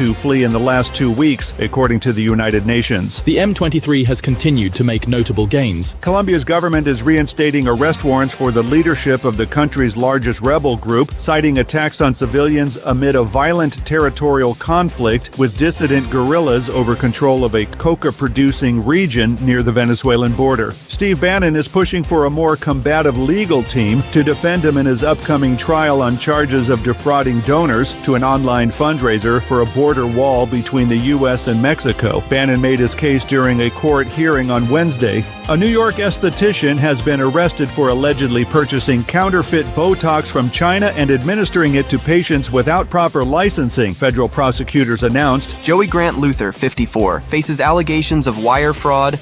to flee in the last 2 weeks, according to the United Nations. The M23 has continued to make notable gains. Colombia's government is reinstating arrest warrants for the leadership of the country's largest rebel group, citing attacks on civilians amid a violent territorial conflict with dissident guerrillas over control of a coca-producing region near the Venezuelan border. Steve Bannon is pushing for a more combative legal team to defend him in his upcoming trial on charges of defrauding donors to an online fundraiser for a border wall between the U.S. and Mexico. Bannon made his case during a court hearing on Wednesday. A New York esthetician has been arrested for allegedly purchasing counterfeit Botox from China and administering it to patients without proper licensing, federal prosecutors announced. Joey Grant Luther, 54, faces allegations of wire fraud.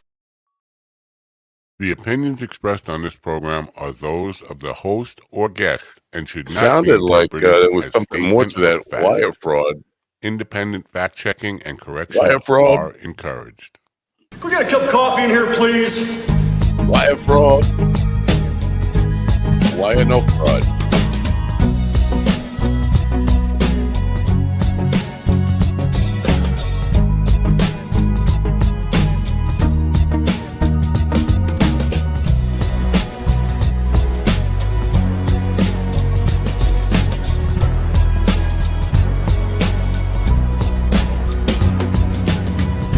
The opinions expressed on this program are those of the host or guest and should not Sounded be like interpreted there was as something more to statement that of wire fact. fraud. Independent fact-checking and corrections Wire fraud. are encouraged. Can we get a cup of coffee in here, please? Wire fraud. Wire no fraud.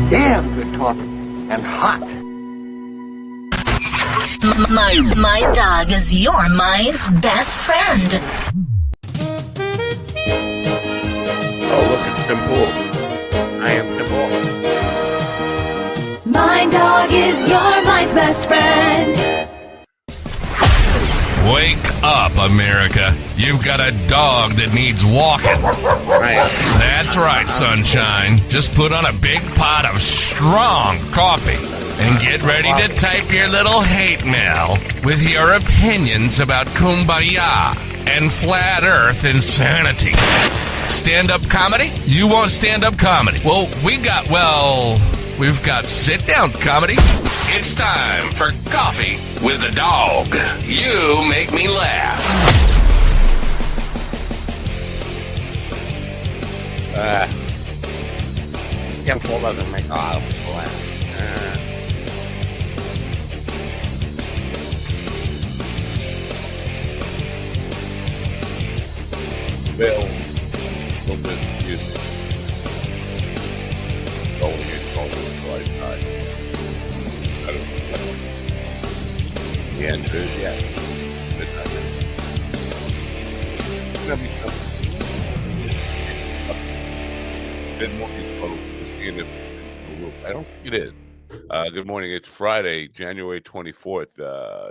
Damn good coffee and hot. My dog is your mind's best friend. Oh, look, it's Tim Pool. I am Tim Pool. My dog is your mind's best friend. Wake up, America. You've got a dog that needs walking. That's right, sunshine. Just put on a big pot of strong coffee and get ready to type your little hate mail with your opinions about kumbaya and flat earth insanity. Stand-up comedy? You want stand-up comedy? Well, we've got sit-down comedy. It's time for Coffee with a Dog. You make me laugh. Tim Pool doesn't make a lot of people laugh. Bill, little bit of music. Going in, going to the right side. I don't know. The answer is yes. Midnight. Good morning, folks. I don't think it is. Good morning. It's Friday, January 24th,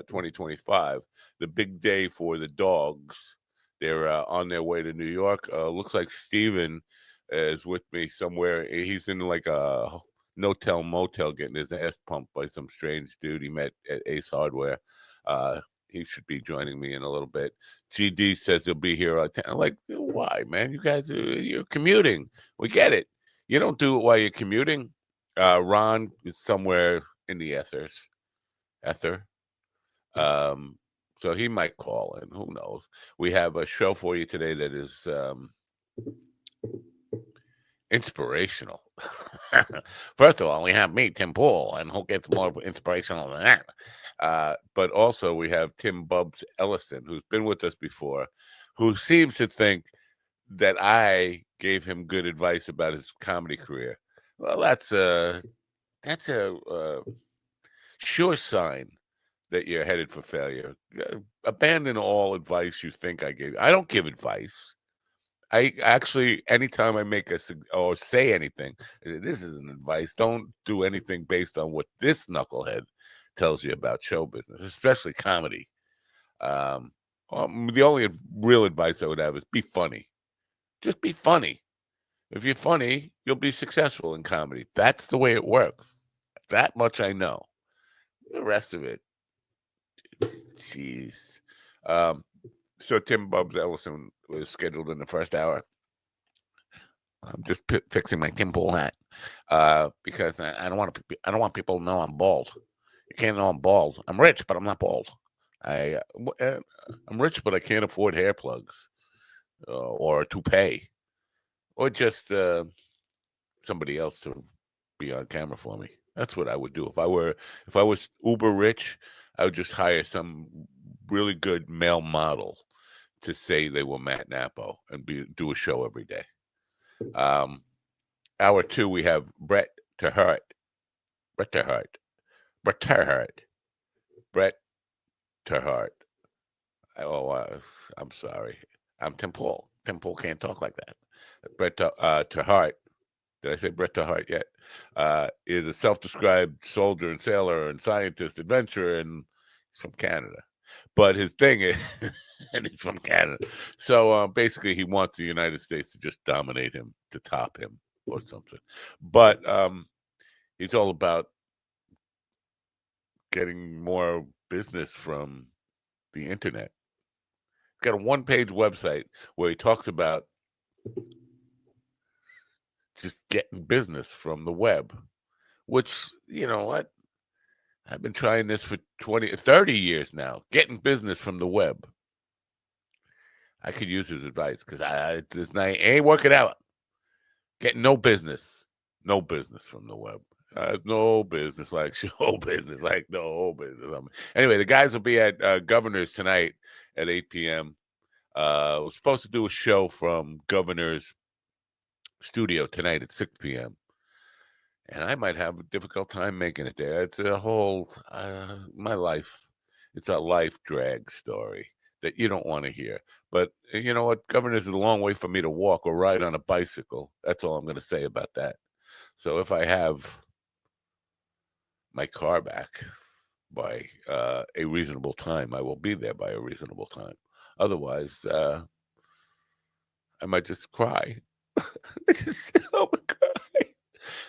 2025. The big day for the dogs. They're on their way to New York. Looks like Steven is with me somewhere. He's in like a no-tell motel getting his ass pumped by some strange dude he met at Ace Hardware. He should be joining me in a little bit. GD says he'll be here at 10. I'm like, why, man? You guys, you're commuting. We get it. You don't do it while you're commuting. Ron is somewhere in the ether. So he might call in. Who knows? We have a show for you today that is inspirational. First of all, we have me, Tim Pool, and who gets more inspirational than that? But also we have Tim Bubs Ellison, who's been with us before, who seems to think that I gave him good advice about his comedy career. Well, that's a sure sign that you're headed for failure. Abandon all advice you think I gave. I don't give advice. I actually, anytime I make or say anything, this isn't advice. Don't do anything based on what this knucklehead tells you about show business, especially comedy. The only real advice I would have is be funny. Just be funny. If you're funny, you'll be successful in comedy. That's the way it works. That much I know. The rest of it, jeez. So Tim Bubs Ellison was scheduled in the first hour. I'm just fixing my Tim Pool hat because I don't want people to know I'm bald. You can't know I'm bald. I'm rich, but I'm not bald. I'm rich, but I can't afford hair plugs or a toupee or just somebody else to be on camera for me. That's what I would do. If I was uber rich, I would just hire some really good male model to say they were Matt Napo and do a show every day. Hour 2, we have Brett Terhart. Oh, I'm sorry. I'm Tim Paul. Tim Paul can't talk like that. Brett Terhart. Did I say Brett Terhart yet? Is a self-described soldier and sailor and scientist, adventurer, and he's from Canada. But his thing is, and he's from Canada. So basically, he wants the United States to just dominate him, to top him or something. But he's all about getting more business from the internet. He's got a one-page website where he talks about just getting business from the web, which, you know what? I've been trying this for 30 years now, getting business from the web. I could use his advice because I ain't working out. Getting no business from the web. No business like show business, like no business. Anyway, the guys will be at Governor's tonight at 8 p.m. We're supposed to do a show from Governor's studio tonight at 6 p.m. And I might have a difficult time making it there. It's a whole, my life, it's a life drag story that you don't want to hear. But you know what? Governor's is a long way for me to walk or ride on a bicycle. That's all I'm going to say about that. So if I have my car back by a reasonable time, I will be there by a reasonable time. Otherwise, I might just cry. Just sit home and cry.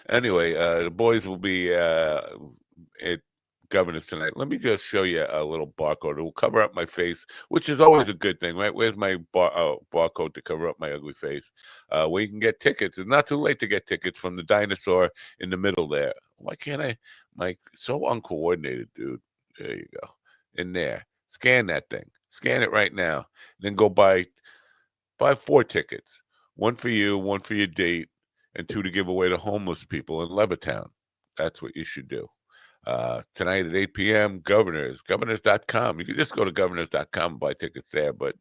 Anyway, the boys will be at Governor's tonight. Let me just show you a little barcode. It will cover up my face, which is always a good thing, right? Where's my barcode to cover up my ugly face? Where you can get tickets. It's not too late to get tickets from the dinosaur in the middle there. Why can't I? Mike, so uncoordinated, dude. There you go. In there. Scan that thing. Scan it right now. Then go buy 4 tickets. 1 for you, 1 for your date, and 2 to give away to homeless people in Levittown. That's what you should do. Tonight at 8 p.m., governors.com. You can just go to governors.com and buy tickets there, but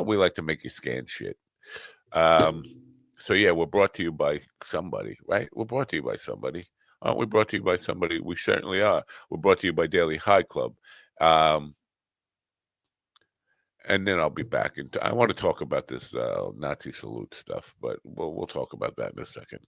we like to make you scan shit. So, yeah, we're brought to you by somebody, right? We're brought to you by somebody. Aren't we brought to you by somebody? We certainly are. We're brought to you by Daily High Club. And then I'll be back. I want to talk about this Nazi salute stuff, but we'll talk about that in a second.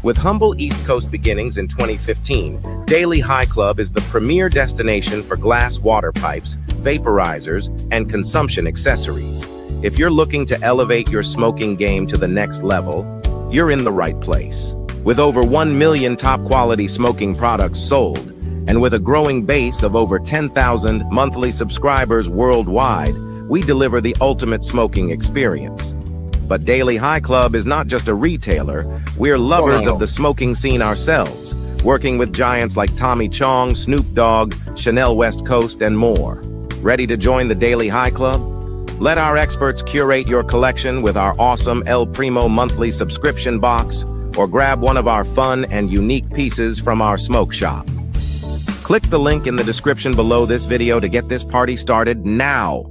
With humble East Coast beginnings in 2015, Daily High Club is the premier destination for glass water pipes, vaporizers, and consumption accessories. If you're looking to elevate your smoking game to the next level, you're in the right place. With over 1 million top-quality smoking products sold, and with a growing base of over 10,000 monthly subscribers worldwide, we deliver the ultimate smoking experience. But Daily High Club is not just a retailer, we're lovers of the smoking scene ourselves, working with giants like Tommy Chong, Snoop Dogg, Chanel West Coast, and more. Ready to join the Daily High Club? Let our experts curate your collection with our awesome El Primo monthly subscription box, or grab one of our fun and unique pieces from our smoke shop. Click the link in the description below this video to get this party started now.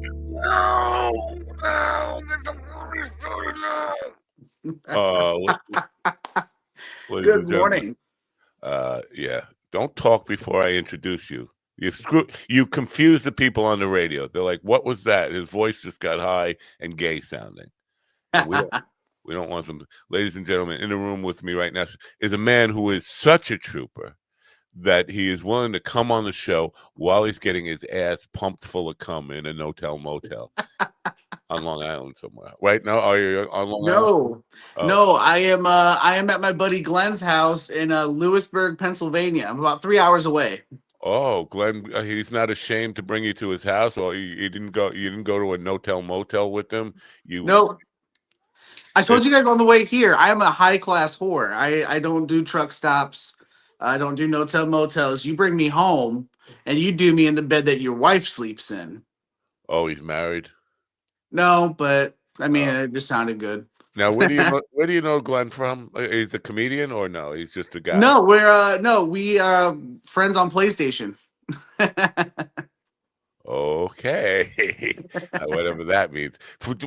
Good morning. Yeah, don't talk before I introduce you. You confuse the people on the radio. They're like, "What was that?" His voice just got high and gay sounding. We don't want them. Ladies and gentlemen, in the room with me right now is a man who is such a trooper that he is willing to come on the show while he's getting his ass pumped full of cum in a no-tell motel on Long Island somewhere. Right now, are you on Long Island? No, I am at my buddy Glenn's house in Lewisburg, Pennsylvania. I'm about 3 hours away. Oh, Glenn, he's not ashamed to bring you to his house. Well, you didn't go to a no-tell motel with him. No. I told you guys on the way here, I am a high-class whore. I don't do truck stops. I don't do no-tell motels. You bring me home, and you do me in the bed that your wife sleeps in. Oh, he's married? No, but, I mean, it just sounded good. Now, where do you know Glenn from? He's a comedian or no? He's just a guy. No, we friends on PlayStation. Okay, whatever that means.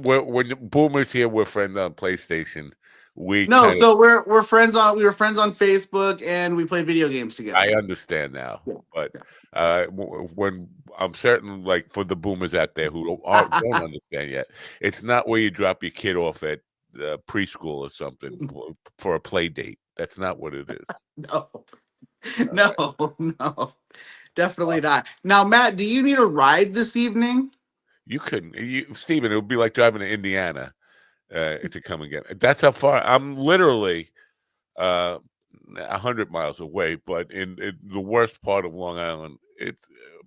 When Boomer's here, we're friends on PlayStation. We No, kind of. so we were friends on Facebook and we play video games together. I understand now, but when I'm certain, like for the boomers out there who don't understand yet, it's not where you drop your kid off at preschool or something for a play date. That's not what it is. No, definitely not. Now, Matt, do you need a ride this evening? You couldn't, Steven. It would be like driving to Indiana to come and get. That's how far. I'm literally 100 miles away, but in the worst part of Long Island.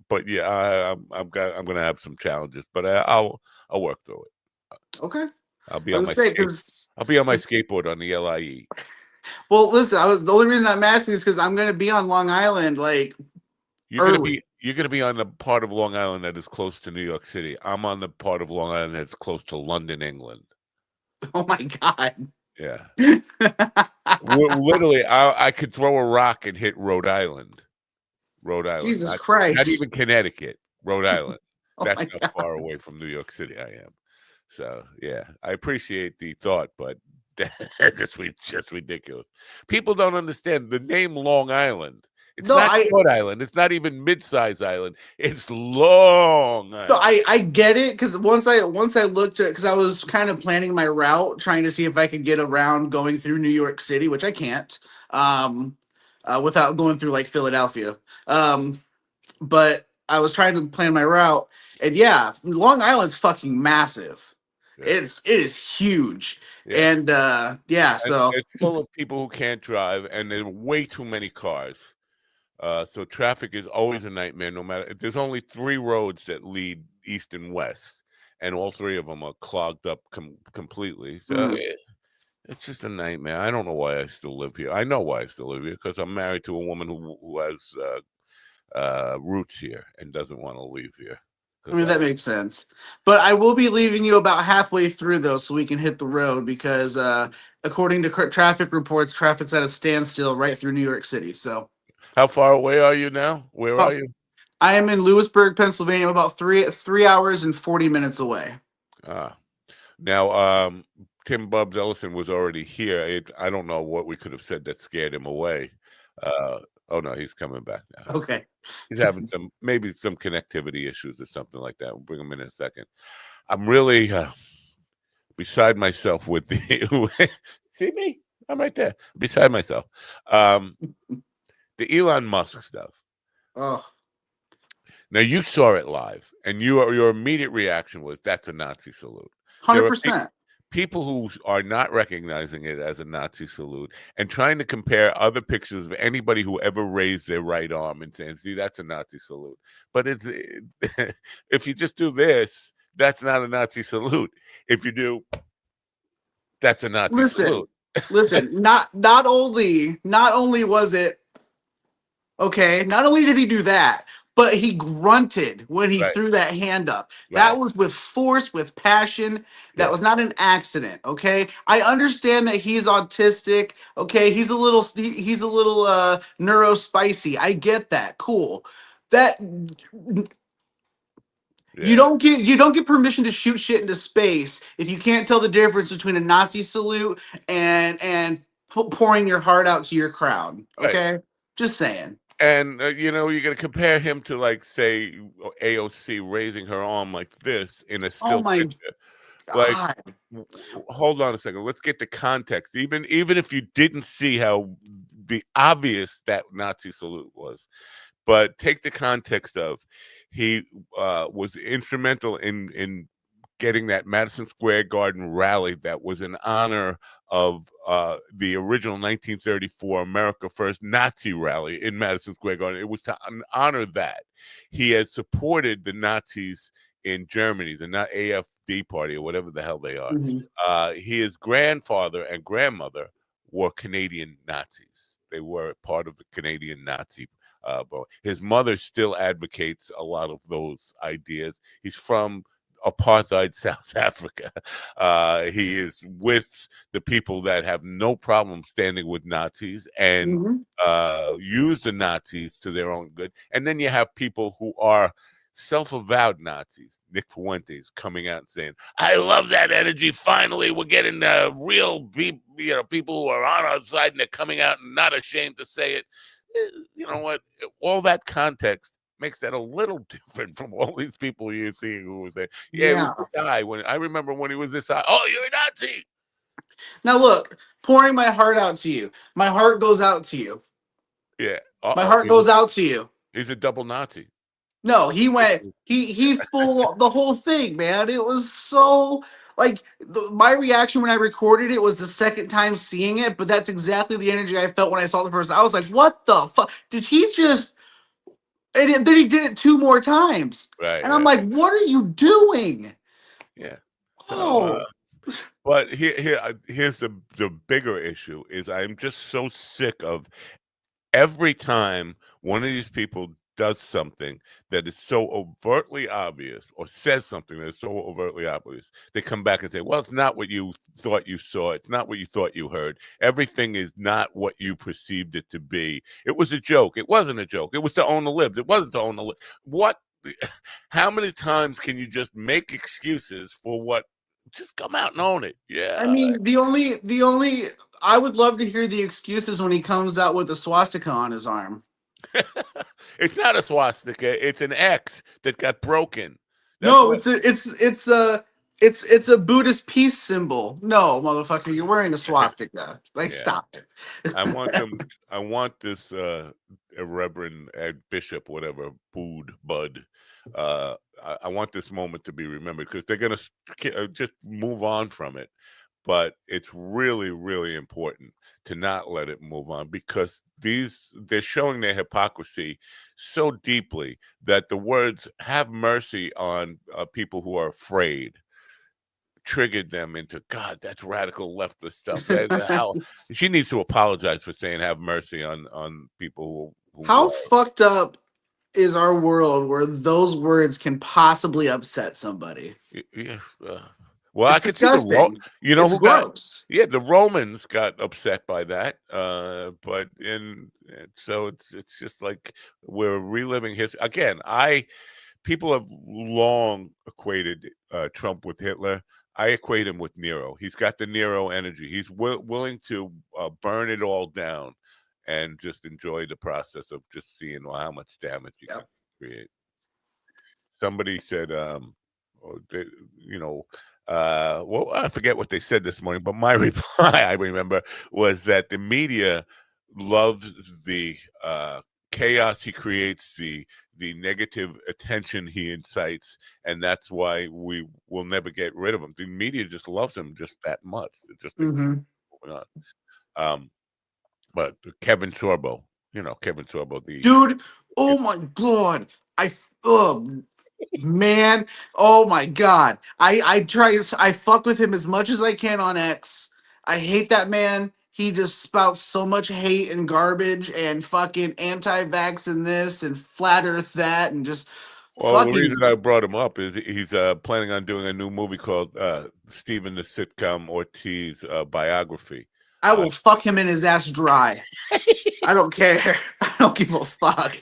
But yeah, I'm gonna have some challenges, but I'll work through it. Okay. I'll be on my skateboard on the LIE. Well, listen, the only reason I'm asking is because I'm gonna be on Long Island like early. You're gonna be on the part of Long Island that is close to New York City. I'm on the part of Long Island that's close to London, England. Oh my God. Yeah. Literally, I could throw a rock and hit Rhode Island. Jesus Christ. Not even Connecticut, Rhode Island. Oh That's how far away from New York City I am. So, yeah, I appreciate the thought, but that's just ridiculous. People don't understand the name Long Island. It's not Short Island. It's not even mid-size island. It's Long Island. No, I get it because once I looked at because I was kind of planning my route, trying to see if I could get around going through New York City, which I can't, without going through like Philadelphia. But I was trying to plan my route, and yeah, Long Island's fucking massive. Yeah. It is huge. Yeah. And so it's full of people who can't drive, and there are way too many cars. So traffic is always a nightmare. No matter, there's only 3 roads that lead east and west, and all 3 of them are clogged up completely. So it's just a nightmare. I don't know why I still live here. I know why I still live here because I'm married to a woman who has roots here and doesn't want to leave here. I mean, that makes sense. But I will be leaving you about halfway through, though, so we can hit the road because according to traffic reports, traffic's at a standstill right through New York City. So, how far away are you now? Where are you? I am in Lewisburg, Pennsylvania, about 3 hours and 40 minutes away. Now, Tim Bubbs Ellison was already here. I don't know what we could have said that scared him away. Oh no, he's coming back now. Okay. He's having maybe some connectivity issues or something like that. We'll bring him in a second. I'm really beside myself with the see me? I'm right there. Beside myself. The Elon Musk stuff. Oh. Now you saw it live, and your immediate reaction was that's a Nazi salute. 100%. People who are not recognizing it as a Nazi salute and trying to compare other pictures of anybody who ever raised their right arm and saying, see, that's a Nazi salute. But if you just do this, that's not a Nazi salute. If you do, that's a Nazi salute. Listen, not only was it okay, not only did he do that, but he grunted when he threw that hand up. Right. That was with force, with passion. That was not an accident. Okay, I understand that he's autistic. Okay, he's a little neurospicy. I get that. Cool. That you don't get permission to shoot shit into space if you can't tell the difference between a Nazi salute and pouring your heart out to your crowd. Okay, just saying. And, you're going to compare him to, like, say, AOC raising her arm like this in a still picture. God. Like, hold on a second. Let's get the context. Even if you didn't see how the obvious that Nazi salute was, but take the context of he was instrumental in getting that Madison Square Garden rally that was in honor of the original 1934 America First Nazi rally in Madison Square Garden. It was to honor that. He had supported the Nazis in Germany, the AFD party or whatever the hell they are. Mm-hmm. His grandfather and grandmother were Canadian Nazis. They were part of the Canadian Nazi his mother still advocates a lot of those ideas. He's from apartheid South Africa. He is with the people that have no problem standing with Nazis and use the Nazis to their own good. And then you have people who are self-avowed Nazis. Nick Fuentes coming out and saying, "I love that energy. Finally, we're getting real people who are on our side, and they're coming out and not ashamed to say it." You know what? All that context makes that a little different from all these people you're seeing who was there. Yeah, it was this guy. When I remember when he was this guy. Oh, you're a Nazi. Now look, pouring my heart out to you. My heart goes out to you. Yeah. My heart goes out to you. He's a double Nazi. No, he went. He full the whole thing, man. It was so like my reaction when I recorded it was the second time seeing it, but that's exactly the energy I felt when I saw the first. I was like, "What the fuck? Did he just?" And then he did it 2 more times, Right. and I'm like, "What are you doing?" Yeah. Oh. But here's the bigger issue is I'm just so sick of every time one of these people does something that is so overtly obvious or says something that is so overtly obvious, they come back and say, well, it's not what you thought you saw. It's not what you thought you heard. Everything is not what you perceived it to be. It was a joke. It wasn't a joke. It was to own the libs. It wasn't to own the libs. What? How many times can you just make excuses for what? Just come out and own it. Yeah. I mean, the only I would love to hear the excuses when he comes out with a swastika on his arm. It's not a swastika. It's an X that got broken. No, it's a Buddhist peace symbol. No, motherfucker, you're wearing a swastika. Like, stop it. I want this Reverend Bishop, whatever, Bud. I want this moment to be remembered because they're gonna just move on from it. But it's really, really important to not let it move on because they're showing their hypocrisy so deeply that the words "have mercy on people who are afraid" triggered them into, God, that's radical leftist stuff. She needs to apologize for saying "have mercy" on people who How fucked up is our world where those words can possibly upset somebody? Yeah. Well, It's I could see it's who gross. the Romans got upset by that. So it's just like we're reliving history again. People have long equated Trump with Hitler. I equate him with Nero. He's got the Nero energy. He's willing to burn it all down and just enjoy the process of just seeing how much damage you can create. Somebody said, well, I forget what they said this morning, but my reply, I remember, was that the media loves the chaos he creates, the negative attention he incites, and that's why we will never get rid of him. The media just loves him just that much. Just moving on. But Kevin Sorbo, the Dude, oh my god. Man, oh my god. I fuck with him as much as I can on X. I hate that man. He just spouts so much hate and garbage and fucking anti-vax and this and flat earth that and just Well, the reason I brought him up is he's planning on doing a new movie called Stephen the Sitcom Ortiz biography. I will fuck him in his ass dry. I don't care. I don't give a fuck.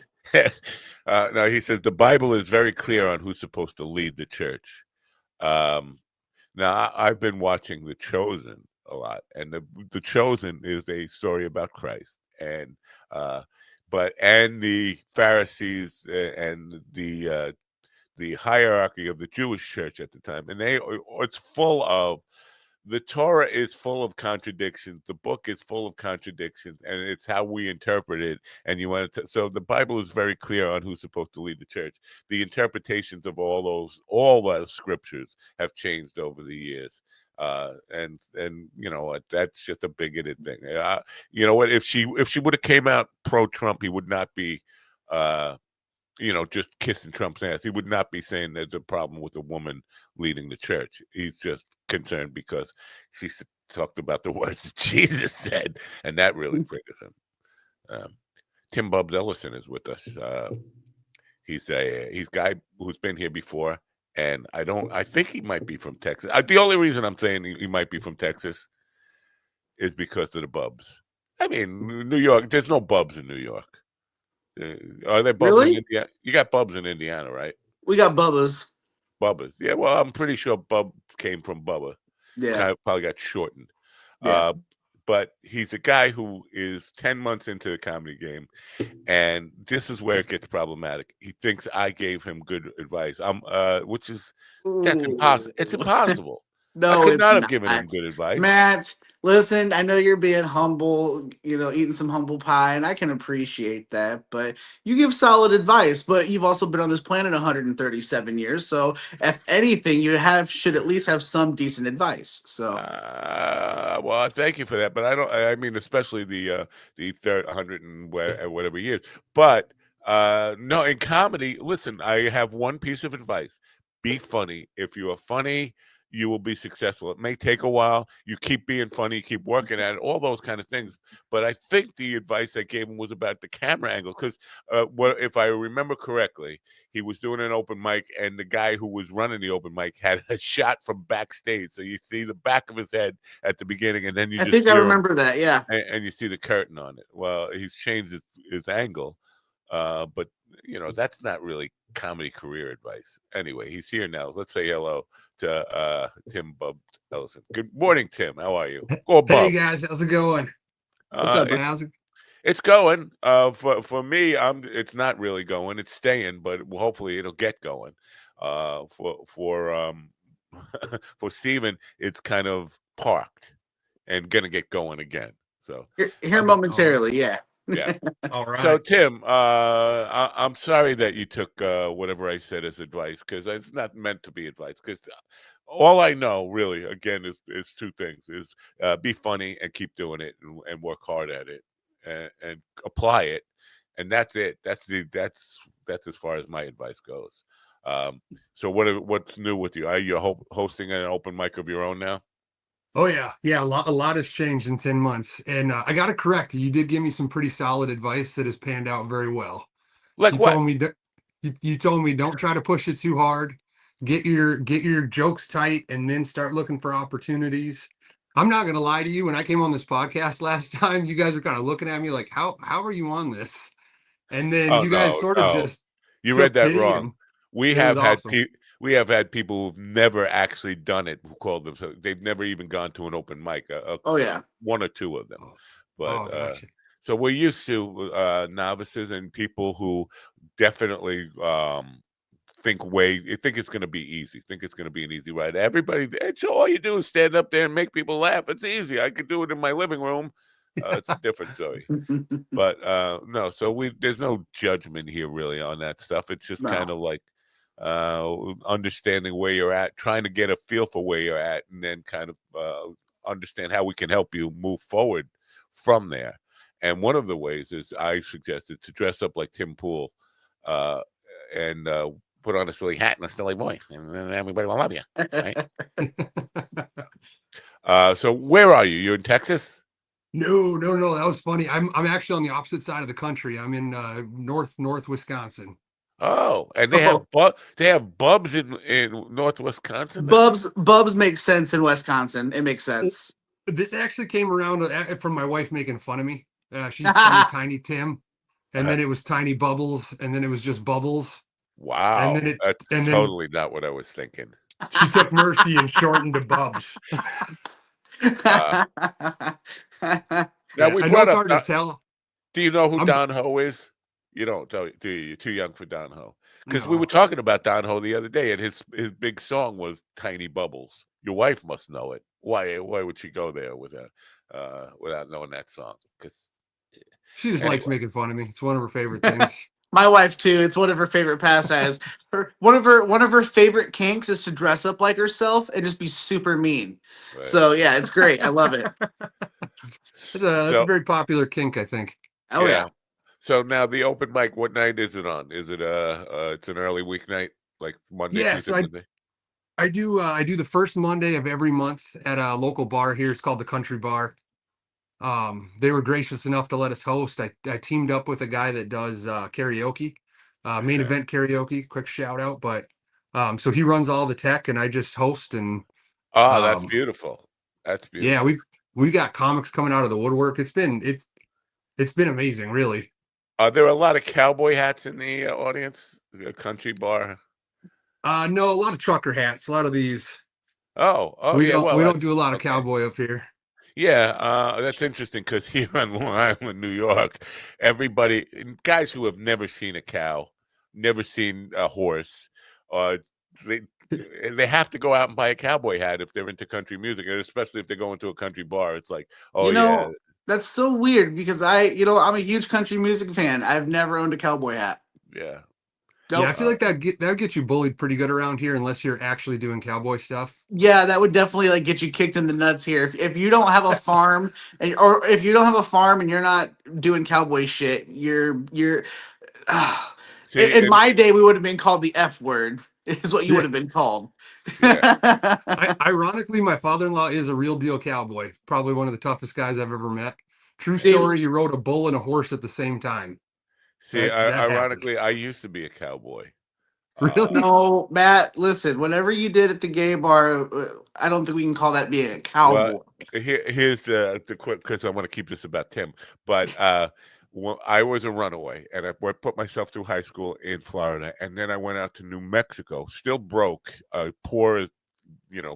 Now he says the Bible is very clear on who's supposed to lead the church. Now I've been watching The Chosen a lot, and the Chosen is a story about Christ, and the Pharisees and the hierarchy of the Jewish church at the time, and it's full of. The Torah is full of contradictions. The book is full of contradictions, and it's how we interpret it. And so the Bible is very clear on who's supposed to lead the church. The interpretations of all those scriptures have changed over the years. And you know what? That's just a bigoted thing. You know what? If she would have came out pro-Trump, he would not be, just kissing Trump's ass. He would not be saying there's a problem with a woman leading the church. He's just concerned because she talked about the words that Jesus said, and that really triggers him. Tim Bubbs Ellison is with us. He's a guy who's been here before, and I think he might be from Texas. The only reason I'm saying he might be from Texas is because of the Bubs. I mean, New York. There's no Bubs in New York. Are there Bubs in Really? Indiana? You got Bubs in Indiana, right? We got Bubba's. Bubba's. Yeah, well, I'm pretty sure Bub came from Bubba. Yeah. Kind of probably got shortened. Yeah. But he's a guy who is 10 months into the comedy game, and this is where it gets problematic. He thinks I gave him good advice. Which is that's impossible. It's impossible. I No, could it's not have not. given him good advice. Matt, listen, I know you're being humble, eating some humble pie, and I can appreciate that, but you give solid advice, but you've also been on this planet 137 years, so if anything, should at least have some decent advice. So Well, thank you for that, but I mean, especially the third 100 and whatever years. But no, in comedy, listen, I have one piece of advice: be funny. If you are funny, you will be successful. It may take a while. You keep being funny, keep working at it, all those kind of things. But I think the advice I gave him was about the camera angle, because if I remember correctly, he was doing an open mic, and the guy who was running the open mic had a shot from backstage. So you see the back of his head at the beginning, and then you I just think I hear him, remember that. Yeah. and you see the curtain on it. Well, he's changed his angle, but that's not really comedy career advice. Anyway, he's here now. Let's say hello to Tim Bub Ellison. Good morning, Tim. How are you? Go Bub. Hey guys, how's it going? What's up, man? How's it? It's going. For me, it's not really going. It's staying, but hopefully it'll get going. For for Steven, it's kind of parked and gonna get going again. So Here momentarily, yeah. Yeah. All right. So Tim, I'm sorry that you took whatever I said as advice, because it's not meant to be advice. Because all I know, really, again, is two things: is be funny and keep doing it, and work hard at it, and apply it, and that's it. That's as far as my advice goes. So what's new with you? Are you hosting an open mic of your own now? Oh yeah, a lot has changed in 10 months, and I got to correct you. You did give me some pretty solid advice that has panned out very well. Like You what? told me that you told me don't try to push it too hard. Get your jokes tight, and then start looking for opportunities. I'm not gonna lie to you. When I came on this podcast last time, you guys were kind of looking at me like, how are you on this? And then Oh you guys no, sort of no. just You read took that pity, wrong. and We it was have had awesome. we have had people who've never actually done it who called themselves. They've never even gone to an open mic. Oh yeah. One or two of them, but Oh, gotcha. so we're used to novices and people who definitely think it's going to be easy. Think it's going to be an easy ride. Everybody, it's all you do is stand up there and make people laugh. It's easy. I could do it in my living room. It's a different story. But no, so there's no judgment here really on that stuff. It's just kind of like understanding where you're at, trying to get a feel for where you're at, and then kind of understand how we can help you move forward from there. And one of the ways is I suggested to dress up like Tim Pool and put on a silly hat and a silly voice, and then everybody will love you. Right? So where are you? You're in Texas? No. That was funny. I'm actually on the opposite side of the country. I'm in north Wisconsin. Oh, and they have Bubs in North Wisconsin. Bubs makes sense in Wisconsin. It makes sense. This actually came around from my wife making fun of me. She used to call me Tiny Tim, and then it was Tiny Bubbles, and then it was just Bubbles. Wow, that's totally not what I was thinking. She took mercy and shortened to Bubs. Now we I know brought it's up. hard to tell. Do you know who Don Ho is? You don't, do you? You're too young for Don Ho. Because we No. were talking about Don Ho the other day, and his big song was "Tiny Bubbles." Your wife must know it. Why would she go there without knowing that song? Because she just likes making fun of me. It's one of her favorite things. My wife too. It's one of her favorite pastimes. One of her favorite kinks is to dress up like herself and just be super mean. Right. So yeah, it's great. I love it. That's a very popular kink, I think. Oh yeah. So now the open mic, what night is it on? Is it it's an early weeknight, like Monday, Tuesday, Monday? I do the first Monday of every month at a local bar here. It's called the Country Bar. They were gracious enough to let us host. I teamed up with a guy that does karaoke, main event karaoke. Quick shout out, but So he runs all the tech, and I just host. And Oh, that's um, beautiful. That's yeah, beautiful. we've got comics coming out of the woodwork. It's been amazing, really. Are there a lot of cowboy hats in the audience? A country bar? No, a lot of trucker hats. A lot of these. Oh, We yeah. don't Well, we don't do a that's lot of okay. cowboy up here. Yeah, that's interesting because here on Long Island, New York, everybody, guys who have never seen a cow, never seen a horse, uh, they they have to go out and buy a cowboy hat if they're into country music, and especially if they're going to a country bar. It's like, oh You yeah, know, that's so weird because I'm a huge country music fan. I've never owned a cowboy hat. yeah. Yeah, I Nope. feel like that would get you bullied pretty good around here unless you're actually doing cowboy stuff. Yeah, that would definitely like get you kicked in the nuts here. If you don't have a farm or if you don't have a farm and you're not doing cowboy shit, you're See, in and my day we would have been called the F word, is what you would Yeah. have been called. yeah, Ironically, my father-in-law is a real deal cowboy. Probably one of the toughest guys I've ever met. True See, story, he rode a bull and a horse at the same time. see, That happened. ironically, I used to be a cowboy. Really? no, Matt, listen, whatever you did at the gay bar, I don't think we can call that being a Well, cowboy. here's the quick because I want to keep this about Tim. But I was a runaway, and put myself through high school in Florida, and then I went out to New Mexico, still broke, poor,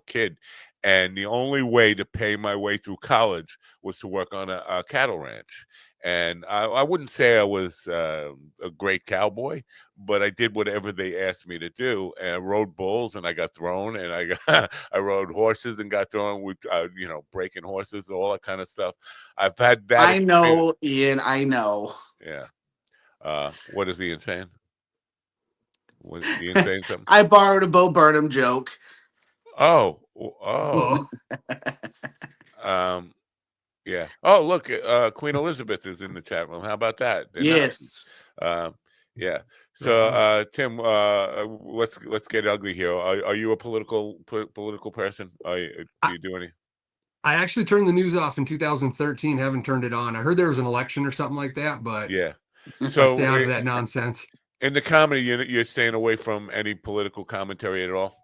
kid, and the only way to pay my way through college was to work on a cattle ranch. And I wouldn't say I was a great cowboy, but I did whatever they asked me to do. And I rode bulls, and I got thrown, and I rode horses and got thrown with breaking horses, all that kind of stuff. I've had that I experience. know, Ian, I know. Yeah. What is the insane? Was Ian saying something? I borrowed a Bo Burnham joke. Oh. Oh, Um, Yeah. Oh, look, Queen Elizabeth is in the chat room. How about that? They're nice. Yes. Yeah. right So, on. Tim, let's get ugly here. Are you a political person? Do I, you do any? I actually turned the news off in 2013, haven't turned it on. I heard there was an election or something like that, but Yeah. I stay So, out of that nonsense. in the comedy unit, you're staying away from any political commentary at all?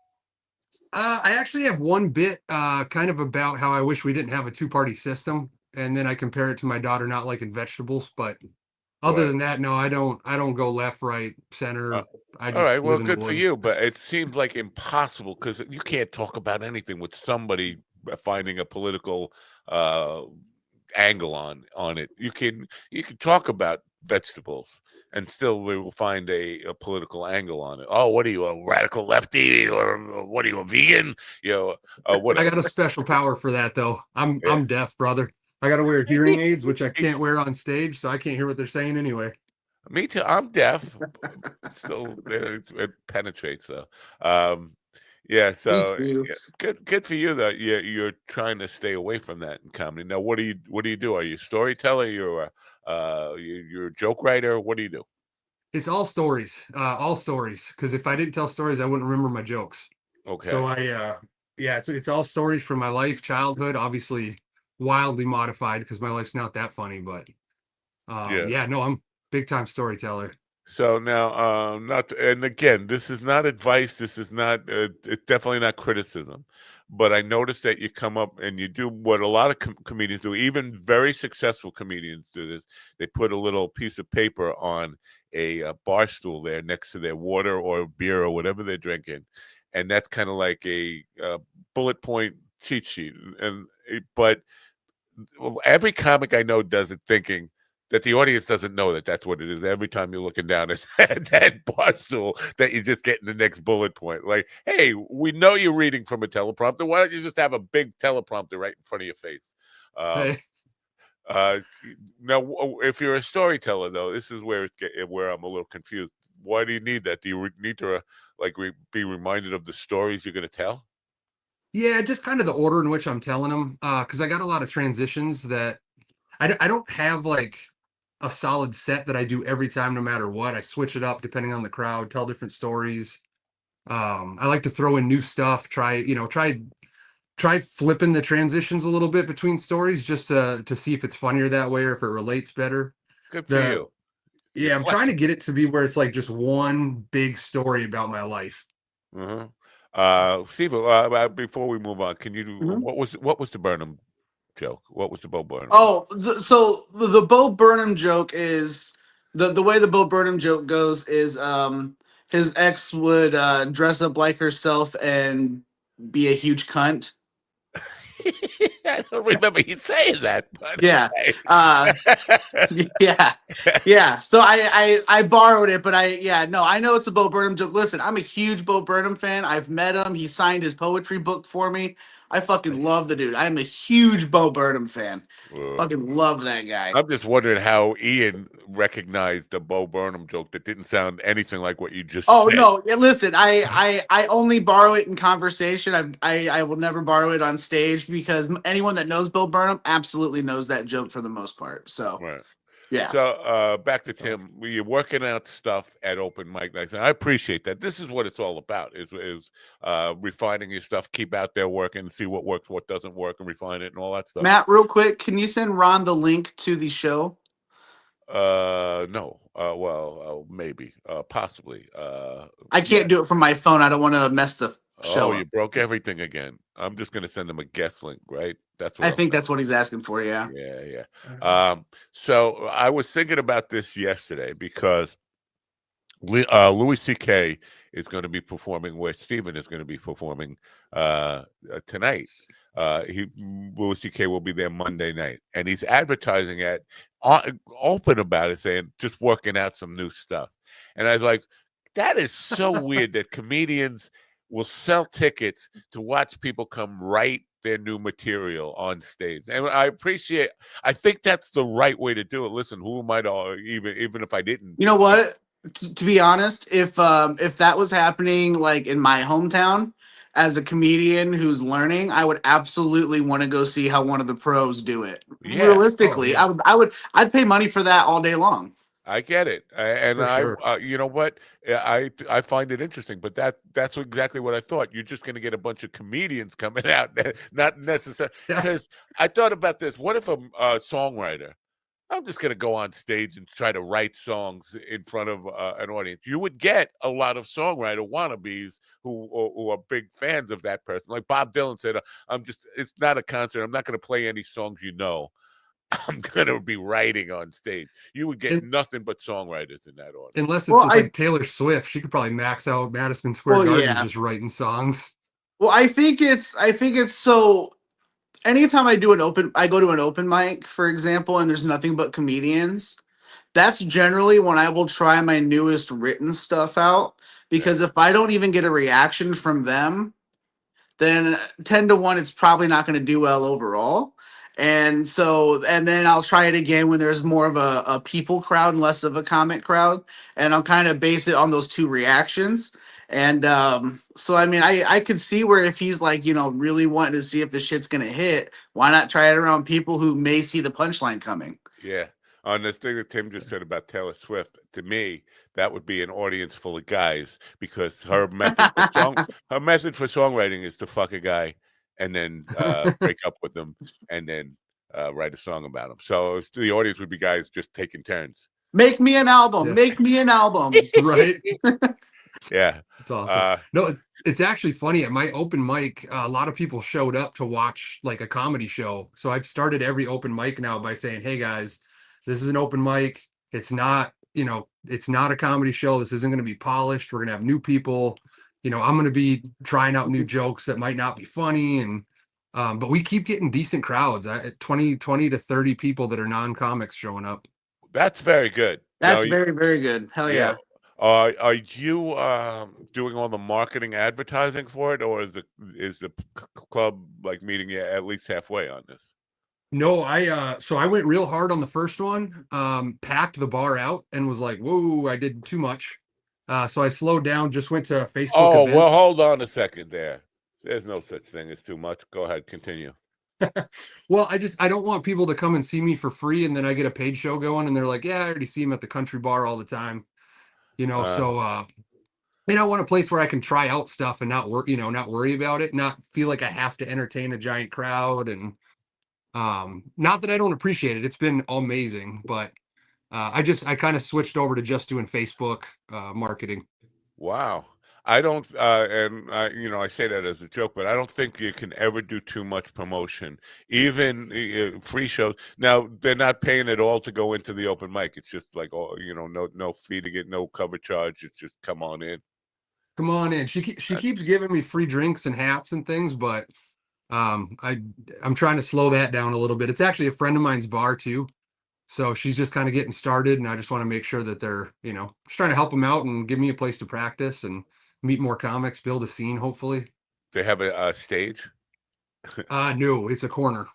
I actually have one bit kind of about how I wish we didn't have a two-party system, and then I compare it to my daughter not liking vegetables. But other Right. than that, no, I don't go left, right, Uh, center. I all right. just Well, live in the good for woods. you, but it seems like impossible because you can't talk about anything with somebody finding a political uh, angle on it. You can talk about vegetables and still we will find a political angle on it. Oh, what are you, a radical lefty, or what are you, a vegan? I Whatever. got a special power for that though. I'm Yeah. I'm deaf, brother. I got to wear hearing aids, which I can't wear on stage, so I can't hear what they're saying anyway. Me too. I'm deaf. Still, it penetrates though. Um, yeah. Me So too. yeah, good for you though. You're trying to stay away from that in comedy. Now, what do you do? Are you a storyteller? You're a joke writer. What do you do? It's all stories. Because if I didn't tell stories, I wouldn't remember my jokes. So Okay. yeah, it's all stories from my life, childhood, obviously wildly modified because my life's not that funny, but Yeah. yeah, no, I'm big time storyteller. So now, not and again, this is not advice. This is not. It's definitely not criticism. But I noticed that you come up and you do what a lot of comedians do. Even very successful comedians do this. They put a little piece of paper on a bar stool there next to their water or beer or whatever they're drinking, and that's kind of like a bullet point cheat sheet. But every comic I know does it thinking that the audience doesn't know that that's what it is. Every time you're looking down at that bar stool, that you're just getting the next bullet point. Like, hey, we know you're reading from a teleprompter. Why don't you just have a big teleprompter right in front of your face? Um, Hey, uh, now, if you're a storyteller, though, this is where I'm a little confused. Why do you need that? Do you need to be reminded of the stories you're going to tell? yeah, just kind of the order in which I'm telling them, because I got a lot of transitions that I don't have like a solid set that I do every time, no matter what. I switch it up depending on the crowd, tell different stories. I like to throw in new stuff, try flipping the transitions a little bit between stories just to see if it's funnier that way or if it relates better. Good for The you. You're Yeah, I'm trying to flexible. get it to be where it's like just one big story about my life. Stephen, before we move on, can you do Mhm. what was the Burnham joke? What was the Bo Burnham joke? Oh, so the Bo Burnham joke is the way the Bo Burnham joke goes is his ex would dress up like herself and be a huge cunt. I don't remember you saying that, but Yeah. okay. Yeah. Yeah. So I borrowed it, but no, I know it's a Bo Burnham joke. Listen, I'm a huge Bo Burnham fan. I've met him. He signed his poetry book for me. I fucking Nice. love the dude. I'm a huge Bo Burnham fan. Uh, Fucking love that guy. I'm just wondering how Ian recognized the Bo Burnham joke that didn't sound anything like what you just Oh said. no! Yeah, listen, I only borrow it in conversation. I will never borrow it on stage because anyone that knows Bill Burnham absolutely knows that joke for the most part. So Right. yeah, So back to Tim. You're working out stuff at open mic nights, and I appreciate that. This is what it's all about: is refining your stuff, keep out there working, see what works, what doesn't work, and refine it, and all that stuff. Matt, real quick, can you send Ron the link to the show? No. Well, maybe, possibly. I Yeah. can't do it from my phone. I don't want to mess the Oh, show you up. broke everything again. I'm just gonna send him a guest link, right? That's what I I'm think gonna. that's what he's asking for. Yeah. Yeah, yeah. So I was thinking about this yesterday because Louis C.K. is going to be performing where Stephen is going to be performing tonight. Louis C.K. will be there Monday night, and he's advertising it, open about it, saying just working out some new stuff. And I was like, that is so weird that comedians will sell tickets to watch people come write their new material on stage. And I think that's the right way to do it. Listen, who am I to even if I didn't? You know what? To be honest, if that was happening like in my hometown as a comedian who's learning, I would absolutely want to go see how one of the pros do it. Yeah. Oh Realistically, yeah, I'd pay money for that all day long. I get it, and for sure. you know what? I find it interesting, but that's exactly what I thought. You're just going to get a bunch of comedians coming out, not necessarily. Yeah. Because I thought about this. What if a songwriter? I'm just going to go on stage and try to write songs in front of an audience. You would get a lot of songwriter wannabes who are big fans of that person. Like Bob Dylan said, "I'm just. It's not a concert. I'm not going to play any songs you know." I'm gonna be writing on stage. You would get And, nothing but songwriters in that audience. unless Well, it's I like Taylor Swift, she could probably max out Madison Square well Gardens yeah. just writing songs. Well, I think it's so anytime I go to an open mic, for example, and there's nothing but comedians, that's generally when I will try my newest written stuff out Yeah, because if I don't even get a reaction from them, then 10 to 1 it's probably not going to do well overall. And then I'll try it again when there's more of a people crowd and less of a comic crowd, and I'll kind of base it on those two reactions. And so I mean I could see where if he's like, really wanting to see if the shit's gonna hit, why not try it around people who may see the punchline coming? yeah. On this thing that Tim just said about Taylor Swift, to me, that would be an audience full of guys because her method for songwriting is to fuck a guy and then break up with them and then write a song about him. So the audience would be guys just taking turns. Make me an album. Yeah. Make me an album. Right. Yeah. It's awesome. No, it's actually funny. At my open mic, a lot of people showed up to watch like a comedy show. So I've started every open mic now by saying, "Hey guys, this is an open mic. It's not, it's not a comedy show. This isn't going to be polished. We're going to have new people. I'm going to be trying out new jokes that might not be funny." And but we keep getting decent crowds. 20 to 30 people that are non-comics showing up. That's very good. That's very, very good. Hell yeah. Are you doing all the marketing advertising for it, or is the club like meeting you at least halfway on this? No, so I went real hard on the first one, packed the bar out and was like, whoa, I did too much. So I slowed down, just went to Facebook Oh, events. well, hold on a second there. There's no such thing as too much. Go ahead, continue. Well, I don't want people to come and see me for free and then I get a paid show going and they're like, yeah, I already see him at the country bar all the time. So I want a place where I can try out stuff and not worry about it, not feel like I have to entertain a giant crowd. And not that I don't appreciate it. It's been amazing, but I kind of switched over to just doing Facebook marketing. Wow. I don't, and I say that as a joke, but I don't think you can ever do too much promotion, even free shows. Now they're not paying at all to go into the open mic. It's just like, no fee to get, no cover charge. It's just come on in. Come on in. She keeps giving me free drinks and hats and things, but I'm trying to slow that down a little bit. It's actually a friend of mine's bar too. So she's just kind of getting started, and I just want to make sure that they're, just trying to help them out and give me a place to practice and meet more comics, build a scene, hopefully. They have a stage. No, it's a corner,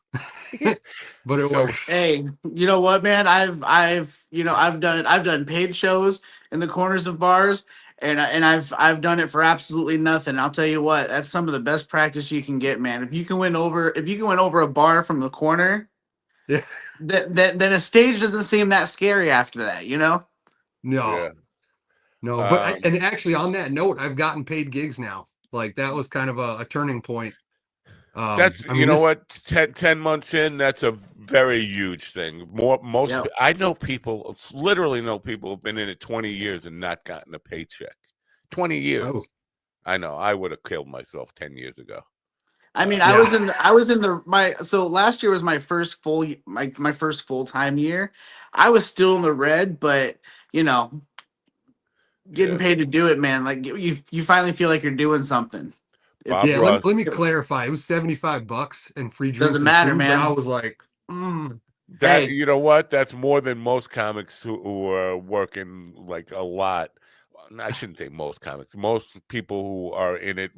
but it works. Hey, you know what, man? I've done paid shows in the corners of bars, and I've done it for absolutely nothing. I'll tell you what, that's some of the best practice you can get, man. If you can win over a bar from the corner, yeah, then a stage doesn't seem that scary after that, No. Yeah. No, but and actually on that note, I've gotten paid gigs now. Like that was kind of a turning point. That's what 10 months in, that's a very huge thing. I know people, literally know people who've been in it 20 years and not gotten a paycheck. 20 years. Oh. I know. I would have killed myself 10 years ago. I mean, so last year was my first full-time year. I was still in the red, but getting paid to do it, man. Like you finally feel like you're doing something. Let me clarify. It was $75 and free drinks. Doesn't matter, and food, man. But I was like, That you know what? That's more than most comics who are working like a lot. I shouldn't say most comics. Most people who are in it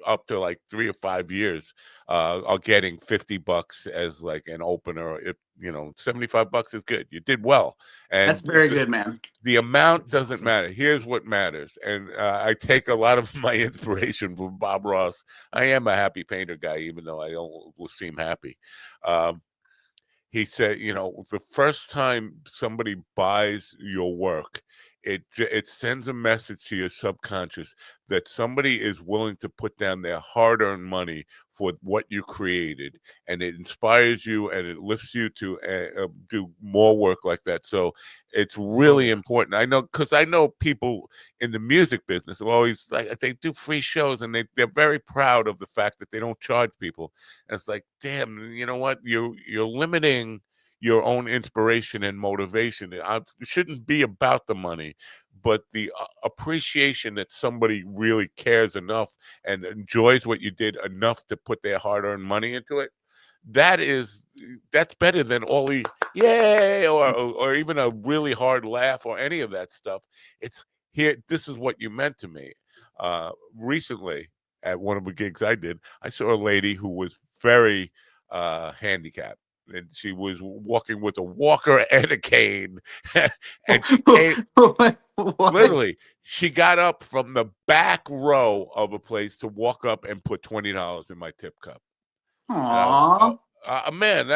up to like 3 or 5 years are getting $50 as like an opener. If $75 is good. You did well, and that's very good, man. The amount doesn't matter. Here's what matters, and I take a lot of my inspiration from Bob Ross. I am a happy painter guy, even though I don't seem happy. He said, the first time somebody buys your work, it sends a message to your subconscious that somebody is willing to put down their hard-earned money for what you created, and it inspires you and it lifts you to do more work like that. So it's really important. I know, because I know people in the music business who always like, they do free shows and they're very proud of the fact that they don't charge people. And it's like, damn, you know what? You're limiting your own inspiration and motivation. It shouldn't be about the money, but the appreciation that somebody really cares enough and enjoys what you did enough to put their hard-earned money into it. That's better than all the yay or even a really hard laugh or any of that stuff. It's here. This is what you meant to me. Recently, at one of the gigs I did, I saw a lady who was very handicapped. And she was walking with a walker and a cane. And she came, literally, she got up from the back row of a place to walk up and put $20 in my tip cup. Aww. Man,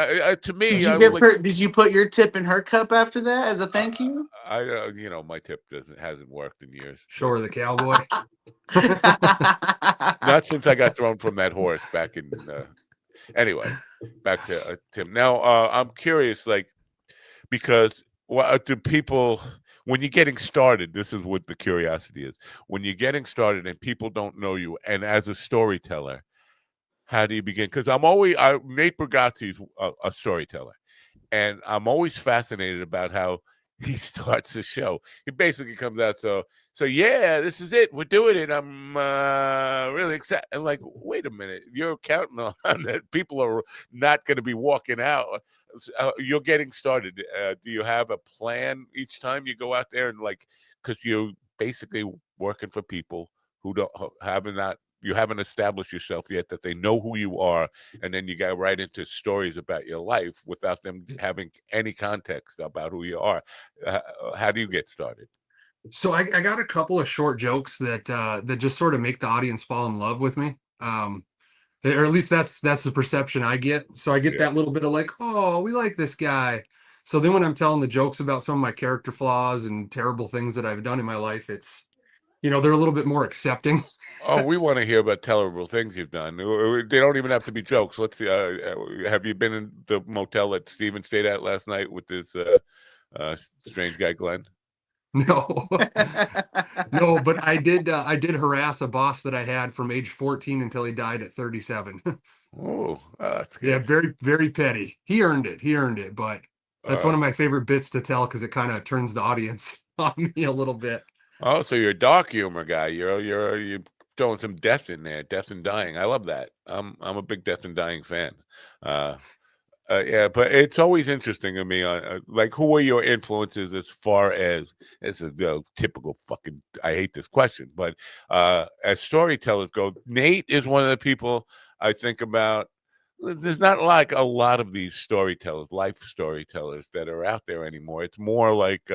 to me, did you put your tip in her cup after that as a thank you? My tip hasn't worked in years. Shore of the cowboy. Not since I got thrown from that horse back in. Anyway, back to Tim. Now, I'm curious, because do people, when you're getting started, this is what the curiosity is. When you're getting started and people don't know you, and as a storyteller, how do you begin? Because Nate Bargatze's a storyteller, and I'm always fascinated about how he starts the show. He basically comes out, so yeah, this is it. We're doing it. I'm really excited. I'm like, wait a minute, you're counting on that people are not going to be walking out. You're getting started. Do you have a plan each time you go out there? And because you're basically working for people who you haven't established yourself yet, that they know who you are, and then you got right into stories about your life without them having any context about who you are. How do you get started? So I got a couple of short jokes that just sort of make the audience fall in love with me. Or at least that's the perception I get. So I get that little bit of like, oh, we like this guy. So then when I'm telling the jokes about some of my character flaws and terrible things that I've done in my life, it's, they're a little bit more accepting. Oh, we want to hear about terrible things you've done. They don't even have to be jokes. Let's see. Have you been in the motel that Steven stayed at last night with this strange guy, Glenn? No, no, but I did harass a boss that I had from age 14 until he died at 37. Oh, that's Yeah, good. very, very petty. He earned it. He earned it. But that's one Uh, of my favorite bits to tell because it kind of turns the audience on me a little bit. oh, so you're a dark humor guy. You're throwing some death in there, death and dying. I love that. I'm a big death and dying fan. Uh, yeah, but it's always interesting to me. Like, who are your influences as far as a typical fucking? I hate this question, but as storytellers go, Nate is one of the people I think about. There's not like a lot of these storytellers, life storytellers, that are out there anymore. It's more like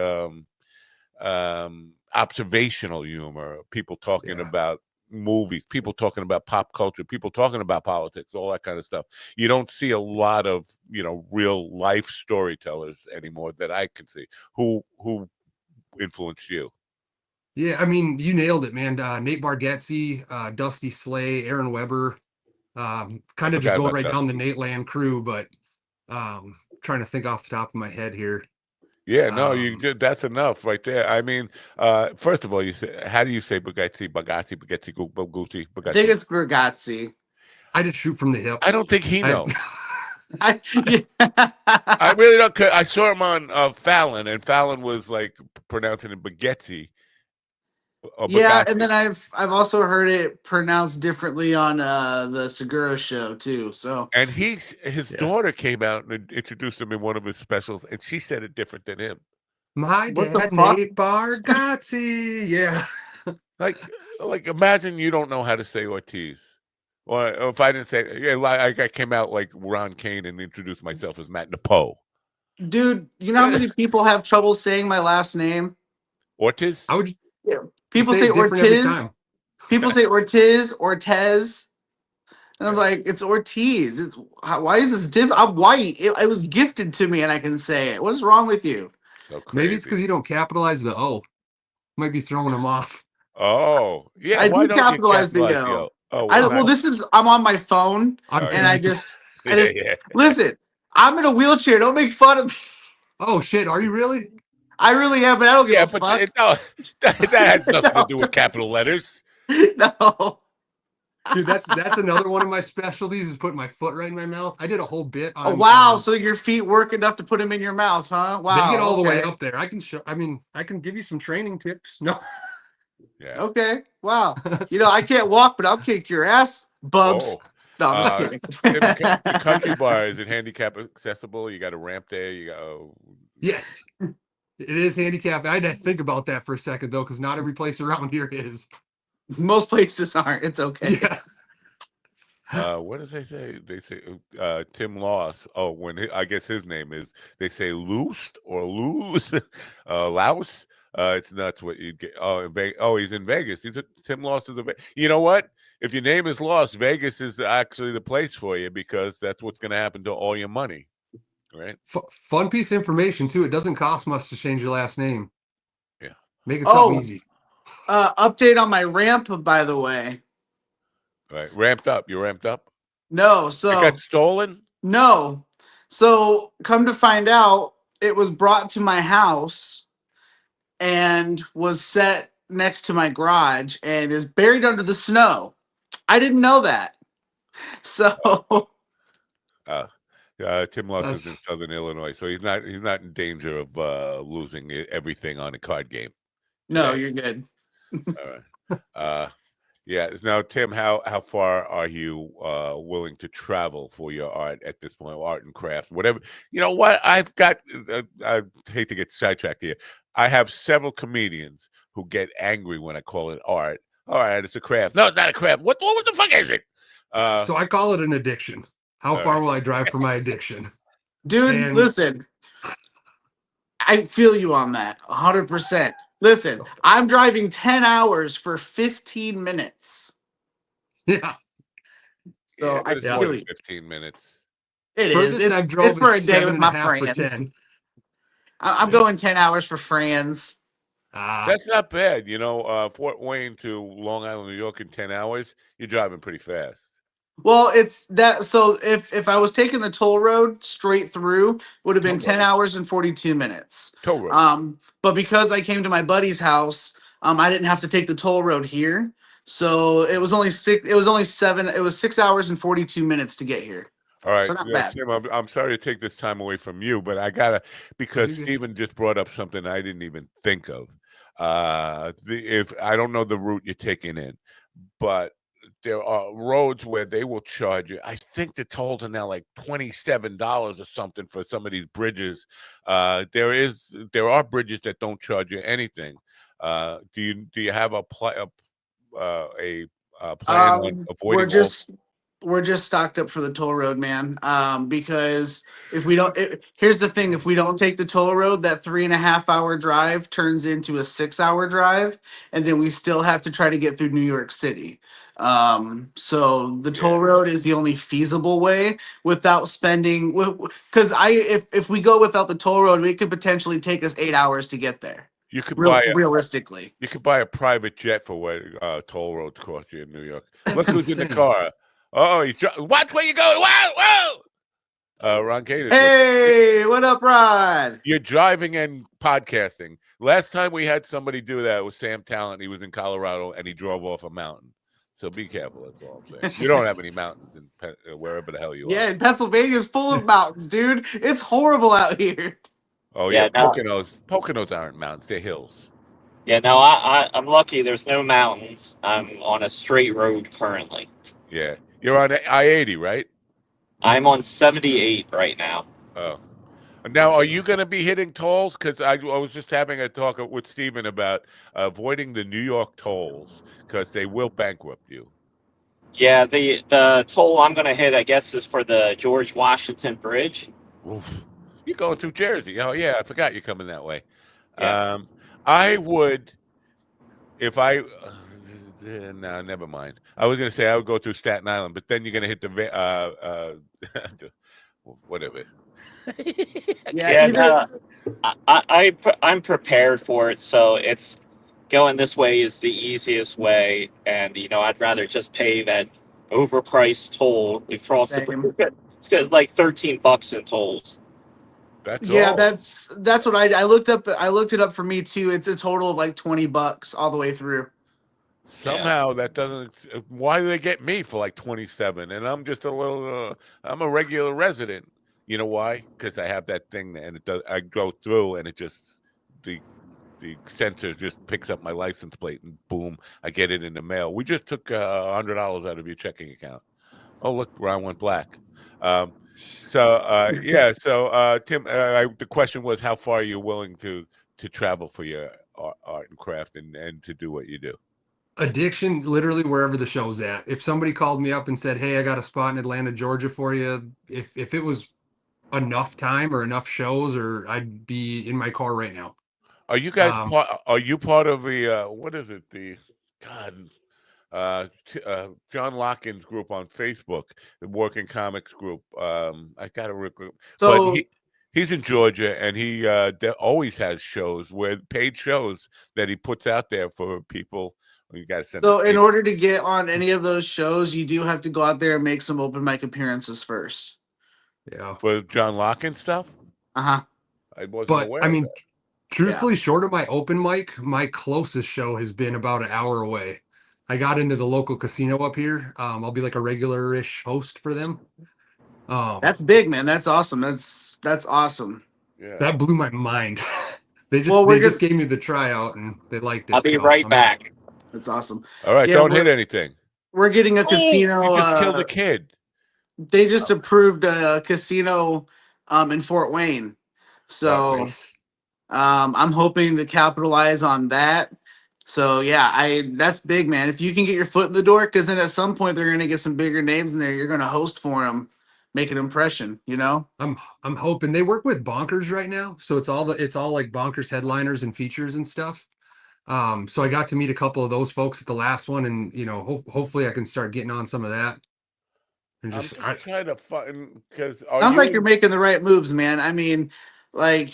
observational humor, people talking about movies, people talking about pop culture, people talking about politics, all that kind of stuff. You don't see a lot of, real life storytellers anymore that I can see. Who influenced you? Yeah, I mean, you nailed it, man. Nate Bargatze, Dusty Slay, Aaron Weber. Kind I of just forgot going about right down the Dusty. Nate Land crew, but trying to think off the top of my head here. Yeah, no, you did. That's enough right there. I mean, first of all, you say, how do you say Bugatti, Gucci, I think Bugatti? it's Bergazzi. I just shoot from the hip. I don't think he knows. Yeah. I really don't. I saw him on Fallon, and Fallon was like pronouncing it Baguetti. Yeah, and then I've also heard it pronounced differently on the Segura show too. So And his daughter came out and introduced him in one of his specials, and she said it different than him. My What the dad, fuck? Nate Bargatze. Yeah. Like imagine you don't know how to say Ortiz. Or if I didn't say, yeah, like I came out like Ron Kane and introduced myself as Matt Napo. Dude, you know how many people have trouble saying my last name? Ortiz? I would Yeah. People say say it different every Ortiz. time. People say Ortiz, Ortez. And I'm like, it's Ortiz. Why is this diff? I'm white. It was gifted to me and I can say it. What is wrong with you? So crazy. Maybe it's because you don't capitalize the O. Might be throwing them off. Oh, yeah. I Why do don't you capitalize the capitalize O. Oh, I don't, well, this is I'm on my phone and I just yeah. listen. I'm in a wheelchair. Don't make fun of me. Oh shit, are you really? I really am, but I don't give a fuck. That has nothing to do with capital letters. No. Dude, that's another one of my specialties is putting my foot right in my mouth. I did a whole bit on Oh wow, so your feet work enough to put them in your mouth, huh? Wow. They get all the way up there. I can give you some training tips. No. Yeah. Okay. Wow. I can't walk, but I'll kick your ass, bubs. Oh. No, I'm just kidding. The country bar, is it handicap accessible? You got a ramp there. You got. Yes. It is handicapped. I had to think about that for a second though, because not every place around here is. Most places aren't. It's okay. Yeah. What did they say? They say Tim Loss. Oh, I guess his name is. They say Loosed or Lose, Louse. It's nuts what you get. Oh, he's in Vegas. Tim Loss is You know what? If your name is Lost, Vegas is actually the place for you because that's what's going to happen to all your money, right? Fun piece of information too. It doesn't cost much to change your last name. Yeah. Make it something easy. Update on my ramp, by the way. Right. Ramped up. You ramped up? No, so it got stolen? No. So come to find out, it was brought to my house and was set next to my garage and is buried under the snow. I didn't know that. So Tim Loss is in Southern Illinois, so he's not in danger of losing everything on a card game. No, you're good. All right. Yeah. Now, Tim, how far are you willing to travel for your art at this point? Art and craft, whatever. You know what? I've got. I hate to get sidetracked here. I have several comedians who get angry when I call it art. All right, it's a craft. No, it's not a craft. What the fuck is it? So I call it an addiction. How far will I drive for my addiction? Dude, listen. I feel you on that 100%. Listen, I'm driving 10 hours for 15 minutes. Yeah. So I feel feel you. 15 minutes. It is. It's for a day with my friends. I'm going 10 hours for friends. That's not bad. Fort Wayne to Long Island, New York in 10 hours, you're driving pretty fast. Well, it's that. So if I was taking the toll road straight through, would have been Toll 10 road. hours and 42 minutes. Toll road. But because I came to my buddy's house, I didn't have to take the toll road here. So it was only six. It was only seven. It was 6 hours and 42 minutes to get here. All right, So not bad. Tim, I'm sorry to take this time away from you, but I gotta because Stephen just brought up something I didn't even think of. If I don't know the route you're taking in, but there are roads where they will charge you. I think the tolls are now like $27 or something for some of these bridges. There are bridges that don't charge you anything. Do you have a plan on We're avoiding all? just stocked up for the toll road, man. Because if we don't, here's the thing: if we don't take the toll road, that 3.5 hour drive turns into a 6 hour drive, and then we still have to try to get through New York City. So the toll road is the only feasible way without spending. Because if we go without the toll road, it could potentially take us 8 hours to get there. You could Realistically. You could buy a private jet for what toll roads cost you in New York. That's Look who's in the insane. car. Oh, watch where you go. Whoa, whoa. Ron Gator. Hey, what up, Ron? You're driving and podcasting. Last time we had somebody do that was Sam Talent. He was in Colorado and he drove off a mountain. So be careful. That's all I'm saying. You don't have any mountains in wherever the hell you are. Yeah, and Pennsylvania is full of mountains, dude. It's horrible out here. Oh Yeah, yeah, no. Poconos aren't mountains; they're hills. Yeah, no, I'm lucky. There's no mountains. I'm on a straight road currently. Yeah, you're on I-80, right? I'm on 78 right now. Oh, now are you going to be hitting tolls? Because I was just having a talk with Steven about avoiding the New York tolls because they will bankrupt you. Yeah, the toll I'm going to hit, I guess, is for the George Washington Bridge. Oof. You're going through Jersey. Oh yeah, I forgot you're coming that way. Yeah. I would, if I. No, never mind. I was going to say I would go through Staten Island, but then you're going to hit the whatever. Yeah, no, I'm prepared for it, so it's going this way is the easiest way, and I'd rather just pay that overpriced toll across the bridge. It's got like $13 in tolls. That's yeah, all. that's what I looked up. I looked it up for me too. It's a total of like $20 all the way through. Somehow that doesn't. Why do they get me for like 27? And I'm just a little. I'm a regular resident. You know why? Because I have that thing, and it does. I go through, and it just the sensor just picks up my license plate, and boom, I get it in the mail. We just took $100 out of your checking account. Oh, look, Ron went black. Yeah. So Tim, the question was, how far are you willing to travel for your art and craft and to do what you do? Addiction, literally wherever the show's at. If somebody called me up and said, "Hey, I got a spot in Atlanta, Georgia for you," if it was enough time or enough shows, or I'd be in my car right now. Are you guys are you part of the what is it? The John Lockins group on Facebook, the Working Comics group. I got to So- but he's in Georgia, and he always has shows where paid shows that he puts out there for people. You got to send. So in order to get on any of those shows, you do have to go out there and make some open mic appearances first. Yeah. For John Lockins stuff. Uh-huh. I wasn't But aware I of mean, that. truthfully, short of my open mic, my closest show has been about an hour away. I got into the local casino up here. I'll be like a regular-ish host for them. That's big, man. That's awesome. That's awesome. Yeah. That blew my mind. They just gave me the tryout and they liked it. I'll be right back. That's awesome. All right, Yeah, don't hit anything. We're getting a casino. You just killed a kid. They just approved a casino in Fort Wayne. So nice. I'm hoping to capitalize on that. So yeah, that's big, man. If you can get your foot in the door, because then at some point they're gonna get some bigger names in there. You're gonna host for them, make an impression. You know. I'm hoping they work with Bonkers right now, so it's all like Bonkers headliners and features and stuff. So I got to meet a couple of those folks at the last one, and hopefully I can start getting on some of that. And I'm just trying to find because Sounds like you're making the right moves, man. I mean, like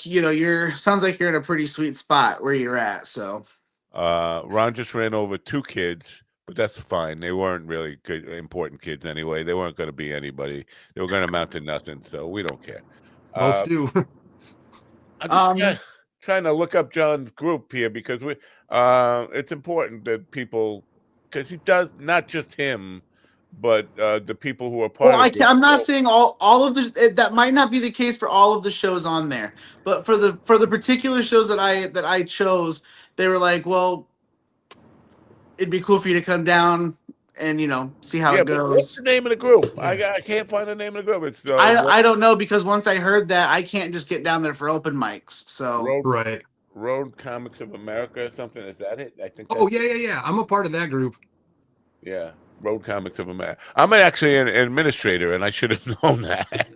sounds like you're in a pretty sweet spot where you're at. So Ron just ran over 2 kids But that's fine. They weren't really good, important kids anyway. They weren't going to be anybody. They were going to amount to nothing. So we don't care. Most do. I'm just trying to look up John's group here because it's important that people, because he does not just him, but the people who are part Well, of this I'm not show. saying all of the that might not be the case for all of the shows on there, but for the particular shows that I chose, they were like, well, it'd be cool for you to come down and see how Yeah, it but what's goes. the name of the group? I can't find the name of the group. It's I don't know because once I heard that, I can't just get down there for open mics. So Road Comics of America or something. Is that it? I think. Oh that's yeah. I'm a part of that group. Yeah, Road Comics of America. I'm actually an administrator, and I should have known that.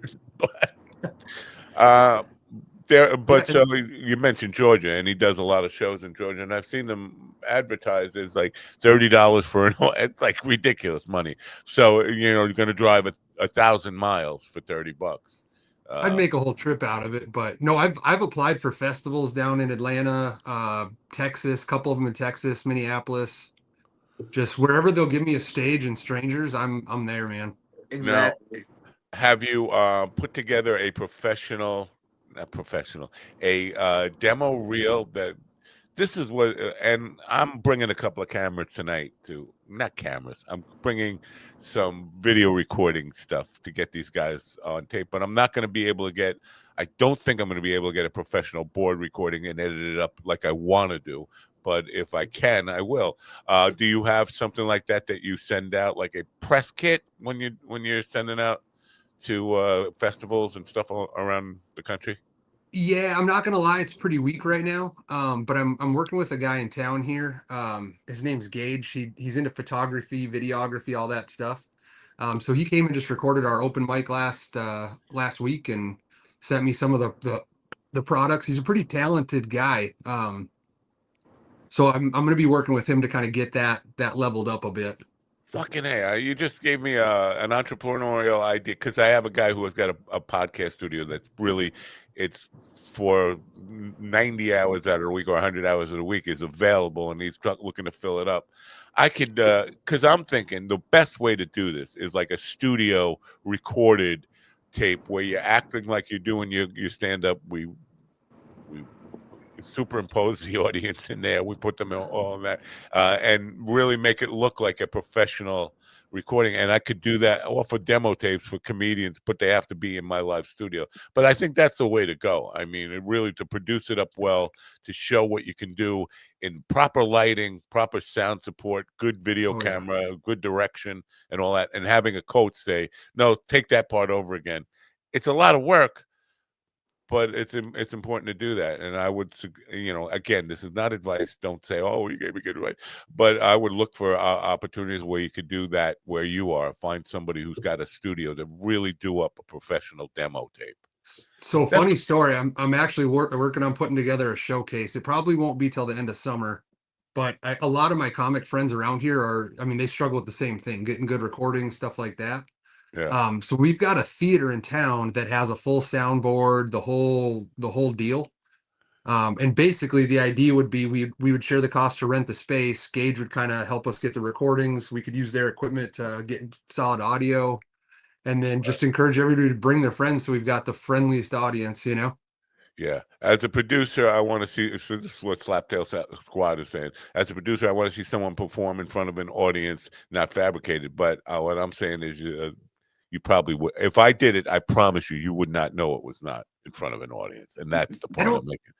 But so you mentioned Georgia, and he does a lot of shows in Georgia, and I've seen them advertised as like $30 for it's like ridiculous money. So you're going to drive 1,000 miles for $30. I'd make a whole trip out of it, but no, I've applied for festivals down in Atlanta, Texas, a couple of them in Texas, Minneapolis, just wherever they'll give me a stage and strangers, I'm there, man. Exactly. Now, have you put together a demo reel that this is what, and I'm bringing a couple of cameras tonight not cameras. I'm bringing some video recording stuff to get these guys on tape, but I'm not going to be able to get, I don't think I'm going to be able to get a professional board recording and edit it up like I want to do. But if I can, I will. Do you have something like that you send out, like a press kit when you're sending out to festivals and stuff around the country? Yeah, I'm not gonna lie, it's pretty weak right now. But I'm working with a guy in town here. His name's Gage. He's into photography, videography, all that stuff. So he came and just recorded our open mic last week and sent me some of the products. He's a pretty talented guy. So I'm gonna be working with him to kind of get that leveled up a bit. Fucking hey! You just gave me an entrepreneurial idea because I have a guy who has got a podcast studio that's really, it's for 90 hours out of the week or 100 hours of the week is available, and he's looking to fill it up. I could, because I'm thinking the best way to do this is like a studio recorded tape where you're acting like you're doing your stand up. We superimpose the audience in there. We put them all in that and really make it look like a professional recording. And I could do that or for demo tapes for comedians, but they have to be in my live studio. But I think that's the way to go. I mean, really to produce it up well, to show what you can do in proper lighting, proper sound support, good video camera, good direction and all that. And having a coach say, no, take that part over again. It's a lot of work, but it's important to do that. And I would, again, this is not advice. Don't say, oh, you gave me good advice. But I would look for opportunities where you could do that where you are. Find somebody who's got a studio to really do up a professional demo tape. So funny story. I'm actually working on putting together a showcase. It probably won't be till the end of summer, but a lot of my comic friends around here they struggle with the same thing, getting good recordings, stuff like that. Yeah. So we've got a theater in town that has a full soundboard, the whole deal. And basically the idea would be we would share the cost to rent the space. Gage would kind of help us get the recordings. We could use their equipment to get solid audio, and then just encourage everybody to bring their friends. So we've got the friendliest audience, Yeah. As a producer, I want to see, so this is what Slaptail Squad is saying. As a producer, I want to see someone perform in front of an audience, not fabricated. But what I'm saying is you probably would. If I did it, I promise you would not know it was not in front of an audience. And that's the point I'm making.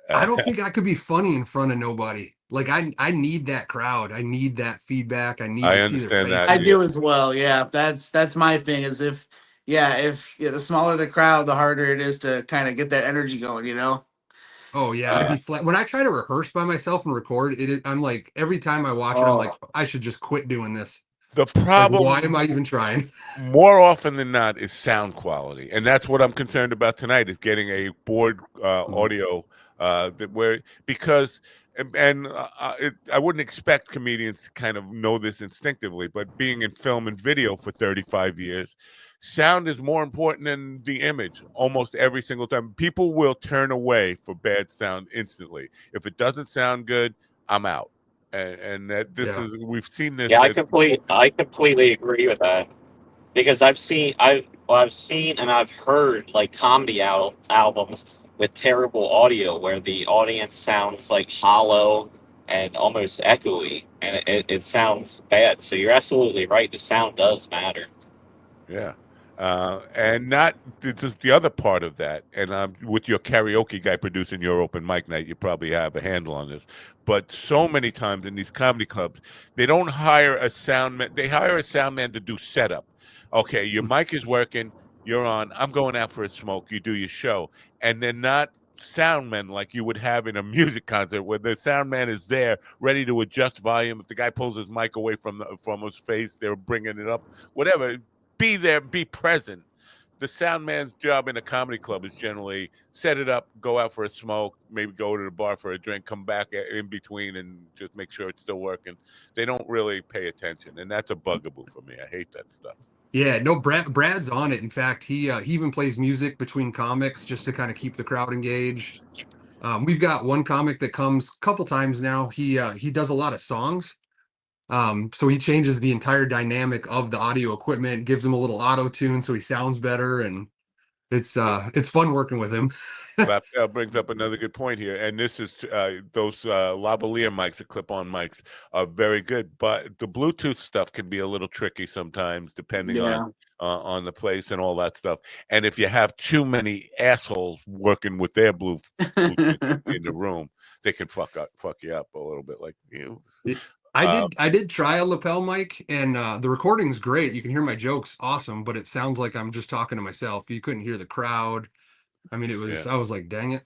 I don't think I could be funny in front of nobody. Like I need that crowd. I need that feedback. I need to see their face. I do as well. Yeah. That's my thing is if the smaller the crowd, the harder it is to kind of get that energy going, Oh yeah, I'd be flat. When I try to rehearse by myself and record I'm like, every time I watch it, I'm like, I should just quit doing this. The problem, why am I even trying? More often than not, is sound quality, and that's what I'm concerned about tonight. Is getting a board audio because I wouldn't expect comedians to kind of know this instinctively, but being in film and video for 35 years, sound is more important than the image almost every single time. People will turn away for bad sound instantly. If it doesn't sound good, I'm out. and that this Yeah. is we've seen this. Yeah, I completely agree with that because I've seen and I've heard like comedy albums with terrible audio where the audience sounds like hollow and almost echoey, and it sounds bad. So you're absolutely right. The sound does matter. Yeah. And not this is the other part of that. And with your karaoke guy producing your open mic night, you probably have a handle on this. But so many times in these comedy clubs, they don't hire a sound man. They hire a sound man to do setup. Okay, your mic is working. You're on. I'm going out for a smoke. You do your show, and they're not sound men like you would have in a music concert where the sound man is there ready to adjust volume. If the guy pulls his mic away from his face, they're bringing it up. Whatever, be there, be present. The sound man's job in a comedy club is generally set it up, go out for a smoke, maybe go to the bar for a drink, come back in between and just make sure it's still working. They don't really pay attention, and that's a bugaboo for me. I hate that stuff. Yeah, no, Brad's on it. In fact, he even plays music between comics just to kind of keep the crowd engaged. We've got one comic that comes a couple times now. He does a lot of songs. So he changes the entire dynamic of the audio equipment, gives him a little auto tune so he sounds better, and it's fun working with him. That brings up another good point here, and this is those lavalier mics, the clip-on mics, are very good, but the Bluetooth stuff can be a little tricky sometimes, depending on the place and all that stuff. And if you have too many assholes working with their Bluetooth in the room, they can fuck you up a little bit, like you. I did try a lapel mic, and the recording's great. You can hear my jokes awesome, but it sounds like I'm just talking to myself. You couldn't hear the crowd. I mean, it was. I was like, dang it.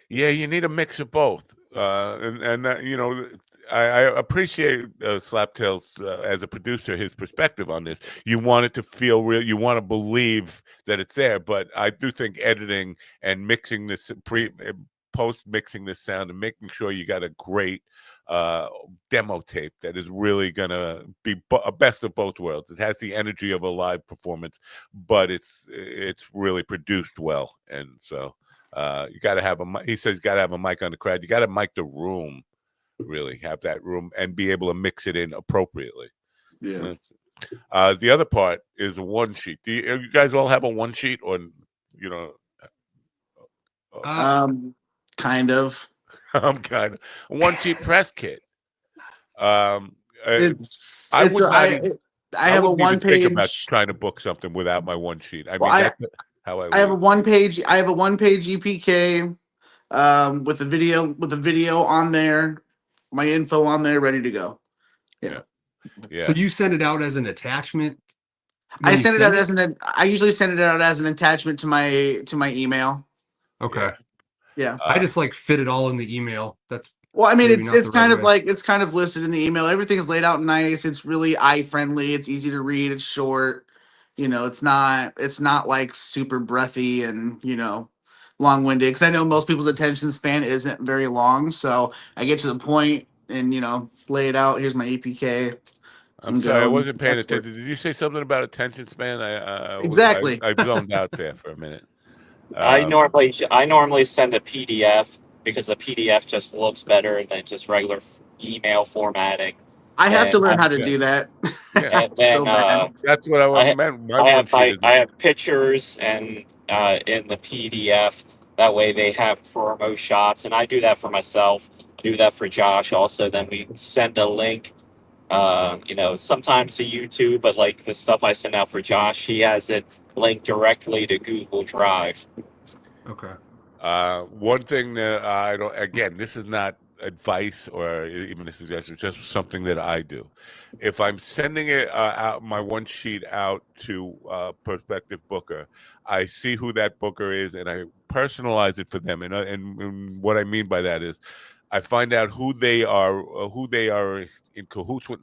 Yeah, you need a mix of both, and you know, I appreciate Slaptails as a producer, his perspective on this. You want it to feel real. You want to believe that it's there, but I do think editing and mixing this post mixing this sound and making sure you got a great demo tape that is really gonna be a best of both worlds. It has the energy of a live performance, but it's really produced well, and so you got to have he says you got to have a mic on the crowd. You got to mic the room, really have that room and be able to mix it in appropriately. Yeah. The other part is a one sheet. Do you guys all have a one sheet, or you know? Kind of. I'm kind of a one sheet press kit. I have a one page. Think about trying to book something without my one sheet. I mean, that's how I have a one page. I have a one page EPK with a video on there, my info on there, ready to go. Yeah. So you send it out as an attachment. I send it out as I usually send it out as an attachment to my email. Okay. Yeah. I just like fit it all in the email. That's well, I mean, it's kind of like it's kind of listed in the email. Everything's laid out nice. It's really eye friendly. It's easy to read. It's short. You know, it's not like super breathy and, you know, long winded. Because I know most people's attention span isn't very long. So I get to the point and, you know, lay it out. Here's my EPK. I'm sorry, I wasn't paying attention. Did you say something about attention span? Exactly. I zoned out there for a minute. I normally send a PDF because a PDF just looks better than just regular email formatting. I have to learn how to do that. And then that's what I meant. I have pictures and in the PDF. That way they have promo shots, and I do that for myself. I do that for Josh also. Then we send a link. You know, sometimes to YouTube, but like the stuff I send out for Josh, he has it linked directly to Google Drive. Okay. One thing that I don't, again, this is not advice or even a suggestion, it's just something that I do. If I'm sending it out, my one sheet out to a prospective booker, I see who that booker is and I personalize it for them. And what I mean by that is I find out who they are in cahoots with,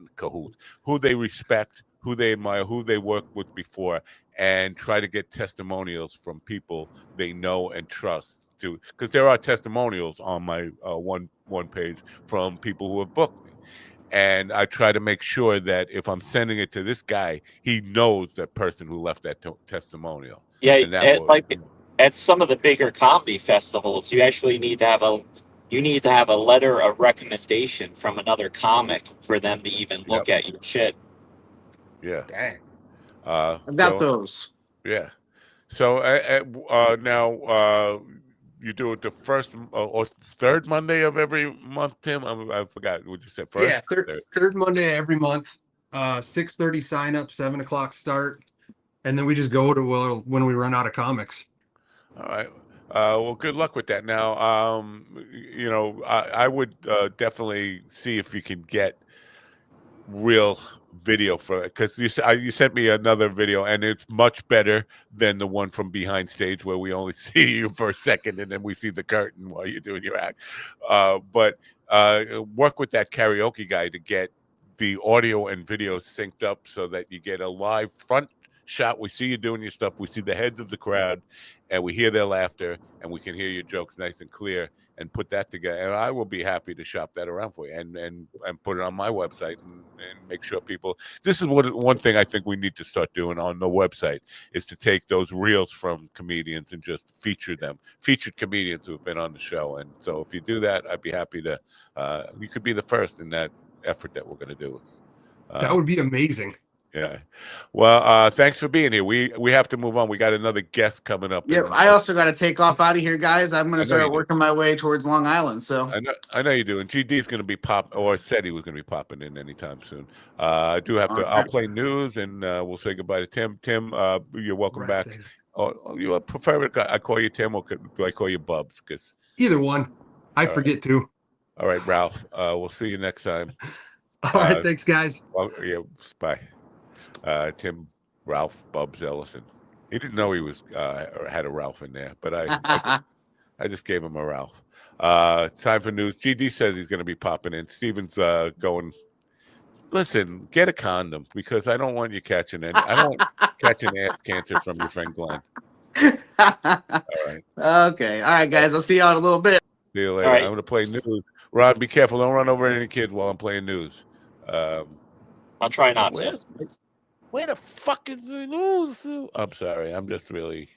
who they respect, who they admire, who they worked with before, and try to get testimonials from people they know and trust. Because there are testimonials on my one page from people who have booked me, and I try to make sure that if I'm sending it to this guy, he knows that person who left that testimonial. Yeah, like at some of the bigger comedy festivals, you actually need to have you need to have a letter of recommendation from another comic for them to even look at your shit. Yeah. Dang. I've got those. Yeah. So now you do it the first or third Monday of every month, Tim? I forgot what you said. First? Yeah, third Monday every month. 6:30 sign up, 7 o'clock start, and then we just go to when we run out of comics. All right. Well, good luck with that. Now, I would definitely see if you can get real video for it, because you sent me another video and it's much better than the one from behind stage where we only see you for a second and then we see the curtain while you're doing your act. But work with that karaoke guy to get the audio and video synced up so that you get a live front shot. We see you doing your stuff, we see the heads of the crowd, and we hear their laughter, and we can hear your jokes nice and clear, and put that together. And I will be happy to shop that around for you and put it on my website and make sure people. This is one thing I think we need to start doing on the website, is to take those reels from comedians and just feature them, featured comedians who have been on the show. And so if you do that, I'd be happy to. You could be the first in that effort that we're going to do. That would be amazing. Yeah. Well, thanks for being here. We have to move on. We got another guest coming up. Yep. I also got to take off out of here, guys. I'm going to start working my way towards Long Island. So I know you do. And GD's going to be or said he was going to be popping in anytime soon. I do have to. I'll play news and we'll say goodbye to Tim. Tim, you're welcome back. Thanks. Oh, you prefer I call you Tim, or do I call you Bubs? Because either one. I forget to. All right, Ralph. We'll see you next time. All right. Thanks, guys. Well, yeah. Bye. Tim, Ralph, Bubs Ellison. He didn't know he was had a Ralph in there, but I just gave him a Ralph. Time for news. GD says he's going to be popping in. Steven's going. Listen, get a condom, because I don't want you catching it. I don't catching ass cancer from your friend Glenn. All right. Okay. All right, guys. I'll see y'all in a little bit. See you later. Right. I'm going to play news. Ron, be careful. Don't run over any kids while I'm playing news. I'll try not to. Where the fuck is the news? I'm sorry. I'm just really...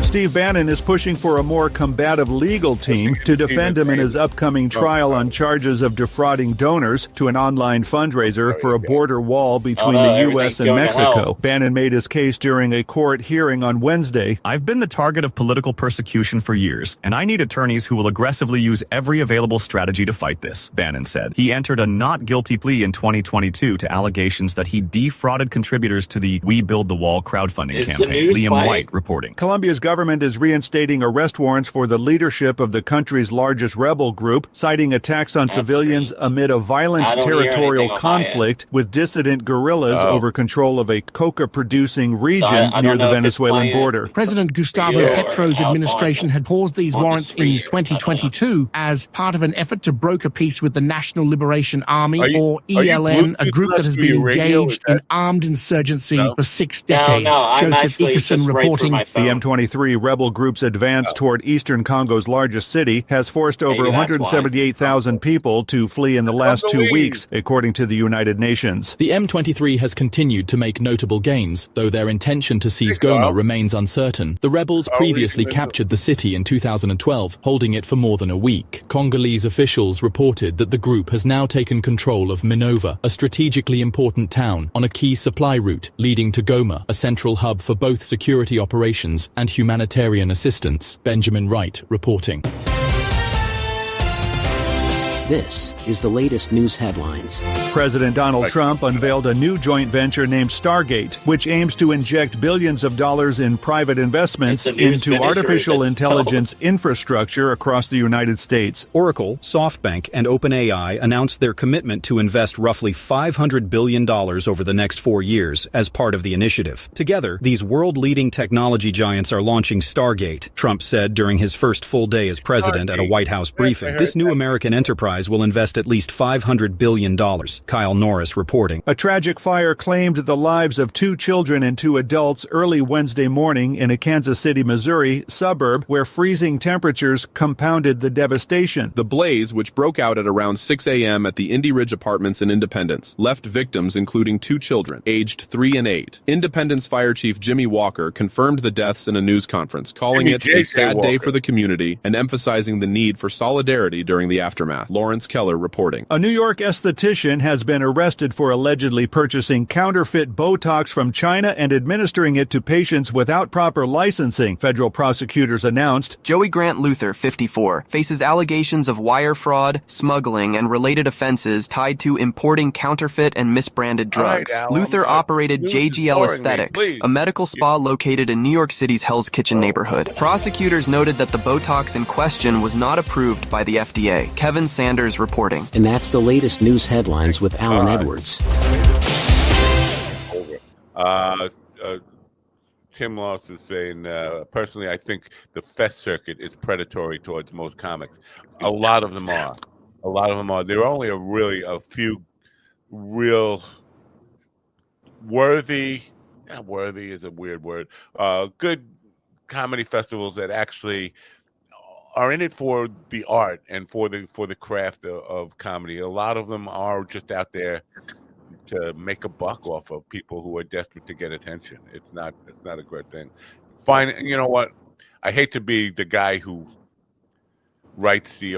Steve Bannon is pushing for a more combative legal team to defend him in his upcoming trial on charges of defrauding donors to an online fundraiser for a border wall between the U.S. and Mexico. Bannon made his case during a court hearing on Wednesday. I've been the target of political persecution for years, and I need attorneys who will aggressively use every available strategy to fight this, Bannon said. He entered a not guilty plea in 2022 to allegations that he defrauded contributors to the We Build the Wall crowdfunding campaign. Liam White reporting. Colombia's government is reinstating arrest warrants for the leadership of the country's largest rebel group, citing attacks on civilians amid a violent territorial conflict with dissident guerrillas over control of a coca-producing region near the Venezuelan border. President Gustavo Petro's administration had paused these warrants in 2022 as part of an effort to broker peace with the National Liberation Army, or ELN, a group that has been engaged in armed insurgency for 6 decades. Joseph Ickerson reporting. The M23 rebel group's advance toward eastern Congo's largest city has forced over 178,000 people to flee in the last 2 weeks, according to the United Nations. The M23 has continued to make notable gains, though their intention to seize Goma remains uncertain. The rebels previously captured the city in 2012, holding it for more than a week. Congolese officials reported that the group has now taken control of Minova, a strategically important town on a key supply route leading to Goma, a central hub for both security operations and humanitarian assistance. Benjamin Wright reporting. This is the latest news headlines. President Donald Trump unveiled a new joint venture named Stargate, which aims to inject billions of dollars in private investments into artificial intelligence infrastructure across the United States. Oracle, SoftBank, and OpenAI announced their commitment to invest roughly $500 billion over the next 4 years as part of the initiative. Together, these world-leading technology giants are launching Stargate, Trump said during his first full day as president at a White House briefing. This new American enterprise OpenAI's will invest at least $500 billion. Kyle Norris reporting. A tragic fire claimed the lives of 2 children and 2 adults early Wednesday morning in a Kansas City, Missouri suburb where freezing temperatures compounded the devastation. The blaze, which broke out at around 6 a.m. at the Indy Ridge Apartments in Independence, left victims including 2 children, aged 3 and 8. Independence Fire Chief Jimmy Walker confirmed the deaths in a news conference, calling it a sad day for the community and emphasizing the need for solidarity during the aftermath. Lawrence Keller reporting. A New York esthetician has been arrested for allegedly purchasing counterfeit Botox from China and administering it to patients without proper licensing, federal prosecutors announced. Joey Grant Luther, 54, faces allegations of wire fraud, smuggling, and related offenses tied to importing counterfeit and misbranded drugs. Right, Luther operated JGL Aesthetics, a medical spa located in New York City's Hell's Kitchen neighborhood. Prosecutors noted that the Botox in question was not approved by the FDA. Kevin Sanders reporting. And that's the latest news headlines with Alan Edwards. Tim Loss is saying, personally, I think the fest circuit is predatory towards most comics. A lot of them are. There are only a few real worthy is a weird word, good comedy festivals that actually are in it for the art and for the craft of comedy. A lot of them are just out there to make a buck off of people who are desperate to get attention. It's not a great thing. Fine, you know what? I hate to be the guy who writes the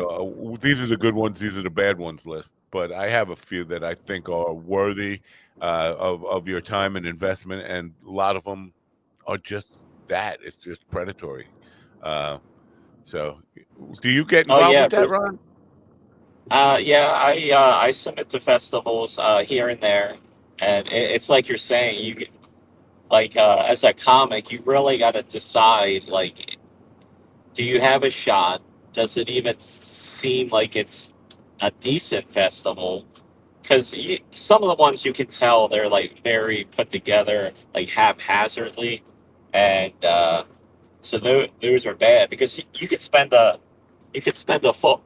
these are the good ones, these are the bad ones list, but I have a few that I think are worthy of your time and investment, and a lot of them are just that. It's just predatory. So, do you get involved with that, Ron? I submit to festivals here and there, and it's like you're saying, you as a comic, you really got to decide, like, do you have a shot? Does it even seem like it's a decent festival? Because some of the ones you can tell they're like very put together, like haphazardly, and so those are bad because you could spend a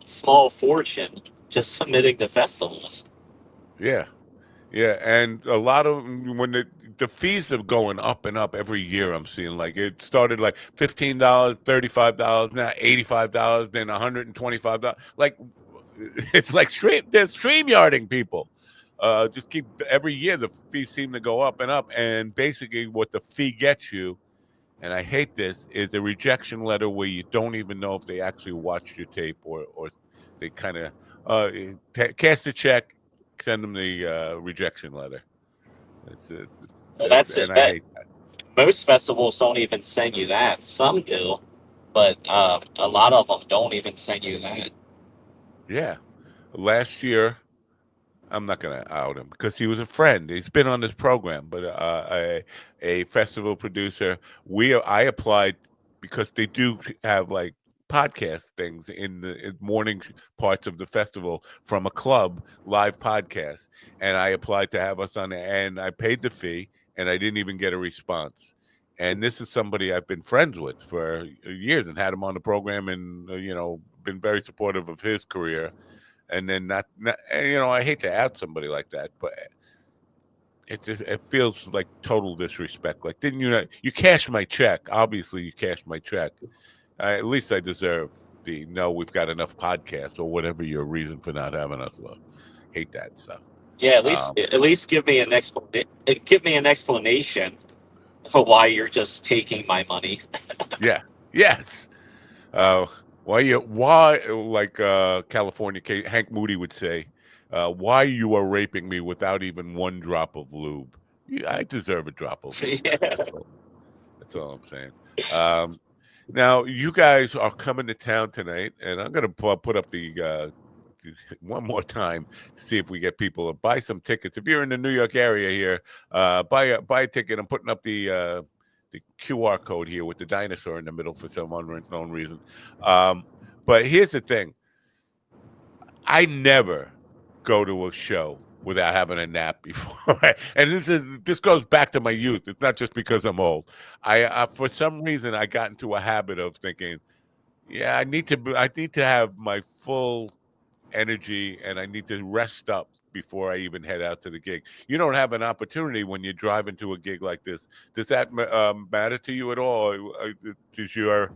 small fortune just submitting to festivals. Yeah, and a lot of when the fees are going up and up every year. I'm seeing like it started like $15, $35, now $85, then $125. Like it's like they're StreamYarding people. Just keep every year the fees seem to go up and up, and basically what the fee gets you, and I hate this, is a rejection letter where you don't even know if they actually watched your tape or they kind of cast a check, send them the rejection letter. That's it. I hate that. Most festivals don't even send you that. Some do, but a lot of them don't even send you that. Yeah. Last year, I'm not going to out him because he was a friend. He's been on this program, but a festival producer, I applied because they do have like podcast things in the morning parts of the festival from a club, live podcast. And I applied to have us on there, and I paid the fee, and I didn't even get a response. And this is somebody I've been friends with for years and had him on the program, and been very supportive of his career. And then not I hate to out somebody like that, but it feels like total disrespect. Like, didn't you cashed my check? Obviously, you cashed my check. At least I deserve we've got enough podcasts or whatever your reason for not having us. Hate that stuff. Yeah, at least give me an explanation for why you're just taking my money. Yeah. Yes. Why like California Hank Moody would say, why you are raping me without even one drop of lube? I deserve a drop of lube. Yeah. That's all I'm saying. Now you guys are coming to town tonight, and I'm going to put up the one more time to see if we get people to buy some tickets. If you're in the New York area here, buy a ticket. I'm putting up the QR code here with the dinosaur in the middle for some unknown reason. But here's the thing. I never go to a show without having a nap before. And this goes back to my youth. It's not just because I'm old. I for some reason I got into a habit of thinking, I need to have my full energy, and I need to rest up before I even head out to the gig. You don't have an opportunity when you're driving to a gig like this. Does that matter to you at all? Does your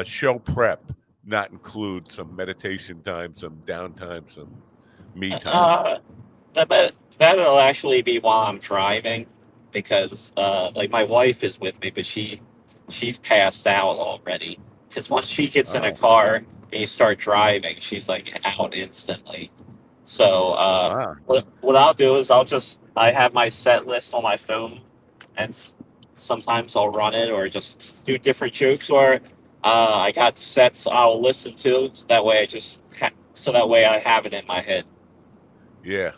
show prep not include some meditation time, some downtime, some me time? That'll actually be while I'm driving, because like my wife is with me, but she's passed out already. Because once she gets in a car and you start driving, she's like out instantly. So what I'll do is I have my set list on my phone, and sometimes I'll run it or just do different jokes, or I got sets I'll listen to, so that way I have it in my head. Yeah,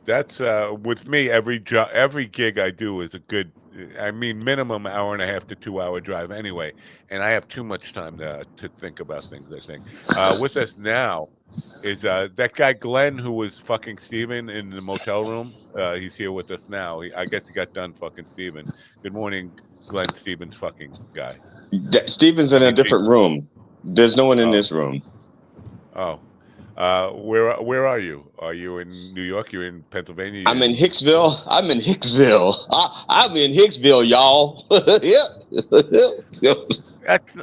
that's with me. Every gig I do is a good. I mean, minimum hour and a half to 2 hour drive anyway, and I have too much time to think about things. I think with us now is that guy Glenn who was fucking Steven in the motel room. He's here with us now. I guess he got done fucking Steven. Good morning, Glenn Stevens, fucking guy. Steven's in a different room. There's no one in this room. Oh. Where are you? Are you in New York? You're in Pennsylvania? I'm in Hicksville. I'm in Hicksville, y'all. That's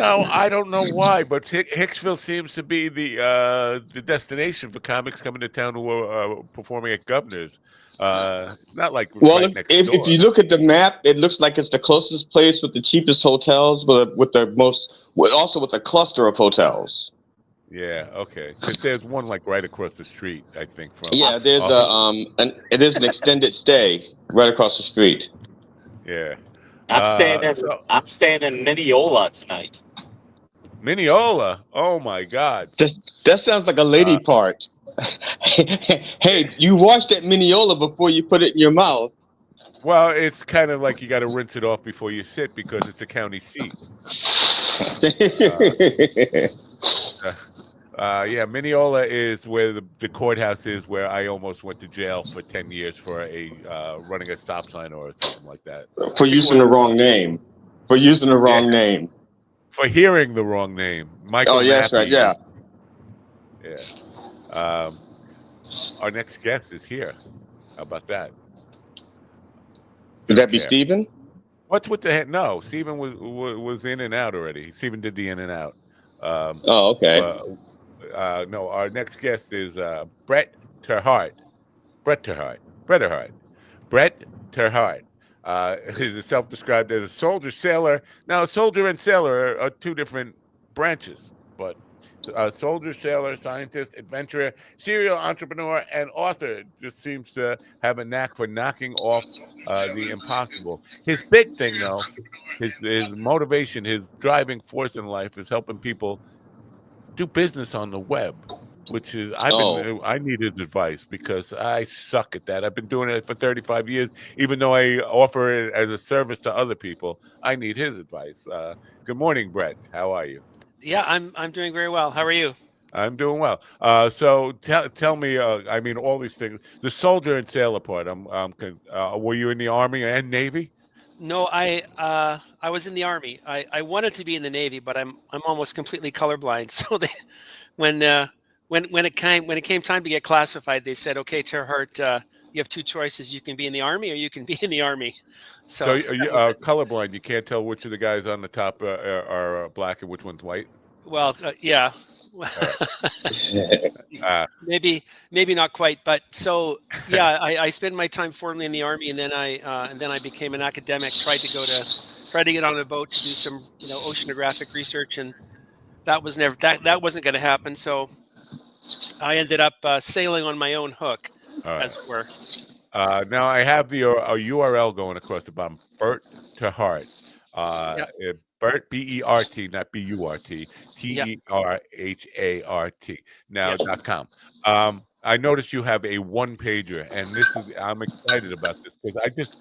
I don't know why, but Hicksville seems to be the destination for comics coming to town who are performing at Governor's. It's not like right next door. If you look at the map, it looks like it's the closest place with the cheapest hotels, with a cluster of hotels. Yeah, okay. Because there's one like right across the street, I think. From there's it is an extended stay right across the street. Yeah, I'm staying in Mineola tonight. Mineola? Oh my God! That sounds like a lady part. Hey, you washed that Mineola before you put it in your mouth. Well, it's kind of like you got to rinse it off before you sit because it's a county seat. Yeah, Mineola is where the courthouse is, where I almost went to jail for 10 years for running a stop sign or something like that. For using the wrong name. For using the wrong name. For hearing the wrong name. Michael that's right, yeah. Yeah. Our next guest is here. How about that? Would that be Steven? What's with the head? No, Steven was in and out already. Steven did the in and out. Okay. No, our next guest is Brett Terhart. Brett Terhart is self-described as a soldier sailor. Now, a soldier and sailor are two different branches, but soldier, sailor, scientist, adventurer, serial entrepreneur, and author just seems to have a knack for knocking off the impossible. His big thing, though, his motivation, his driving force in life is helping people do business on the web, which is I need his advice because I suck at that. I've been doing it for 35 years, even though I offer it as a service to other people. I need his advice. Good morning, Brett. How are you? Yeah, I'm doing very well. How are you? I'm doing well. So tell me, I mean, all these things. The soldier and sailor part. Were you in the Army and Navy? No, I was in the Army. I wanted to be in the Navy, but I'm almost completely colorblind. So when it came time to get classified, they said, "Okay, Terhart, you have two choices. You can be in the Army or you can be in the Army." So you colorblind. You can't tell which of the guys on the top are black and which one's white. Well, yeah. Maybe not quite, but so yeah, I spent my time formerly in the Army, and then I became an academic. Tried to get on a boat to do some oceanographic research, and that was that wasn't going to happen. So I ended up sailing on my own hook, as it were. Now I have a URL going across the bottom. Bert Terhart. Bert, B-E-R-T, not B-U-R-T, T-E-R-H-A-R-T, now.com. I noticed you have a one-pager, and I'm excited about this because I just,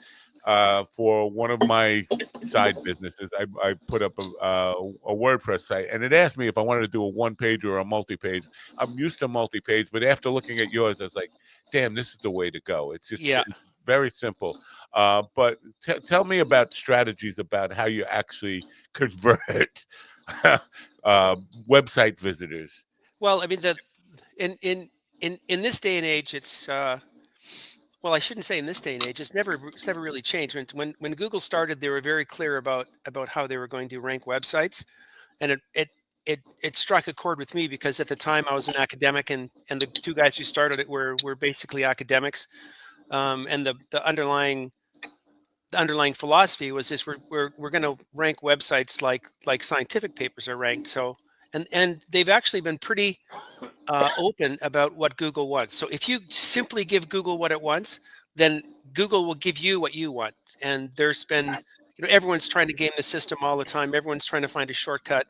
for one of my side businesses, I put up a WordPress site, and it asked me if I wanted to do a one-pager or a multi-page. I'm used to multi-page, but after looking at yours, I was like, damn, this is the way to go. It's just it's very simple. But tell me about strategies about how you actually convert website visitors. Well, I mean, in this day and age, it's well, I shouldn't say in this day and age. It's never really changed. When Google started, they were very clear about how they were going to rank websites, and it struck a chord with me because at the time I was an academic, and the two guys who started it were basically academics, and the underlying philosophy was this: we're going to rank websites like scientific papers are ranked. So and they've actually been pretty open about what Google wants. So if you simply give Google what it wants, then Google will give you what you want. And there's been, everyone's trying to game the system all the time. Everyone's trying to find a shortcut.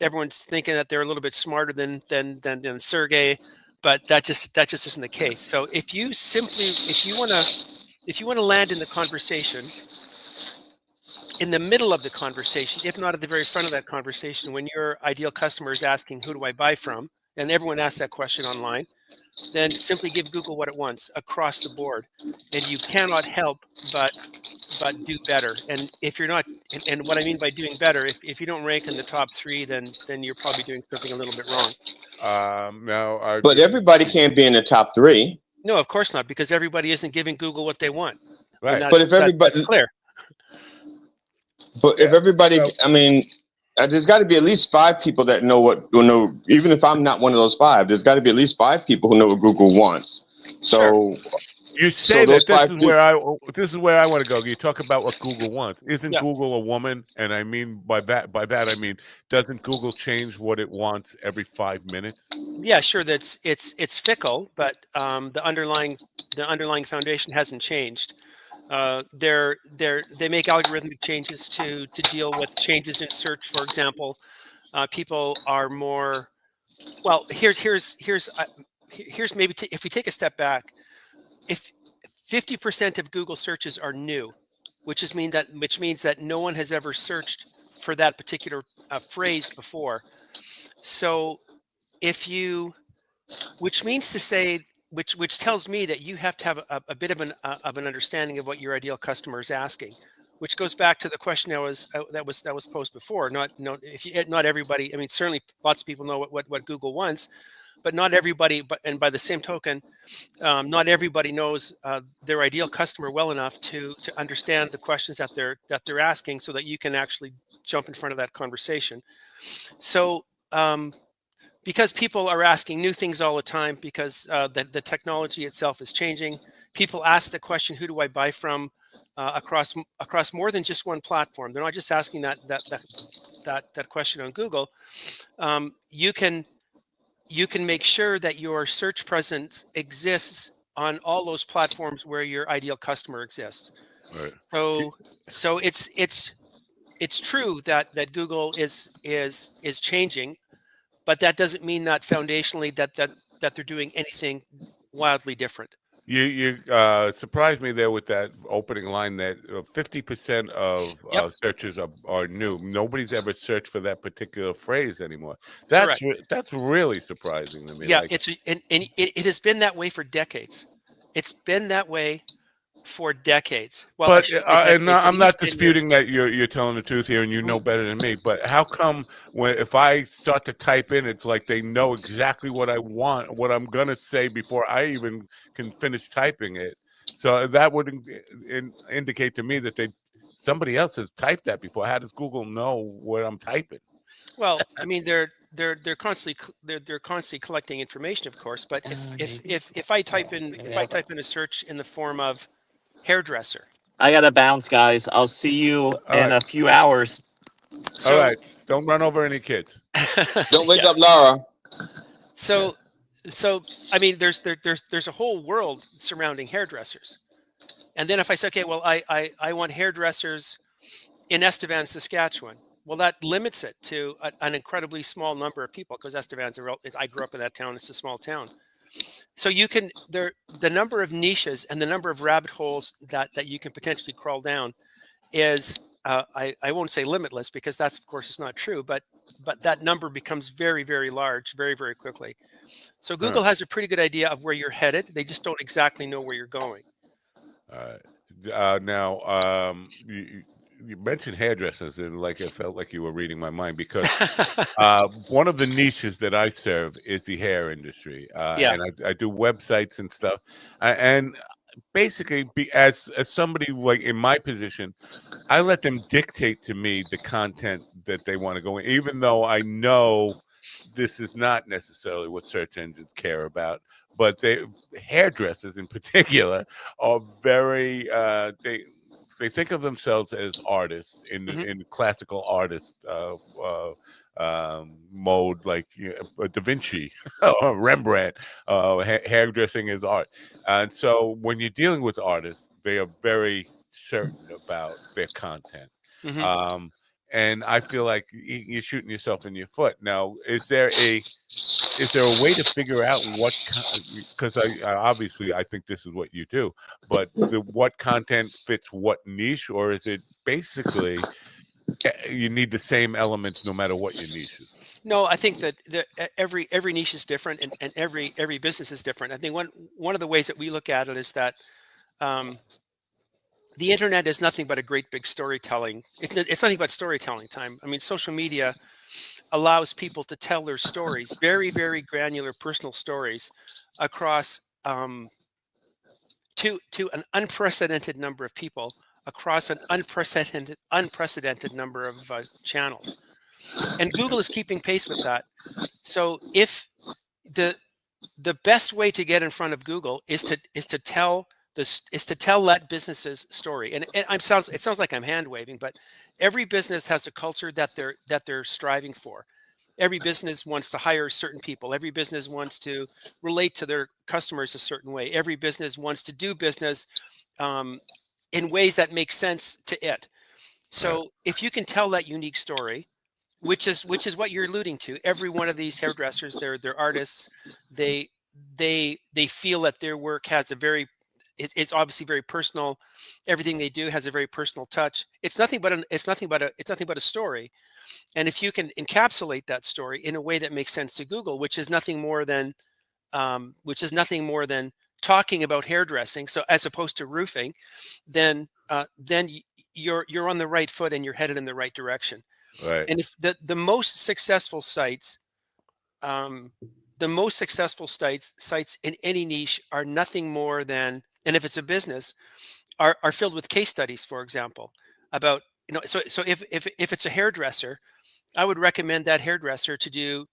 Everyone's thinking that they're a little bit smarter than Sergey, but that just isn't the case. So if you want to land in the conversation, in the middle of the conversation, if not at the very front of that conversation, when your ideal customer is asking, who do I buy from? And everyone asks that question online, then simply give Google what it wants across the board. And you cannot help but do better. And if you're not, and what I mean by doing better, if you don't rank in the top 3, then you're probably doing something a little bit wrong. But everybody can't be in the top 3. No, of course not, because everybody isn't giving Google what they want. Right. But if everybody, that's clear. But if everybody, I mean, there's got to be at least 5 people that know even if I'm not one of those 5, there's got to be at least 5 people who know what Google wants. So you say that this is where I want to go. You talk about what Google wants. Isn't Google a woman? And I mean by that I mean, doesn't Google change what it wants every 5 minutes? Yeah, sure. It's fickle, but the underlying foundation hasn't changed. They make algorithmic changes to deal with changes in search, for example. People are more, well, here's maybe if we take a step back, if 50% of Google searches are new, which means that no one has ever searched for that particular phrase before. So which means to say, which tells me that you have to have a bit of an understanding of what your ideal customer is asking, which goes back to the question that was posed before. Not everybody. I mean, certainly lots of people know what Google wants, but not everybody. And by the same token, not everybody knows their ideal customer well enough to understand the questions that they're asking, so that you can actually jump in front of that conversation. So. Because people are asking new things all the time, because the technology itself is changing. People ask the question, "Who do I buy from?" Across more than just one platform. They're not just asking that question on Google. You can make sure that your search presence exists on all those platforms where your ideal customer exists. Right. So it's true that Google is changing. But that doesn't mean that foundationally that they're doing anything wildly different. You surprised me there with that opening line that 50% of searches are new. Nobody's ever searched for that particular phrase anymore. That's really surprising to me. Yeah, it has been that way for decades. It's been that way for decades. Well, but I'm not disputing that you're telling the truth here, and you know better than me. But how come if I start to type in, it's like they know exactly what I want, what I'm gonna say before I even can finish typing it? So that would indicate to me that somebody else has typed that before. How does Google know what I'm typing? Well, I mean, they're constantly collecting information, of course. But if I type in a search in the form of hairdresser. I gotta bounce, guys. I'll see you in a few hours. All right. Don't run over any kids. Don't wake up Laura. So I mean, there's a whole world surrounding hairdressers. And then if I say, okay, well, I want hairdressers in Estevan, Saskatchewan. Well, that limits it to an incredibly small number of people, because Estevan's I grew up in that town. It's a small town. So the number of niches and the number of rabbit holes that you can potentially crawl down is I won't say limitless, because that's, of course, is not true, but that number becomes very, very large very, very quickly. So Google has a pretty good idea of where you're headed. They just don't exactly know where you're going. Now, you mentioned hairdressers, and like I felt like you were reading my mind because one of the niches that I serve is the hair industry, and I do websites and stuff, and basically, as somebody like in my position, I let them dictate to me the content that they want to go in, even though I know this is not necessarily what search engines care about. But hairdressers in particular are very they think of themselves as artists in classical artist mode, like Da Vinci or Rembrandt. Hairdressing is art, and so when you're dealing with artists, they are very certain about their content. And I feel like you're shooting yourself in your foot. Now, is there a way to figure out what? Because obviously I think this is what you do, but what content fits what niche, or is it basically you need the same elements no matter what your niche is? No, I think that every niche is different, and every business is different. I think one of the ways that we look at it is that the internet is nothing but a great big storytelling. It's nothing but storytelling time. I mean, social media allows people to tell their stories, very, very granular personal stories, across to an unprecedented number of people, across an unprecedented number of channels. And Google is keeping pace with that. So if the best way to get in front of Google is to tell that business's story. And it sounds like I'm hand waving, but every business has a culture that they're striving for. Every business wants to hire certain people. Every business wants to relate to their customers a certain way. Every business wants to do business in ways that make sense to it. So if you can tell that unique story, which is what you're alluding to, every one of these hairdressers, they're artists. They feel that their work has it's obviously very personal. Everything they do has a very personal touch. It's nothing but a story. And if you can encapsulate that story in a way that makes sense to Google, which is nothing more than talking about hairdressing, so as opposed to roofing, then you're on the right foot and you're headed in the right direction. Right. And if the most successful sites in any niche are nothing more than, and if it's a business, are filled with case studies, for example, about, so if it's a hairdresser, I would recommend that hairdresser to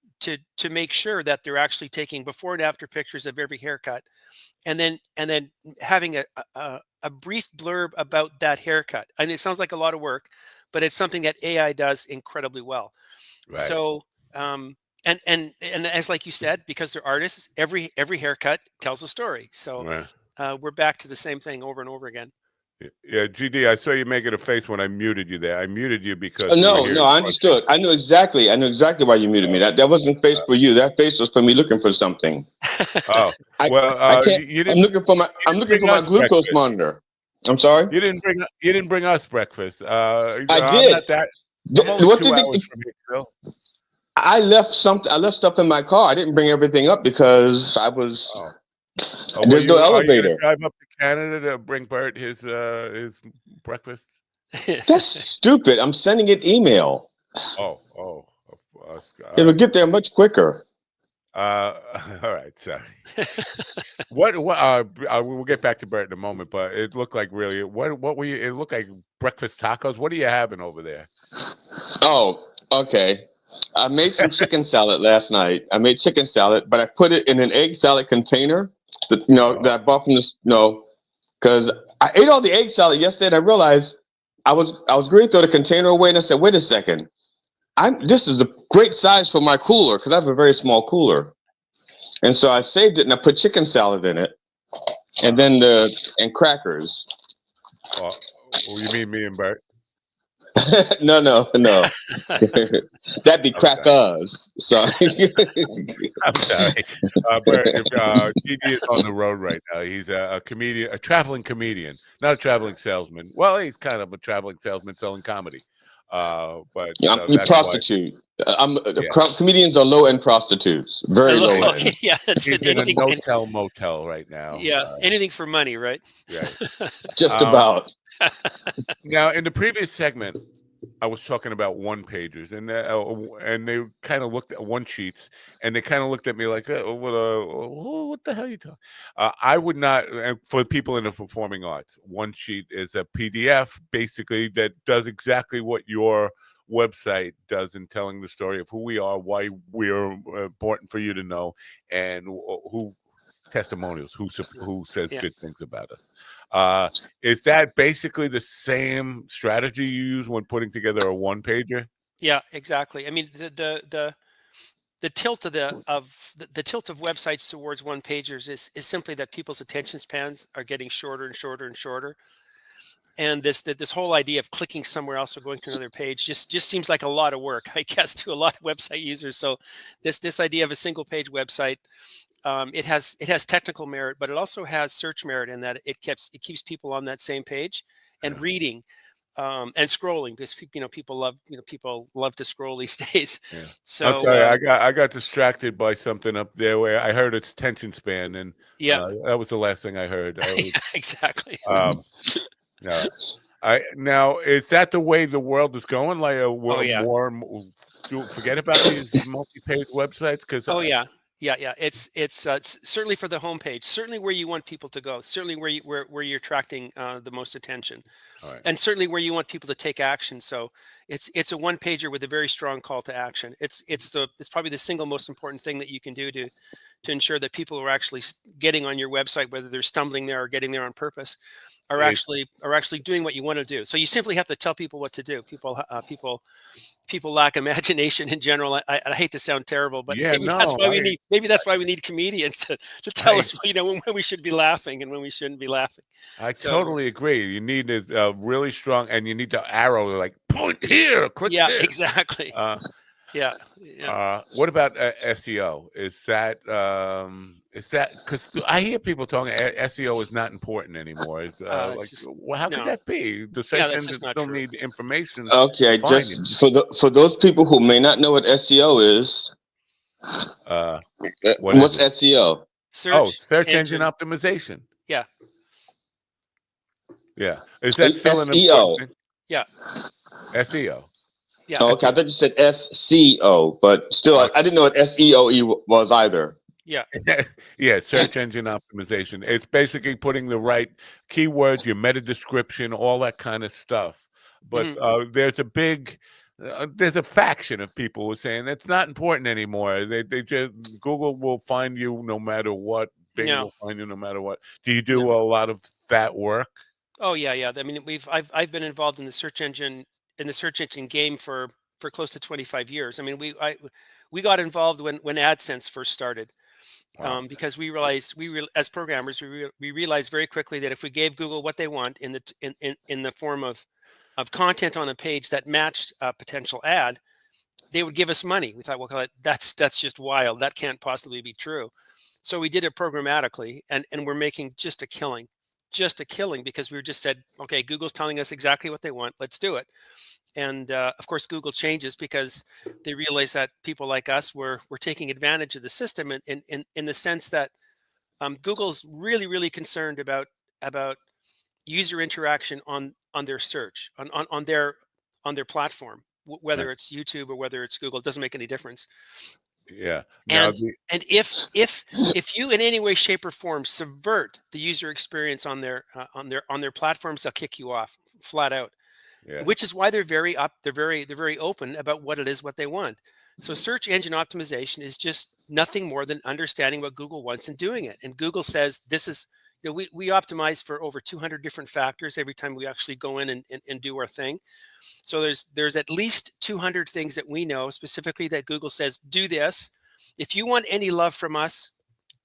make sure that they're actually taking before and after pictures of every haircut, and then having a brief blurb about that haircut. And it sounds like a lot of work, but it's something that AI does incredibly well. Right. So and as like you said, because they're artists, every haircut tells a story. So we're back to the same thing over and over again. Yeah, GD, I saw you making a face when I muted you there. I muted you because no, I understood. I knew exactly why you muted me. That wasn't a face for you. That face was for me looking for something. Oh, well, I'm looking for my glucose monitor. I'm sorry. You didn't bring us breakfast. I did. I'm only 2 hours from here, Phil. I left stuff in my car. I didn't bring everything up because I was. There's no elevator. Are you gonna drive up to Canada to bring Bert his breakfast? That's stupid. I'm sending it email. It'll get there much quicker. All right, sorry. We'll get back to Bert in a moment, but it looked like really what were you? It looked like breakfast tacos. What are you having over there? Oh, okay. I made some chicken salad last night. I made chicken salad, but I put it in an egg salad container that I bought from because I ate all the egg salad yesterday and I realized I was going to throw the container away, and I said, wait a second. This is a great size for my cooler because I have a very small cooler. And so I saved it and I put chicken salad in it and then and crackers. Oh, you mean me and Bert? No. That'd be crackers. Sorry. I'm sorry. Bert, GD is on the road right now. He's a comedian, a traveling comedian, not a traveling salesman. Well, he's kind of a traveling salesman selling comedy. But I'm a prostitute. Comedians are low-end prostitutes, very low-end. Yeah, he's in a motel right now. Yeah, anything for money, right? Right. Just about. Now, in the previous segment, I was talking about one pagers, and they kind of looked at one sheets, and they kind of looked at me like, "What the hell are you talking?" I would not. For people in the performing arts, one sheet is a PDF, basically that does exactly what your website does in telling the story of who we are, why we're important for you to know, and who testimonials, who says good things about us. Is that basically the same strategy you use when putting together a one pager? Yeah, exactly. I mean, the tilt of the tilt of websites towards one pagers is simply that people's attention spans are getting shorter and shorter and shorter. And this whole idea of clicking somewhere else or going to another page just seems like a lot of work, I guess, to a lot of website users. So this idea of a single page website, it has technical merit, but it also has search merit in that it keeps people on that same page and reading and scrolling, because people love to scroll these days. Yeah. I'm So sorry, I got distracted by something up there where I heard its attention span, and that was the last thing I heard. Yeah, exactly. No, now is that the way the world is going? Like Yeah. more and more, forget about these multi-page websites because Yeah. It's certainly for the homepage, certainly where you want people to go, certainly where you're attracting the most attention, and certainly where you want people to take action. So it's a one pager with a very strong call to action. It's probably the single most important thing that you can do to ensure that people are actually getting on your website, whether they're stumbling there or getting there on purpose, are actually doing what you want to do. So you simply have to tell people what to do. People lack imagination in general. I hate to sound terrible, but maybe that's why we need comedians to tell us, when we should be laughing and when we shouldn't be laughing. Totally agree. You need a really strong, and you need the arrow, like point here, click Yeah, this. exactly. Yeah. What about SEO? Is that because I hear people talking SEO is not important anymore? It's well, how could that be? The search engines still need information. Okay, just for those people who may not know what SEO is, what's SEO? Search engine optimization. Yeah. Yeah. Is that still an SEO? important thing? Yeah. SEO. Yeah. Oh, okay, I thought you said SCO, but still, I didn't know what SEO was either. Yeah. Yeah, search engine optimization. It's basically putting the right keywords, your meta description, all that kind of stuff. But there's a faction of people who are saying it's not important anymore. They just Google will find you no matter what. Bing will find you no matter what. Do you do a lot of that work? Oh yeah. I mean, I've been involved in the search engine game for close to 25 years. I mean, we got involved when AdSense first started. Because we realized as programmers we realized very quickly that if we gave Google what they want in the form of content on a page that matched a potential ad, they would give us money. We thought, well, that's just wild. That can't possibly be true. So we did it programmatically, and we're making just a killing because we just said, okay, Google's telling us exactly what they want. Let's do it. And of course, Google changes because they realize that people like us were taking advantage of the system in the sense that Google's really concerned about user interaction on their search on their platform, whether it's YouTube or whether it's Google. It doesn't make any difference. Yeah. And if you in any way, shape, or form subvert the user experience on their platforms, they'll kick you off flat out. Yeah. Which is why they're very open about what it is what they want. So search engine optimization is just nothing more than understanding what Google wants and doing it. And Google says this is, we optimize for over 200 different factors every time we actually go in and do our thing. So there's at least 200 things that we know specifically that Google says, do this. If you want any love from us,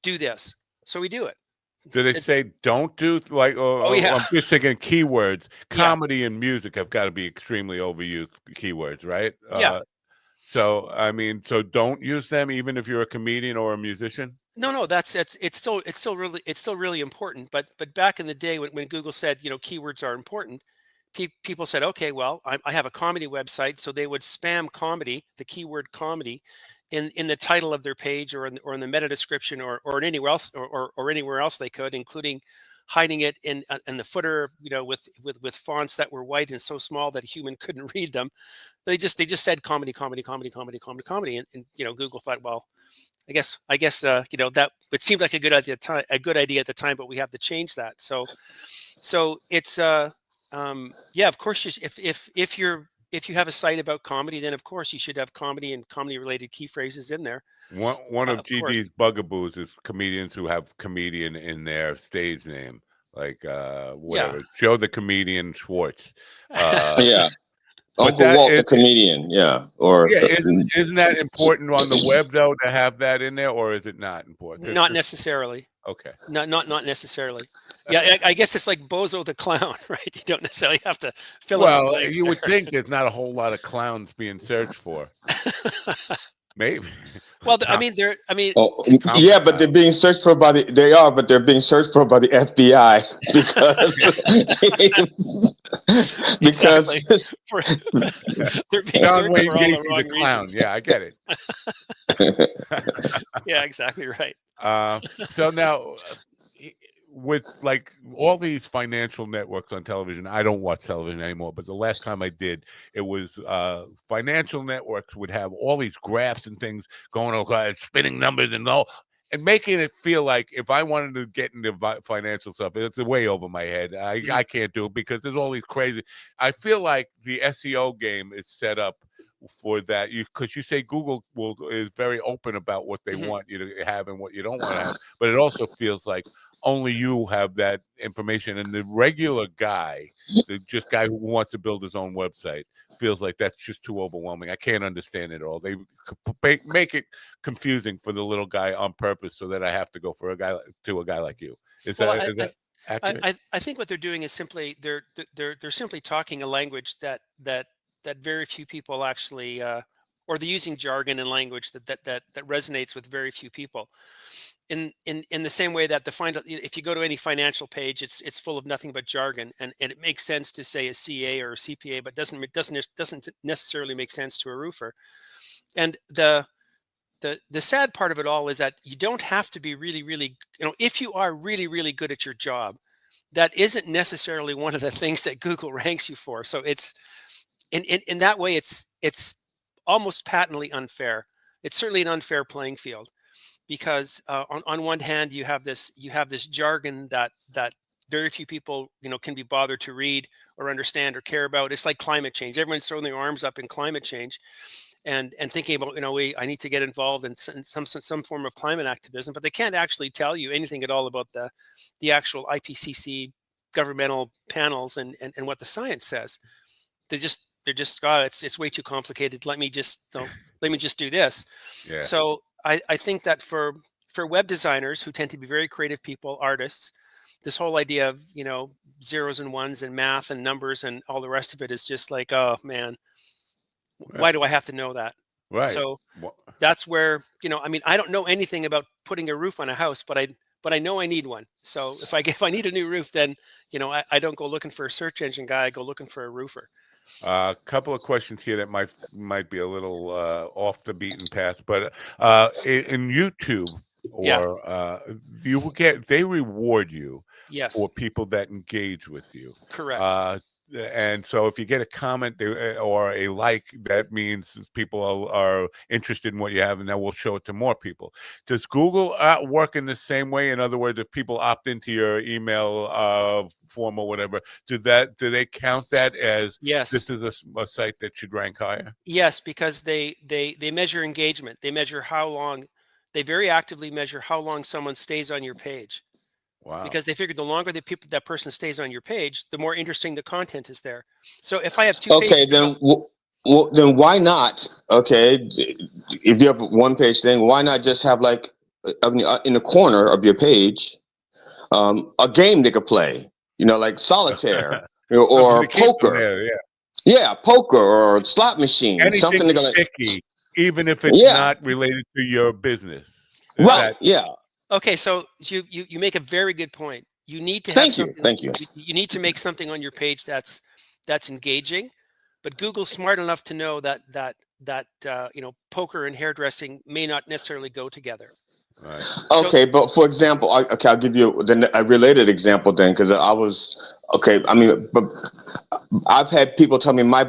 do this. So we do it. Do they say don't do I'm just thinking keywords. Comedy and music have got to be extremely overused keywords, right? Yeah. So I mean, don't use them even if you're a comedian or a musician. No, it's still really important. But back in the day when Google said keywords are important, people said, okay, well, I have a comedy website, so they would spam comedy, the keyword comedy, in the title of their page or in the meta description or anywhere else or anywhere else they could, including hiding it in the footer, with fonts that were white and so small that a human couldn't read them. They just said comedy, comedy, comedy, comedy, comedy, comedy, and Google thought, well, I guess that it seemed like a good idea at the time, but we have to change that. So it's yeah, of course, if you have a site about comedy, then of course you should have comedy and comedy related key phrases in there. One of course. GG's bugaboos is comedians who have comedian in their stage name, like whatever, Joe the Comedian Schwartz. Yeah. Uncle Walt the comedian, or isn't that important on the web though to have that in there, or is it not important? Not necessarily. Okay. Not necessarily. Yeah, I guess it's like Bozo the Clown, right? You don't necessarily have to fill in the Well, blanks you would there. think there's not a whole lot of clowns being searched for. Maybe. Well, I mean, but they're being searched for by but they're being searched for by the FBI because they're being John searched Wayne for all the Gacy wrong the clown. reasons. Yeah, I get it. Yeah, exactly right. So now, with like all these financial networks on television, I don't watch television anymore, but the last time I did, it was financial networks would have all these graphs and things going on, spinning numbers and all, and making it feel like if I wanted to get into financial stuff, it's way over my head. I can't do it because there's all these crazy. I feel like the SEO game is set up for that, because you say Google is very open about what they want you to have and what you don't want to have, but it also feels like only you have that information, and the regular guy, the guy who wants to build his own website, feels like that's just too overwhelming. I can't understand it all. They make it confusing for the little guy on purpose so that I have to go for a guy like you. Is that accurate? I think what they're doing is simply they're simply talking a language that very few people actually, or they're using jargon and language that resonates with very few people. In the same way that if you go to any financial page, it's full of nothing but jargon, and it makes sense to say a CA or a CPA, but doesn't necessarily make sense to a roofer. And the sad part of it all is that you don't have to be really, if you are really good at your job, that isn't necessarily one of the things that Google ranks you for. So it's in that way, it's almost patently unfair. It's certainly an unfair playing field, because on one hand you have this jargon that very few people can be bothered to read or understand or care about. It's like climate change. Everyone's throwing their arms up in climate change and thinking about I need to get involved in some form of climate activism, but they can't actually tell you anything at all about the actual IPCC governmental panels and what the science says. They're just it's way too complicated. Let me just do this. Yeah. So I think that for web designers who tend to be very creative people, artists, this whole idea of zeros and ones and math and numbers and all the rest of it is just like, oh man, why do I have to know that? Right. So that's where I don't know anything about putting a roof on a house, but I know I need one. So if I need a new roof, then I don't go looking for a search engine guy. I go looking for a roofer. A couple of questions here that might be a little off the beaten path, but in YouTube, or they reward you for people that engage with you. Correct. And so if you get a comment or a like, that means people are interested in what you have, and that will show it to more people. Does Google work in the same way? In other words, if people opt into your email form or whatever, do they count that as this is a site that should rank higher? Yes, because they measure engagement. They measure how long. They very actively measure how long someone stays on your page. Wow. Because they figure the longer that person stays on your page, the more interesting the content is there. So if I have two pages, then why not? Okay, if you have a one-page thing, why not just have like in the corner of your page a game they could play? Like solitaire or poker. Poker or slot machine. Anything something sticky, even if it's not related to your business. Okay, so you make a very good point. You need to have Thank you. You need to make something on your page that's engaging, but Google's smart enough to know that poker and hairdressing may not necessarily go together. Right. Okay, but for example, I'll give you a related example then, because I was okay. I mean, but I've had people tell me my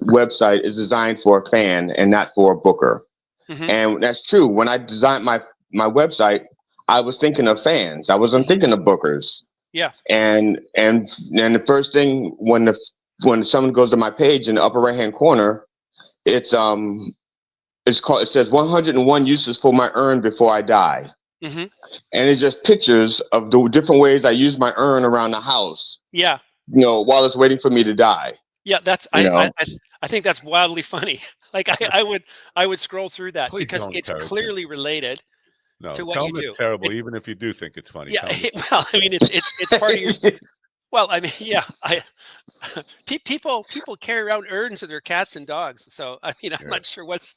website is designed for a fan and not for a booker, and that's true. When I designed my website, I was thinking of fans. I wasn't thinking of bookers. Yeah. And the first thing when someone goes to my page in the upper right hand corner, it says 101 uses for my urn before I die. Mm-hmm. And it's just pictures of the different ways I use my urn around the house. Yeah. While it's waiting for me to die. Yeah, that's I think that's wildly funny. Like I would scroll through that because it's clearly related to what you do. It's terrible, even if you do think it's funny. Yeah. Well, I mean, it's part of your. Well, I mean, yeah, people carry around urns of their cats and dogs. So I mean, I'm not sure what's,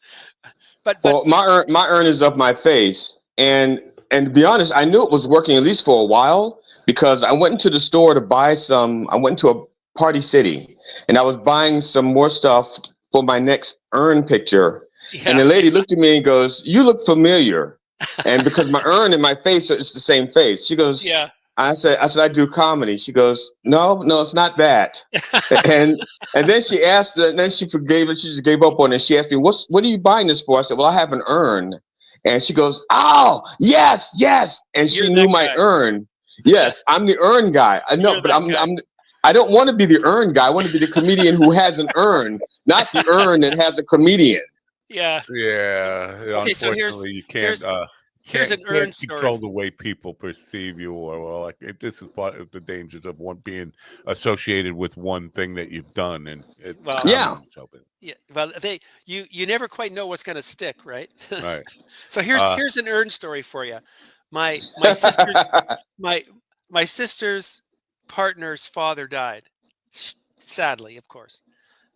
but well, my urn is of my face, and to be honest, I knew it was working at least for a while because I went into the store to buy some. I went to a Party City, and I was buying some more stuff for my next urn picture, and the lady looked at me and goes, "You look familiar," and because my urn and my face, it's the same face. She goes, "Yeah." I said, I do comedy. She goes, no, it's not that. and then she asked, and then she forgave it. She just gave up on it. She asked me, what are you buying this for? I said, well, I have an urn. And she goes, oh, yes. And she knew my urn. Yes, I'm the urn guy. I know, but I don't want to be the urn guy. I want to be the comedian who has an urn, not the urn that has a comedian. Yeah. Yeah. Okay, so you can't. Here's an urn story. Control the way people perceive you, or like this is part of the dangers of one being associated with one thing that you've done, and yeah. Well, you never quite know what's going to stick, right? Right. So here's an urn story for you. My sister's partner's father died, sadly, of course.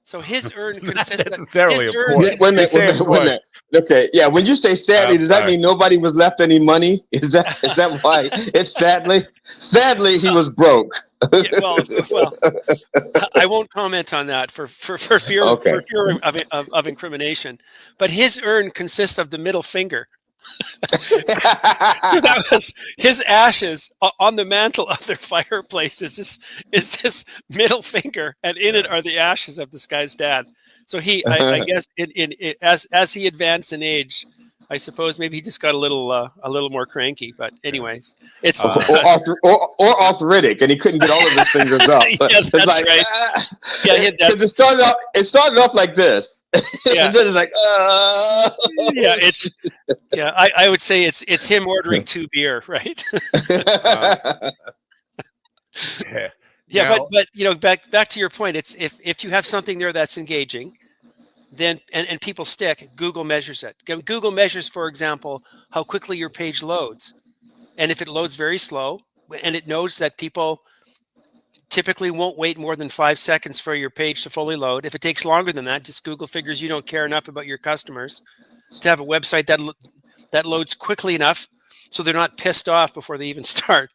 So his urn consists Wait a minute. Okay, yeah. When you say sadly, does that mean nobody was left any money? Is that why? It's sadly he was broke. Yeah, well, I won't comment on that for fear of incrimination. But his urn consists of the middle finger. That was his ashes on the mantle of their fireplace. Is this middle finger, and in it are the ashes of this guy's dad. So I guess as he advanced in age, I suppose maybe he just got a little more cranky. But anyways, it's or arthritic, and he couldn't get all of his fingers up. Yeah, that's like, right. Yeah, because it started off like this, yeah. And then it's like, yeah. I would say it's him ordering 2 beer, right? Yeah. Yeah, but back to your point, it's if you have something there that's engaging, then and people stick, Google measures it. Google measures, for example, how quickly your page loads. And if it loads very slow, and it knows that people typically won't wait more than 5 seconds for your page to fully load. If it takes longer than that, just Google figures you don't care enough about your customers to have a website that loads quickly enough so they're not pissed off before they even start.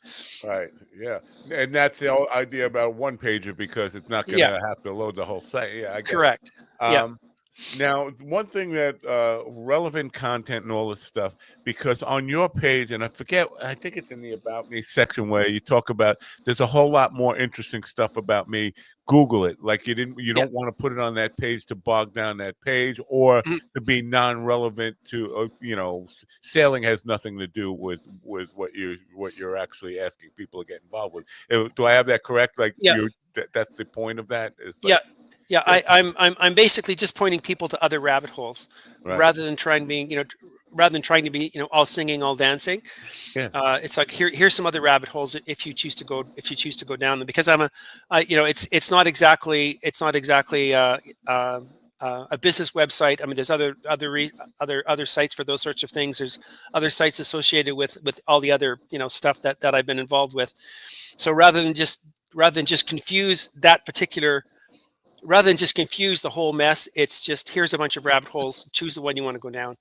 Right. Yeah. And that's the whole idea about one pager, because it's not going to have to load the whole site. Yeah. I get Correct. Yeah. Now, one thing that relevant content and all this stuff, because on your page, and I think it's in the About Me section where you talk about there's a whole lot more interesting stuff about me. Google it. Like you don't want to put it on that page to bog down that page or to be non-relevant to sailing has nothing to do with what you're actually asking people to get involved with. Do I have that correct? Like that's the point of that? Yeah, I'm basically just pointing people to other rabbit holes, rather than trying to be all singing, all dancing. Yeah. It's like here's some other rabbit holes if you choose to go down them, because it's not exactly a business website. I mean, there's other sites for those sorts of things. There's other sites associated with all the other stuff that I've been involved with. So rather than just confuse the whole mess, it's just here's a bunch of rabbit holes. Choose the one you want to go down.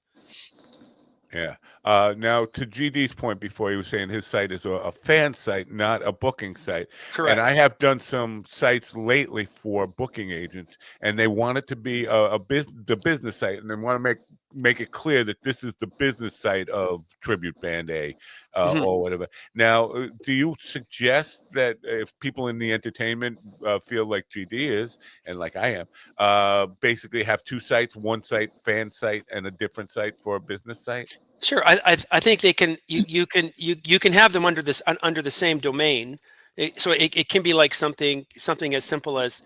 Yeah. Now, to GD's point before, he was saying his site is a fan site, not a booking site. Correct. And I have done some sites lately for booking agents, and they want it to be the business site, and they want to make make it clear that this is the business site of Tribute Band A Mhm. or whatever. Now, do you suggest that if people in the entertainment feel like GD is, and like I am, basically have two sites, one site, fan site, and a different site for a business site? Sure, I think they can. You can have them under this under the same domain. So it can be like something as simple as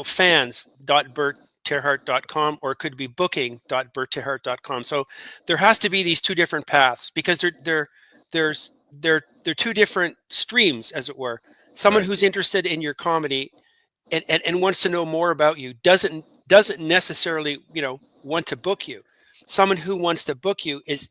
fans.bertterhart.com, or it could be booking.bertterhart.com. So there has to be these two different paths, because they're two different streams, as it were. Someone Right. who's interested in your comedy and wants to know more about you doesn't necessarily want to book you. Someone who wants to book you is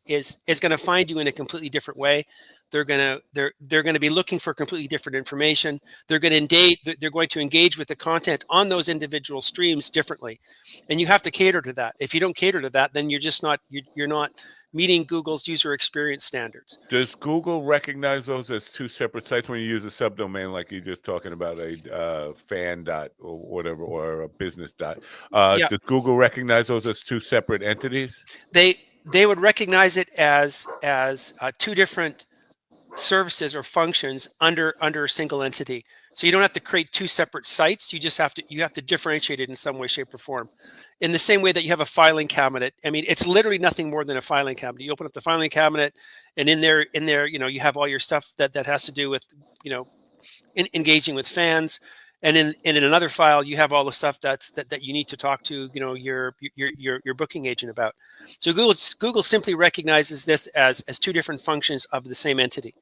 going to find you in a completely different way. They're going to be looking for completely different information. They're going to engage with the content on those individual streams differently, and you have to cater to that. If you don't cater to that, then you're not meeting Google's user experience standards. Does Google recognize those as two separate sites when you use a subdomain, like you're just talking about a fan dot or whatever, or a business dot? Yeah. Does Google recognize those as two separate entities? They would recognize it as two different services or functions under a single entity. So you don't have to create two separate sites. You just have to differentiate it in some way, shape, or form. In the same way that you have a filing cabinet. I mean, it's literally nothing more than a filing cabinet. You open up the filing cabinet, and in there, you have all your stuff that has to do with, engaging with fans. And in another file, you have all the stuff that you need to talk to, your booking agent about. So Google simply recognizes this as two different functions of the same entity.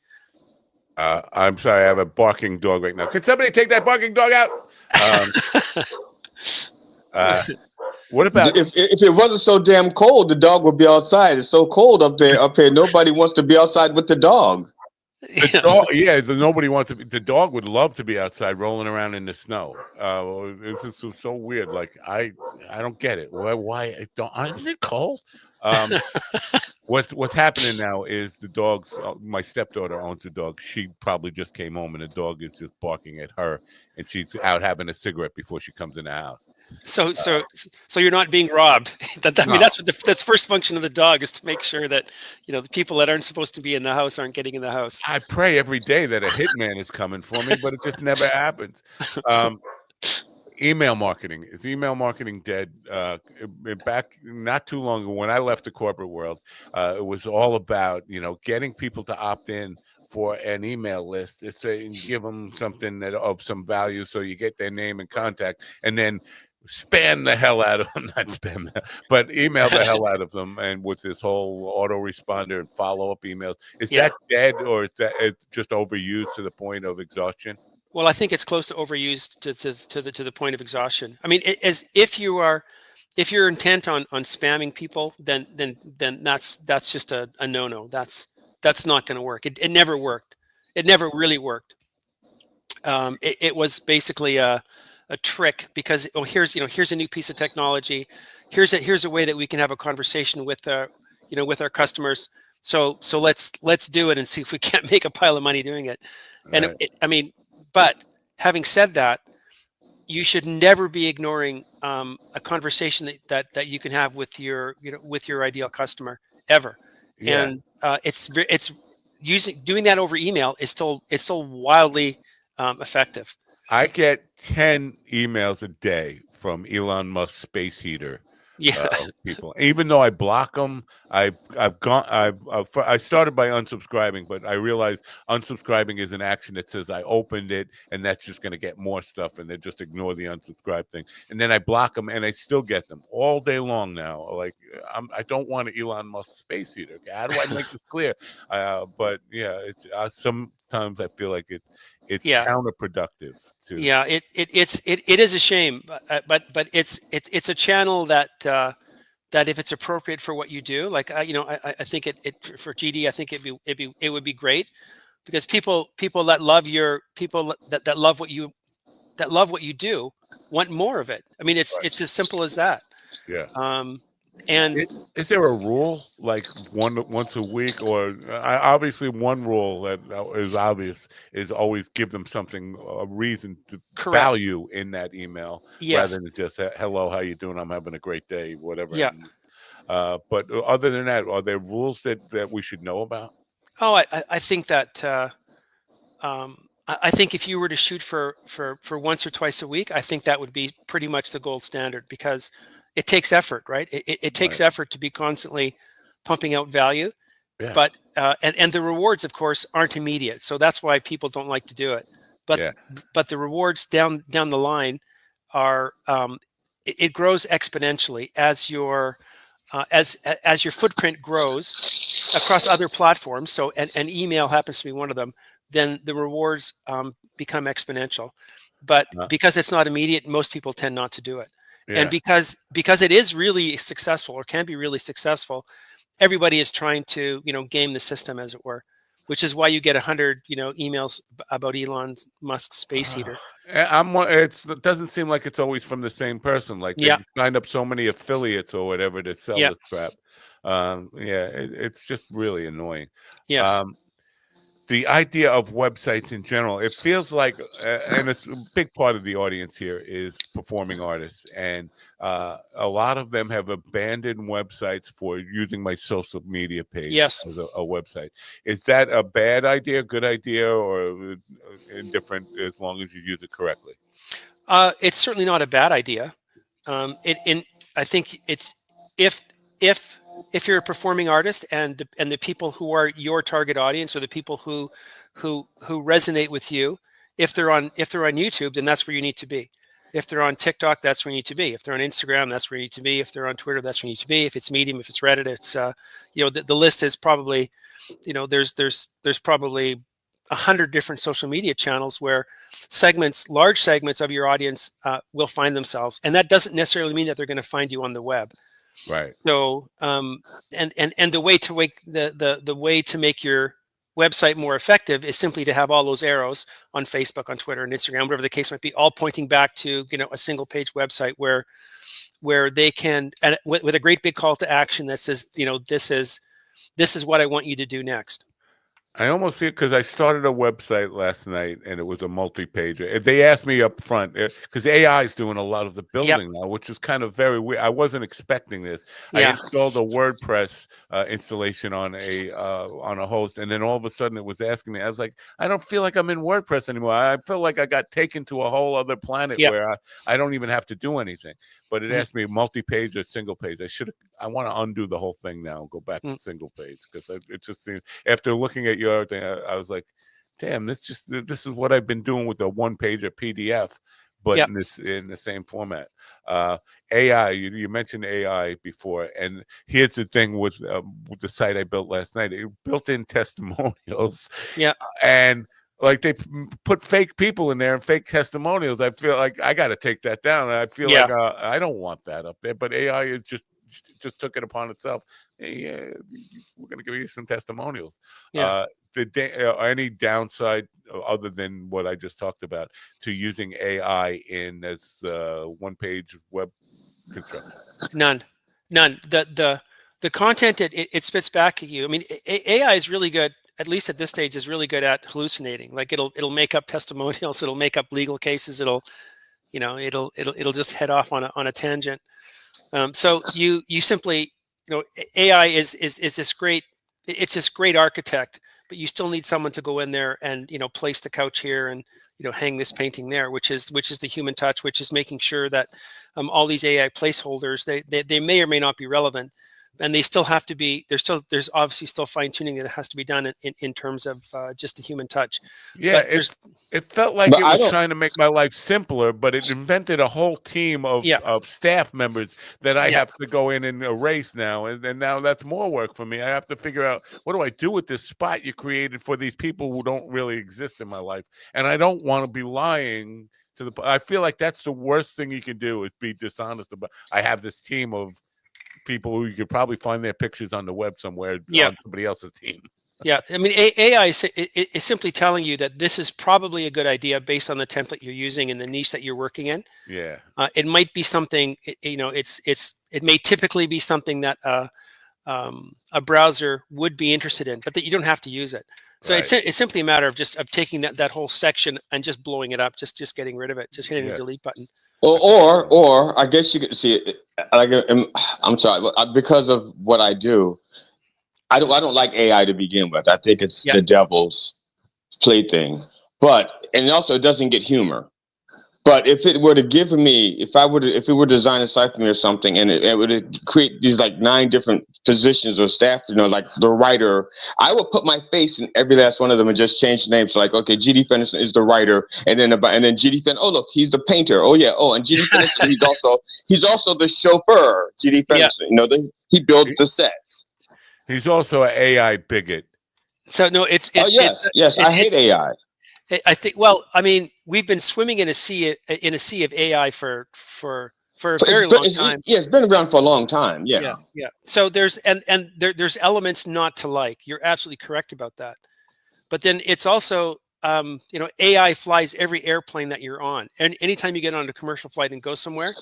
I'm sorry, I have a barking dog right now. Can somebody take that barking dog out? What about if it wasn't so damn cold, the dog would be outside. It's so cold up here. Nobody wants to be outside with the dog. The dog, nobody wants to be. The dog would love to be outside rolling around in the snow. This is so weird. Like I don't get it. Why isn't it cold? What's happening now is the dogs. My stepdaughter owns a dog. She probably just came home, and the dog is just barking at her, and she's out having a cigarette before she comes in the house. So you're not being robbed. I mean, that's the first function of the dog, is to make sure that the people that aren't supposed to be in the house aren't getting in the house. I pray every day that a hitman is coming for me, but it just never happens. Email marketing. Is email marketing dead? Back not too long ago, when I left the corporate world, it was all about getting people to opt in for an email list. It's give them something of some value, so you get their name and contact, and then spam the hell out of them. Not spam, but email the hell out of them. And with this whole autoresponder and follow-up emails, is that dead, or is that it's just overused to the point of exhaustion? Well, I think it's close to overused to the point of exhaustion. I mean, if you're intent on spamming people, then that's just a no-no. That's not going to work. It never worked. It never really worked. It was basically a trick, because here's a new piece of technology. Here's a way that we can have a conversation with with our customers. So let's do it and see if we can't make a pile of money doing it. And Right. But having said that, you should never be ignoring a conversation that you can have with your ideal customer ever. Yeah. And it's doing that over email is still wildly effective. I get 10 emails a day from Elon Musk's space heater people. Even though I block them, I started by unsubscribing, but I realized unsubscribing is an action that says I opened it, and that's just going to get more stuff, and they just ignore the unsubscribe thing. And then I block them, and I still get them all day long now. Like I don't want an Elon Musk space heater. How do I make this clear? But yeah, it's sometimes I feel like it's counterproductive. Yeah, it is a shame, but it's a channel that if it's appropriate for what you do, like I think it for GD, I think it would be great, because people that love that love what you do want more of it. I mean, it's as simple as that. Yeah. And is there a rule, like once a week, or obviously one rule that is obvious is always give them something, a reason to value in that email, rather than just hello, how you doing? I'm having a great day, whatever. Yeah. But other than that, are there rules that we should know about? Oh, I think that I think if you were to shoot for once or twice a week, I think that would be pretty much the gold standard, because it takes effort, right? It takes effort to be constantly pumping out value. Yeah. But and the rewards, of course, aren't immediate, so that's why people don't like to do it. But the rewards down the line are it grows exponentially as your as your footprint grows across other platforms. So and email happens to be one of them. Then the rewards become exponential. But because it's not immediate, most people tend not to do it. And because it is really successful, or can be really successful, everybody is trying to game the system, as it were, which is why you get 100 emails about Elon Musk's space heater. It doesn't seem like it's always from the same person. Like they signed up so many affiliates or whatever to sell this crap. It's just really annoying. Yes. The idea of websites in general, it feels like, and a big part of the audience here is performing artists, and a lot of them have abandoned websites for using my social media page as a website. Is that a bad idea, good idea, or indifferent, as long as you use it correctly? It's certainly not a bad idea. I think it's if you're a performing artist, and the people who are your target audience, or the people who resonate with you, if they're on YouTube, then that's where you need to be. If they're on TikTok, that's where you need to be. If they're on Instagram, that's where you need to be. If they're on Twitter, that's where you need to be. If it's Medium, if it's Reddit, it's the list is probably, there's probably 100 different social media channels where large segments of your audience will find themselves, and that doesn't necessarily mean that they're going to find you on the web. Right. So, and the way to the way to make your website more effective is simply to have all those arrows on Facebook, on Twitter, and Instagram, whatever the case might be, all pointing back to a single page website where they can, and with a great big call to action that says, this is what I want you to do next. I almost feel, because I started a website last night and it was a multi-pager. They asked me up front, because AI is doing a lot of the building now, which is kind of very weird. I wasn't expecting this. I installed a WordPress installation on a host, and then all of a sudden it was asking me. I was like, I don't feel like I'm in WordPress anymore. I feel like I got taken to a whole other planet where I don't even have to do anything. But it asked me multi-page or single page. I want to undo the whole thing now and go back to single page, because it just seems, after looking at your thing, I was like, damn, this is what I've been doing with a one-pager PDF, but in the same format. AI, you mentioned AI before, and here's the thing with the site I built last night. It built in testimonials, and like they put fake people in there and fake testimonials. I feel like I got to take that down. I feel like I don't want that up there, but AI is just took it upon itself. Hey, we're going to give you some testimonials. Any downside other than what I just talked about to using AI in as one-page web construction? None. The content it spits back at you. I mean, AI is really good, at least at this stage, is really good at hallucinating. Like it'll make up testimonials, it'll make up legal cases, it'll just head off on a tangent. So you simply, AI is this great, it's this great architect, but you still need someone to go in there and place the couch here and hang this painting there, which is the human touch, which is making sure that all these AI placeholders, they may or may not be relevant, and they still have to be. There's obviously still fine tuning that has to be done in terms of just the human touch. Yeah, it felt like it was trying to make my life simpler, but it invented a whole team of staff members that I have to go in and erase now, and now that's more work for me. I have to figure out, what do I do with this spot you created for these people who don't really exist in my life, and I don't want to be lying to the. I feel like that's the worst thing you can do, is be dishonest about. I have this team of people who you could probably find their pictures on the web somewhere on somebody else's team. I mean, AI is simply telling you that this is probably a good idea based on the template you're using and the niche that you're working in. Yeah. It might be something, it may typically be something that a browser would be interested in, but that you don't have to use it. So it's simply a matter of taking that whole section and just blowing it up, just getting rid of it, just hitting the delete button. Or I guess you could see it. Like, I'm sorry, because of what I do. I don't like AI to begin with. I think it's the devil's plaything. And also it doesn't get humor. But if it were to give me, if it were to design a site for me or something, and it would create these like 9 different positions or staff, like the writer, I would put my face in every last one of them and just change the names. So like, okay, GD Fenderson is the writer, and then GD Fenderson, oh look, he's the painter. Oh yeah, and GD Fenderson, he's also the chauffeur. GD Fenderson, he builds the sets. He's also an AI bigot. So no, yes, I hate AI. I think. Well, I mean, we've been swimming in a sea of AI for a very long time. It's been around for a long time. Yeah. So there's there's elements not to like. You're absolutely correct about that. But then it's also AI flies every airplane that you're on, and anytime you get on a commercial flight and go somewhere.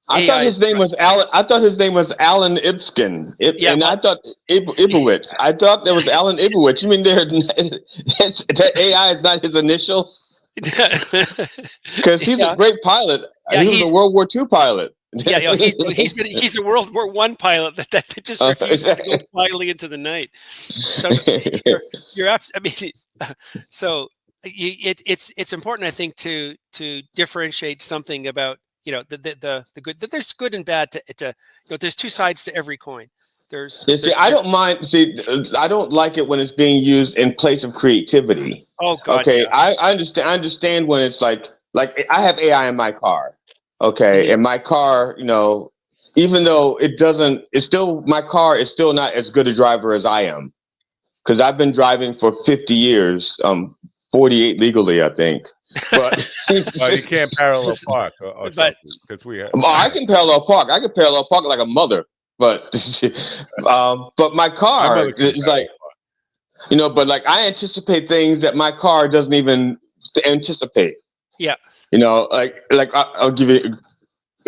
I thought his name was Alan. I thought his name was Alan Ipskin, I thought Ibowitz. I thought that was Alan Ibowitz. You mean that AI is not his initials? Because he's a great pilot. He was a World War II pilot. He's a World War I pilot that just refuses to go quietly into the night. So you're absolutely. I mean, so it's important, I think, to differentiate something about. The good. That there's good and bad to there's 2 sides to every coin. I don't mind. I don't like it when it's being used in place of creativity. Oh God. Okay, yeah. I understand. I understand when it's like I have AI in my car. Okay, and my car, even though my car is still not as good a driver as I am, because I've been driving for 50 years, 48 legally, I think. But you can't parallel park, because we have. I can parallel park. I can parallel park like a mother, but my car is like, but like I anticipate things that my car doesn't even anticipate. Yeah. I'll give you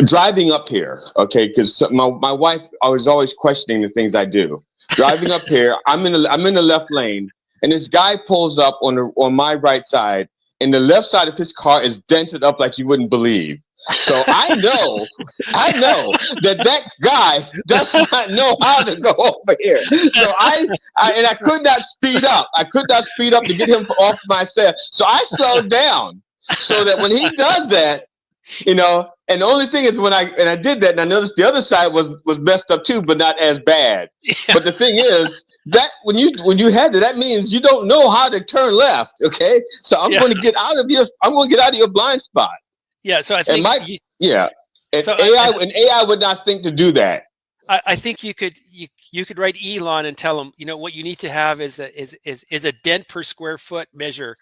driving up here, okay? Because my wife was always questioning the things I do. Driving up here, I'm in the left lane, and this guy pulls up on my right side. And the left side of his car is dented up like you wouldn't believe. So I know that guy does not know how to go over here. So I could not speed up. I could not speed up to get him off myself. So I slowed down so that when he does that, and the only thing is when I did that, and I noticed the other side was messed up too, but not as bad. Yeah. But the thing is that when you had that means you don't know how to turn left. Okay, so I'm going to get out of your blind spot. Yeah. So I think AI would not think to do that. I think you could write Elon and tell him, what you need to have is a dent per square foot measure.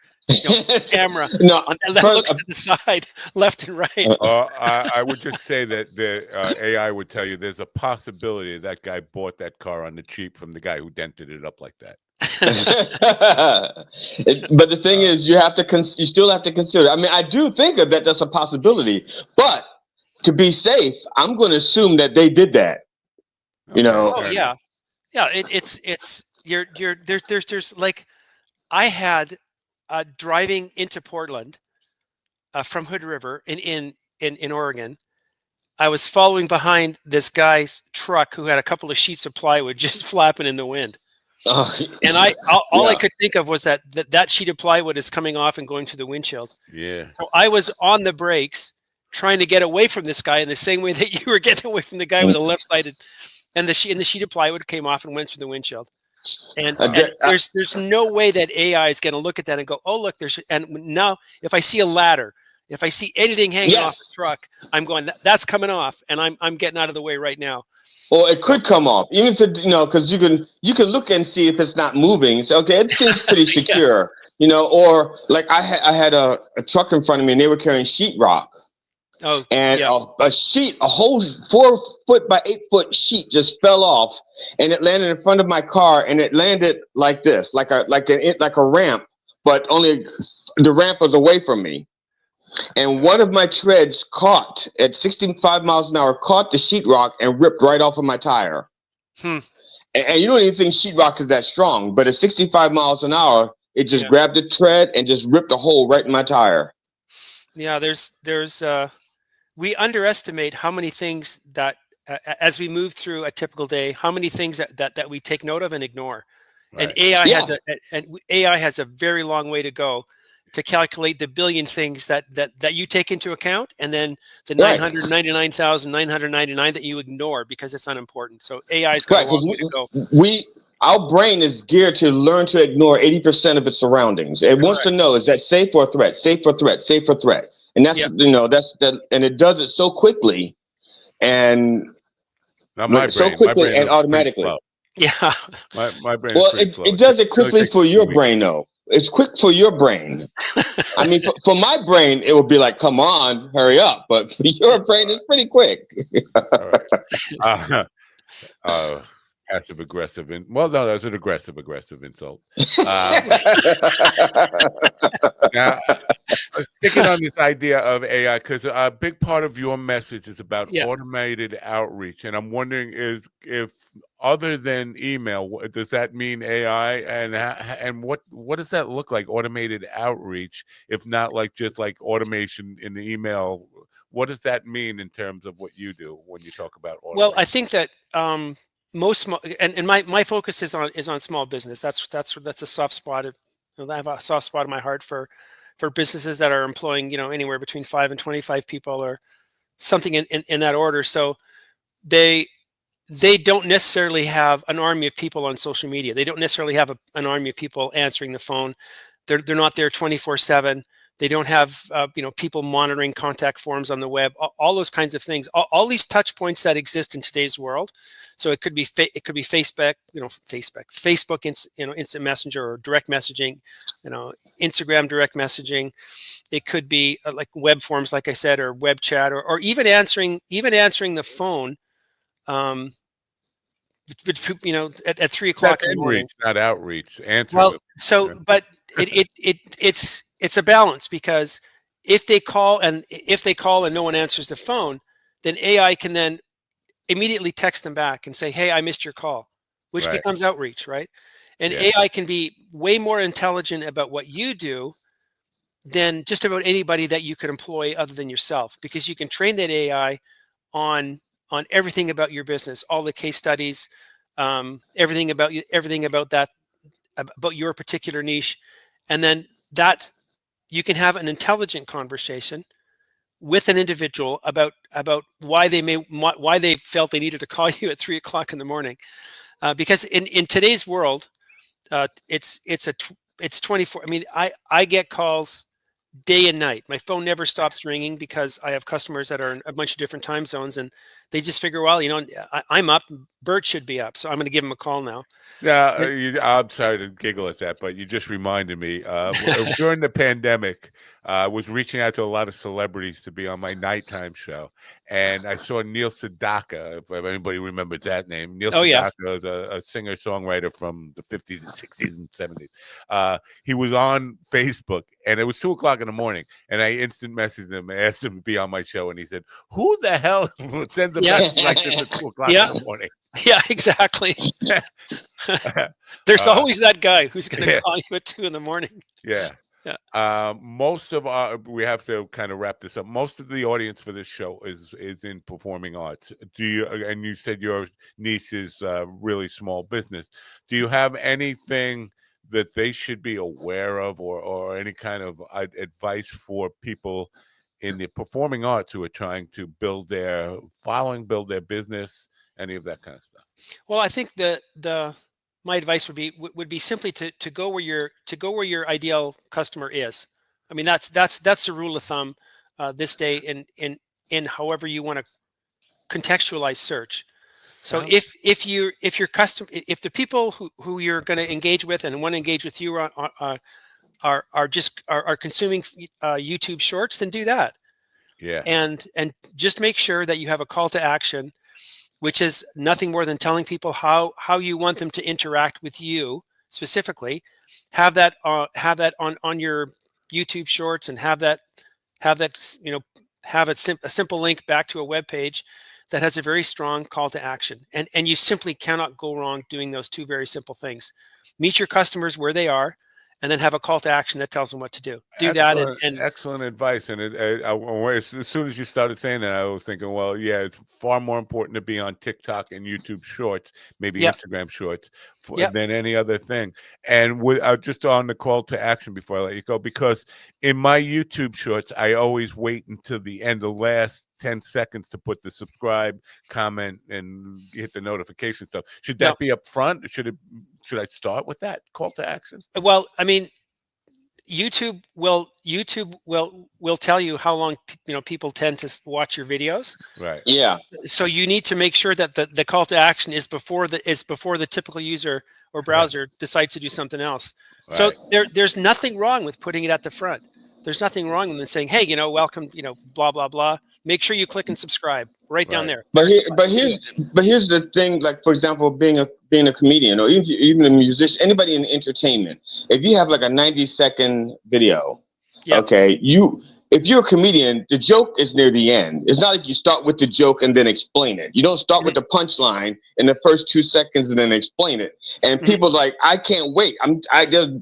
Camera that looks to the side, left and right. I would just say that the AI would tell you there's a possibility that guy bought that car on the cheap from the guy who dented it up like that. But the thing is, you still have to consider. I mean, I do think that that's a possibility, but to be safe, I'm going to assume that they did that. Oh yeah. It's there's like I had. Driving into Portland from Hood River in Oregon, I was following behind this guy's truck who had a couple of sheets of plywood just flapping in the wind. And all I could think of was that sheet of plywood is coming off and going through the windshield. Yeah. So I was on the brakes trying to get away from this guy in the same way that you were getting away from the guy with the left-sided, and the sheet of plywood came off and went through the windshield. And there's no way that AI is going to look at that and go, oh, look, and now if I see a ladder, if I see anything hanging off the truck, I'm going, that's coming off, and I'm getting out of the way right now. Or it could come off, even if it, because you can look and see if it's not moving. So, okay, it seems pretty secure, or like I had a truck in front of me and they were carrying sheetrock. Oh, and a whole 4 foot by 8 foot sheet just fell off, and it landed in front of my car, and it landed like this, like a ramp, but only the ramp was away from me. And one of my treads caught at 65 miles an hour, caught the sheetrock and ripped right off of my tire. And you don't even think sheetrock is that strong, but at 65 miles an hour, it just grabbed the tread and just ripped a hole right in my tire. Yeah, there's we underestimate how many things that as we move through a typical day, how many things that we take note of and ignore. And AI has a very long way to go to calculate the billion things that you take into account, and then the 999,999 that you ignore because it's unimportant. So AI's got a long way to go. Our brain is geared to learn to ignore 80% of its surroundings. It wants to know, is that safe or threat, safe or threat, safe or threat. And that's, and it does it so quickly and automatically. Yeah. My brain Well, is slow. it does it quickly for your brain, though. It's quick for your brain. I mean, for my brain, it would be like, come on, hurry up. But for your brain, it's pretty quick. All right. Passive aggressive. Well, no, that's an aggressive insult. Now, sticking on this idea of AI, because a big part of your message is about automated outreach, and I'm wondering if other than email, does that mean AI, and what does that look like? Automated outreach, if not like just like automation in the email. What does that mean in terms of what you do when you talk about automation? Well, I think that most small, and my focus is on small business. That's a soft spot. I have a soft spot in my heart for businesses that are employing anywhere between 5 and 25 people or something in that order. So they don't necessarily have an army of people on social media. They don't necessarily have an army of people answering the phone. They're not there 24/7. They don't have people monitoring contact forms on the web. All those kinds of things. All these touch points that exist in today's world. So it could be Facebook, Facebook, instant messenger or direct messaging, Instagram direct messaging. It could be like web forms, like I said, or web chat, or even answering the phone. At 3 o'clock in the morning. Inreach, not outreach. Answer. Well, but it's a balance, because if they call and no one answers the phone, then AI can then immediately text them back and say, "Hey, I missed your call," which becomes outreach, right? And AI can be way more intelligent about what you do than just about anybody that you could employ other than yourself, because you can train that AI on everything about your business, all the case studies, everything about your particular niche, and then that you can have an intelligent conversation with an individual about why they felt they needed to call you at 3 o'clock in the morning, because in today's world, it's 24. I mean, I get calls day and night. My phone never stops ringing because I have customers that are in a bunch of different time zones, and they just figure, well, I'm up, Bert should be up, so I'm going to give him a call now. Yeah, I'm sorry to giggle at that, but you just reminded me. During the pandemic, I was reaching out to a lot of celebrities to be on my nighttime show, and I saw Neil Sedaka, if anybody remembers that name. Neil Sedaka is a singer-songwriter from the 50s and 60s and 70s. He was on Facebook, and it was 2 o'clock in the morning, and I instant messaged him and asked him to be on my show, and he said, "Who the hell sends a message like this at 2 o'clock in the morning?" Yeah, exactly. There's always that guy who's going to call you at 2 in the morning. Yeah. Most of we have to kind of wrap this up. Most of the audience for this show is in performing arts. And you said your niche is really small business. Do you have anything that they should be aware of, or any kind of advice for people in the performing arts who are trying to build their following, build their business, any of that kind of stuff? Well, I think my advice would be simply to go where your ideal customer is. I mean, that's the rule of thumb this day in however you want to contextualize search. So if the people who you're going to engage with and want to engage with you are consuming YouTube Shorts, then do that. Yeah. And just make sure that you have a call to action, which is nothing more than telling people how you want them to interact with you specifically. Have that on your YouTube Shorts, and have a simple link back to a web page that has a very strong call to action. And you simply cannot go wrong doing those two very simple things. Meet your customers where they are, and then have a call to action that tells them what to do. Do Excellent, that, and excellent advice. And as soon as you started saying that, I was thinking, well, yeah, it's far more important to be on TikTok and YouTube Shorts, maybe Instagram Shorts, than any other thing. And just on the call to action before I let you go, because in my YouTube Shorts, I always wait until the end, the last 10 seconds to put the subscribe, comment, and hit the notification stuff. Should that be up front? Should I start with that call to action? Well, I mean, YouTube will tell you how long people tend to watch your videos. Right. Yeah. So you need to make sure that the call to action is before the typical user or browser decides to do something else. So there's nothing wrong with putting it at the front. There's nothing wrong with saying, hey, welcome, blah blah blah. Make sure you click and subscribe right down there. But here's the thing. Like, for example, being a comedian or even a musician, anybody in entertainment, if you have like a 90-second video, okay, if you're a comedian, the joke is near the end. It's not like you start with the joke and then explain it. You don't start with the punchline in the first 2 seconds and then explain it. And people like, I can't wait.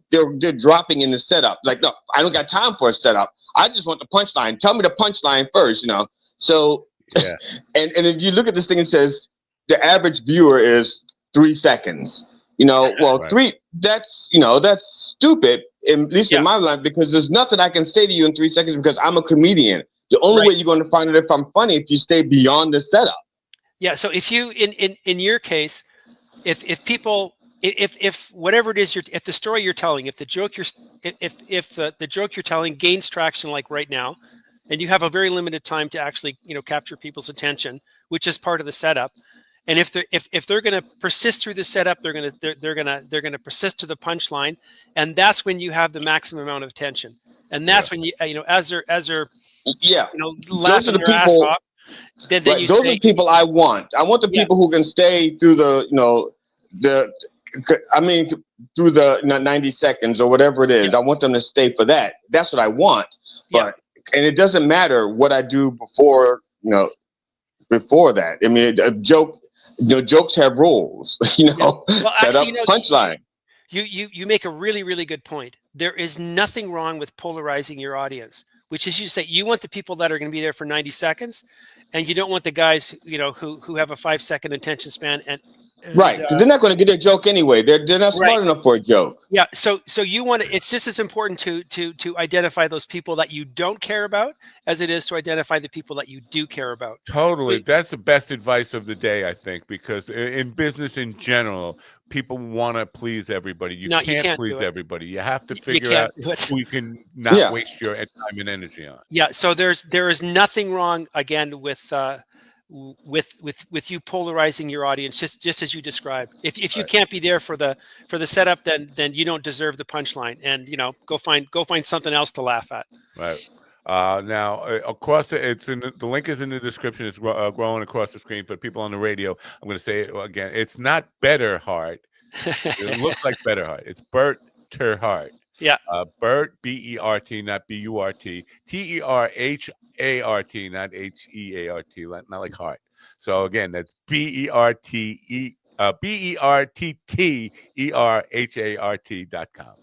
They're dropping in the setup. Like, no, I don't got time for a setup. I just want the punchline. Tell me the punchline first, So, and if you look at this thing, it says the average viewer is 3 seconds. That's stupid, at least in my life, because there's nothing I can say to you in 3 seconds because I'm a comedian. The only way you're going to find it if I'm funny if you stay beyond the setup. Yeah. So if you, in your case, if whatever it is, if the story you're telling, if the joke the joke you're telling gains traction, like right now, and you have a very limited time to actually, capture people's attention, which is part of the setup. And if they're going to persist through the setup, they're going to persist to the punchline, and that's when you have the maximum amount of attention. And that's when as they're laughing their ass off, then you those are the people I want. I want the people who can stay through through the 90 seconds or whatever it is. I want them to stay for that. That's what I want. But and it doesn't matter what I do before that. I mean, a joke. Jokes have rules. Set up, punchline. You make a really, really good point. There is nothing wrong with polarizing your audience, which is, you say you want the people that are going to be there for 90 seconds, and you don't want the guys who have a 5-second attention span right, because they're not going to get a joke anyway. They're not smart enough for a joke. Yeah, so you want to. It's just as important to identify those people that you don't care about as it is to identify the people that you do care about. Totally, that's the best advice of the day, I think, because in business in general, people want to please everybody. You can't please everybody. You have to figure out who you can not waste your time and energy on. Yeah, so there is nothing wrong again with you polarizing your audience, just as you described. If you can't be there for the setup, then you don't deserve the punchline, and go find something else to laugh at. Right. Now, across the link is in the description. It's growing across the screen for people on the radio. I'm going to say it again. It's not Better Heart. It looks like Better Heart. It's Bert Terhart. Yeah. Bert, B-E-R-T, not B-U-R-T. T-E-R-H-A-R-T, not H-E-A-R-T, not like heart. So again, that's BERTTERHART.com.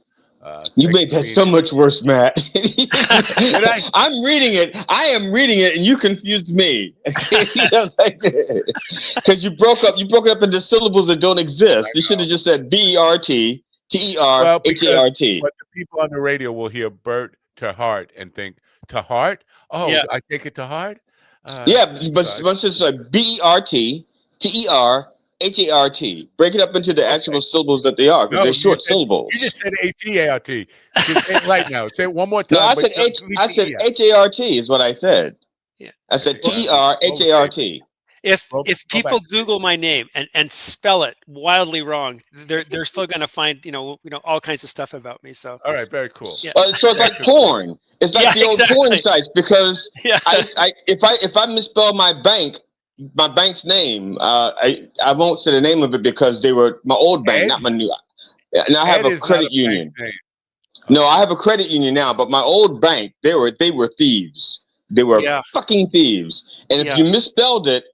You made that so much worse, Matt. I'm reading it. I am reading it, and you confused me. Because you broke it up into syllables that don't exist. You should have just said B-E-R-T, T-E-R-H-A-R-T. But the people on the radio will hear Bert Terhart and think, Terhart? Oh, yeah. I take it to heart? But once it's like B-E-R-T, T-E-R-H-A-R-T. Break it up into the actual syllables that they are, because they're short syllables. You just said H-E-A-R-T. Just say it right now. Say it one more time. No, I said H-A-R-T is what I said. Yeah. I said T-E-R-H-A-R-T. If people Google my name and spell it wildly wrong, they're still going to find all kinds of stuff about me. So all right, very cool. Yeah. So it's like porn. It's like the old porn sites, because if I misspell my bank's name, I won't say the name of it because they were my old bank, not my new. And I have a credit union. No, I have a credit union now, but my old bank, they were thieves. They were fucking thieves. And if you misspelled it,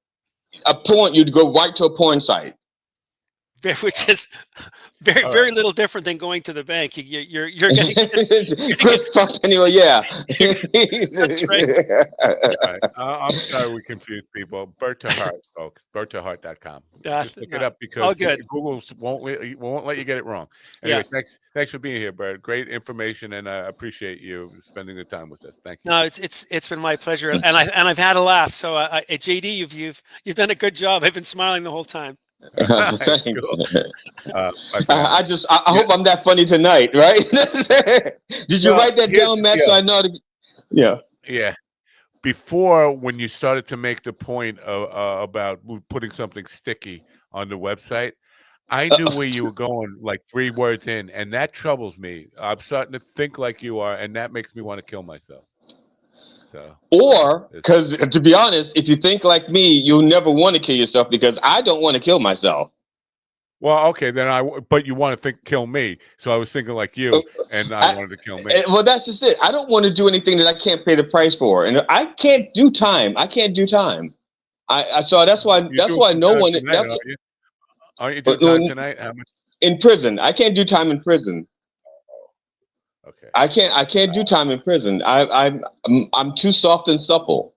you'd go right to a porn site. which is very little different than going to the bank. You're going to get fucked anyway. Yeah, that's right. All right. I'm sorry we confused people. Bird to Heart, folks. Birdtoheart.com. Just look it up because Google won't let you get it wrong. Anyway, thanks for being here, Bird. Great information, and I appreciate you spending the time with us. Thank you. No, it's been my pleasure, and I've had a laugh. So, JD, you've done a good job. I've been smiling the whole time. Thanks. Cool. I hope I'm that funny tonight, right? Did you write that down, Matt? So I know. Yeah. Before, when you started to make the point about putting something sticky on the website, I knew where you were going like 3 words in, and that troubles me. I'm starting to think like you are, and that makes me want to kill myself. So, or because to be honest, if you think like me, you'll never want to kill yourself because I don't want to kill myself. Well, okay, then but you want to kill me. So I was thinking like you, and I wanted to kill me. Well, that's just it. I don't want to do anything that I can't pay the price for. And I can't do time. So that's why no one. Aren't you doing time tonight? How much? In prison. I can't do time in prison. Okay. I can't do time in prison. I'm too soft and supple.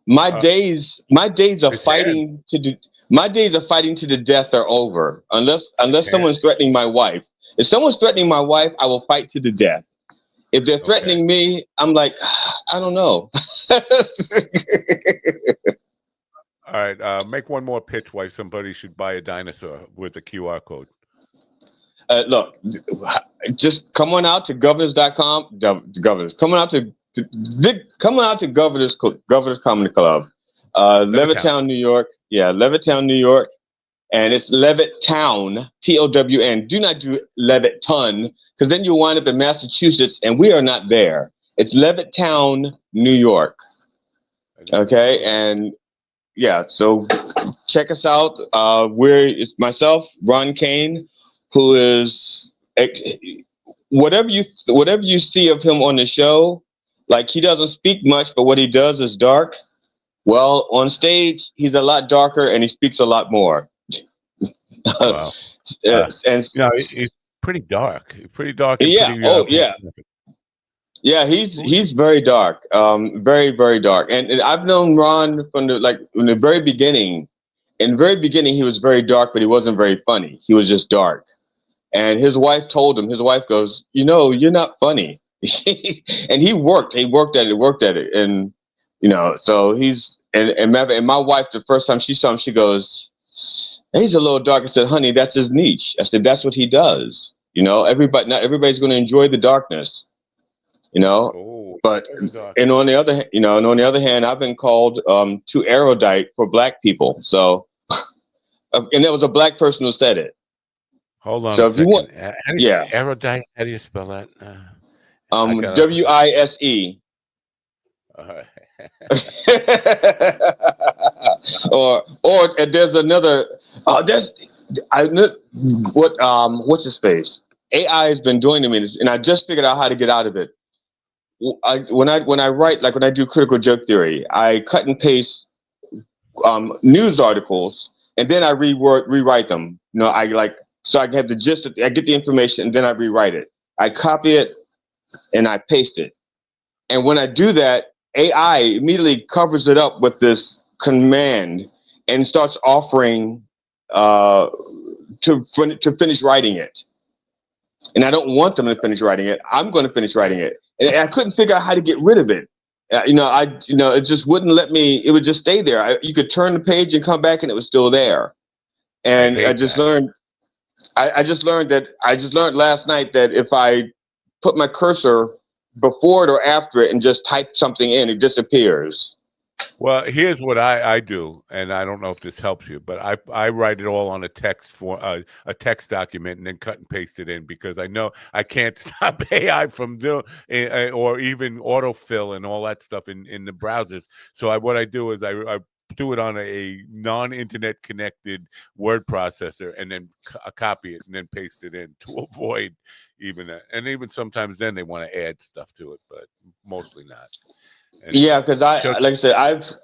My days of fighting to the death are over. Unless someone's threatening my wife. If someone's threatening my wife, I will fight to the death. If they're threatening me, I'm like, I don't know. All right, make one more pitch why somebody should buy a dinosaur with a QR code. Look, just come on out to governors.com. Governors, come on out to Governors Comedy Club, Levittown, New York. Yeah, Levittown, New York, and it's Levittown, TOWN. Do not do Levitton, because then you'll wind up in Massachusetts, and we are not there. It's Levittown, New York. Okay, and yeah, so check us out. It's myself, Ron Kane, who is whatever you see of him on the show. Like, he doesn't speak much, but what he does is dark. Well, on stage, he's a lot darker and he speaks a lot more. Wow. He's pretty dark. Pretty dark. And Yeah, he's very dark. Very, very dark. And I've known Ron from the very beginning. In the very beginning, he was very dark, but he wasn't very funny. He was just dark. And his wife told him, his wife goes, you're not funny. And he worked at it. And, so and my wife, the first time she saw him, she goes, he's a little dark. I said, honey, that's his niche. I said, that's what he does. Not everybody's going to enjoy the darkness, but, and on the other hand, I've been called too erudite for black people. So, and there was a black person who said it. Hold on. So if you want, erudite. How do you spell that? WISE. Or there's another. What's his face? AI has been doing to me, and I just figured out how to get out of it. When I write, like when I do critical joke theory, I cut and paste news articles, and then I rewrite them. So I get the gist. I get the information, and then I rewrite it. I copy it, and I paste it. And when I do that, AI immediately covers it up with this command and starts offering to finish writing it. And I don't want them to finish writing it. I'm going to finish writing it, and I couldn't figure out how to get rid of it. It just wouldn't let me. It would just stay there. You could turn the page and come back, and it was still there. And I just learned last night that if I put my cursor before it or after it and just type something in, it disappears. Well, here's what I do, and I don't know if this helps you, but I write it all on a text document and then cut and paste it in, because I know I can't stop AI from doing or even autofill and all that stuff in the browsers. So what I do is I do it on a non-internet connected word processor, and then copy it and then paste it in to avoid even that. And even sometimes then they want to add stuff to it, but mostly not. Yeah, because like I said,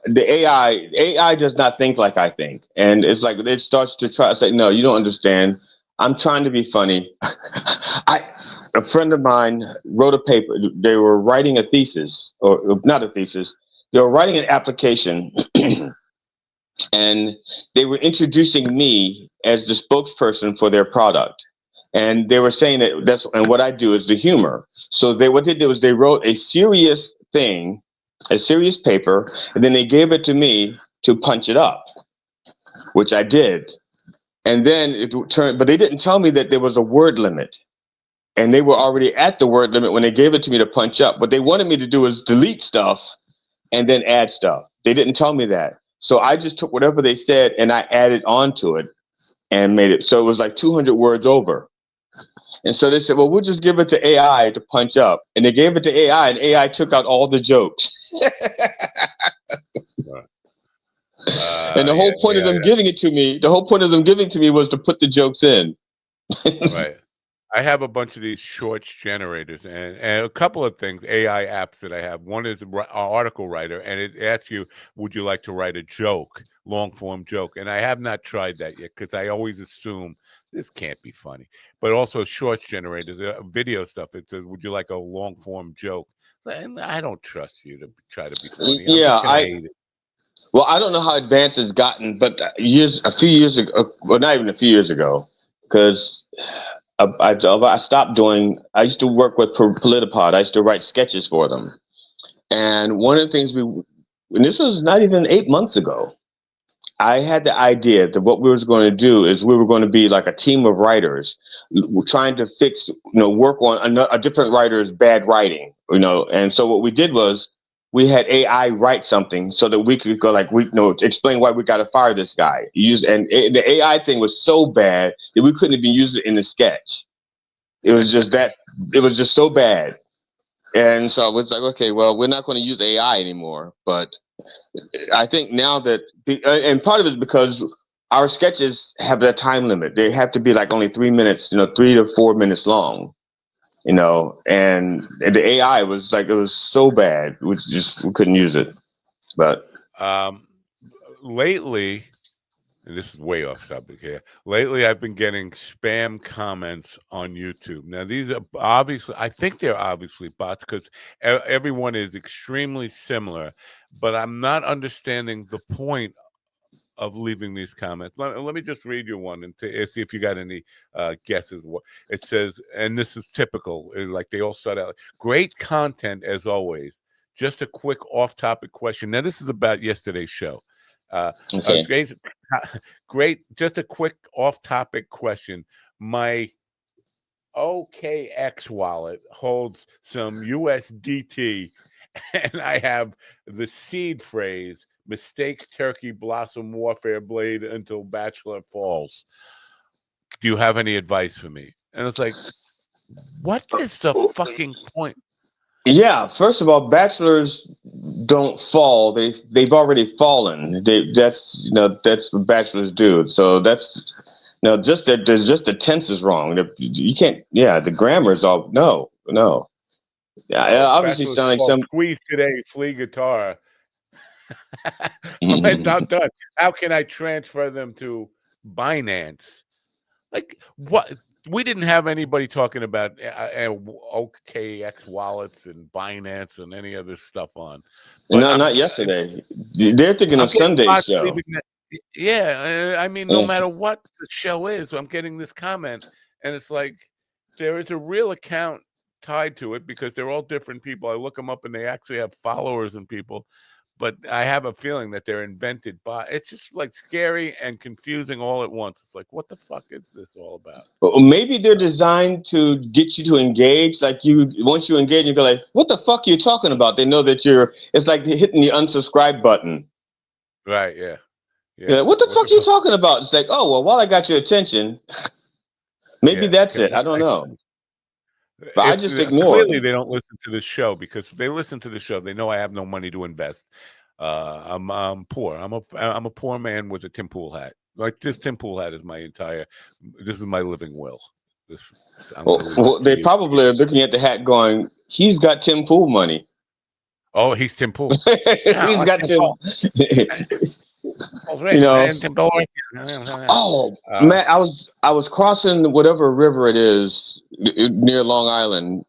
the AI does not think like I think, and it's like it starts to try to say, no, you don't understand. I'm trying to be funny. A friend of mine wrote a paper. They were writing a thesis, or not a thesis. They were writing an application, and they were introducing me as the spokesperson for their product. And they were saying and what I do is the humor. So what they did was they wrote a serious thing, a serious paper, and then they gave it to me to punch it up, which I did. And then it turned, but they didn't tell me that there was a word limit. And they were already at the word limit when they gave it to me to punch up. What they wanted me to do is delete stuff and then add stuff. They didn't tell me that. So I just took whatever they said and I added on to it and made it. So it was like 200 words over. And so they said, well, we'll just give it to AI to punch up. And they gave it to AI, and AI took out all the jokes. And the whole point of them giving it to me, was to put the jokes in. Right. I have a bunch of these shorts generators and a couple of things, AI apps that I have. One is an article writer, and it asks you, would you like to write a joke, long form joke? And I have not tried that yet because I always assume this can't be funny. But also shorts generators, video stuff. It says, would you like a long form joke? And I don't trust you to try to be funny. Yeah, I hate it. Well, I don't know how advanced it's gotten, but a few years ago, well, not even a few years ago, because I stopped doing. I used to work with Politipod. I used to write sketches for them, and one of the things and this was not even 8 months ago, I had the idea that what we was going to do is we were going to be like a team of writers, trying to fix, work on a different writer's bad writing, And so what we did was we had AI write something so that we could go explain why we got to fire this guy. And the AI thing was so bad that we couldn't even use it in the sketch. It was just so bad. And so I was like, okay, well, we're not going to use AI anymore. But I think now that, and part of it is because our sketches have a time limit. They have to be like only 3 minutes, 3 to 4 minutes long. And the AI was like, it was so bad, we couldn't use it. But lately, and this is way off topic here, lately I've been getting spam comments on YouTube. Now, these are I think they're obviously bots because everyone is extremely similar, but I'm not understanding the point of leaving these comments. Let me just read you one and see if you got any guesses. What it says, and this is typical, like they all start out, great content as always. Just a quick off-topic question. Now, this is about yesterday's show. Okay. Great. Just a quick off-topic question. My OKX wallet holds some USDT, and I have the seed phrase, mistake turkey blossom warfare blade until bachelor falls. Do you have any advice for me? And it's like, what is the fucking point? Yeah, first of all, bachelors don't fall. They've already fallen. That's what bachelors do. So that's just that there's just the tense is wrong. You can't. Yeah, the grammar is all no. Yeah, obviously sound like some squeeze today, flea guitar. I'm done. How can I transfer them to Binance? Like what? We didn't have anybody talking about OKX wallets and Binance and any other stuff on. But no, not yesterday. They're thinking of Sunday's show. Yeah, I mean, no matter what the show is, I'm getting this comment, and it's like there is a real account tied to it because they're all different people. I look them up, and they actually have followers and people. But I have a feeling that they're invented by. It's just like scary and confusing all at once. It's like, what the fuck is this all about? Well, maybe they're designed to get you to engage. Like once you engage, you go like, "What the fuck are you talking about?" They know that it's like hitting the unsubscribe button. Right? Yeah. Yeah. What the fuck are you talking about? It's like, oh well, while I got your attention, maybe that's it. I don't know. But I just ignored. Clearly, they don't listen to the show because if they listen to the show, they know I have no money to invest. I'm poor. I'm a poor man with a Tim Pool hat. Like this Tim Pool hat is this is my living will. Well, they probably are looking at the hat going, he's got Tim Pool money. Oh, he's Tim Pool. He's got Tim. You know. Oh man, I was crossing whatever river it is near Long Island.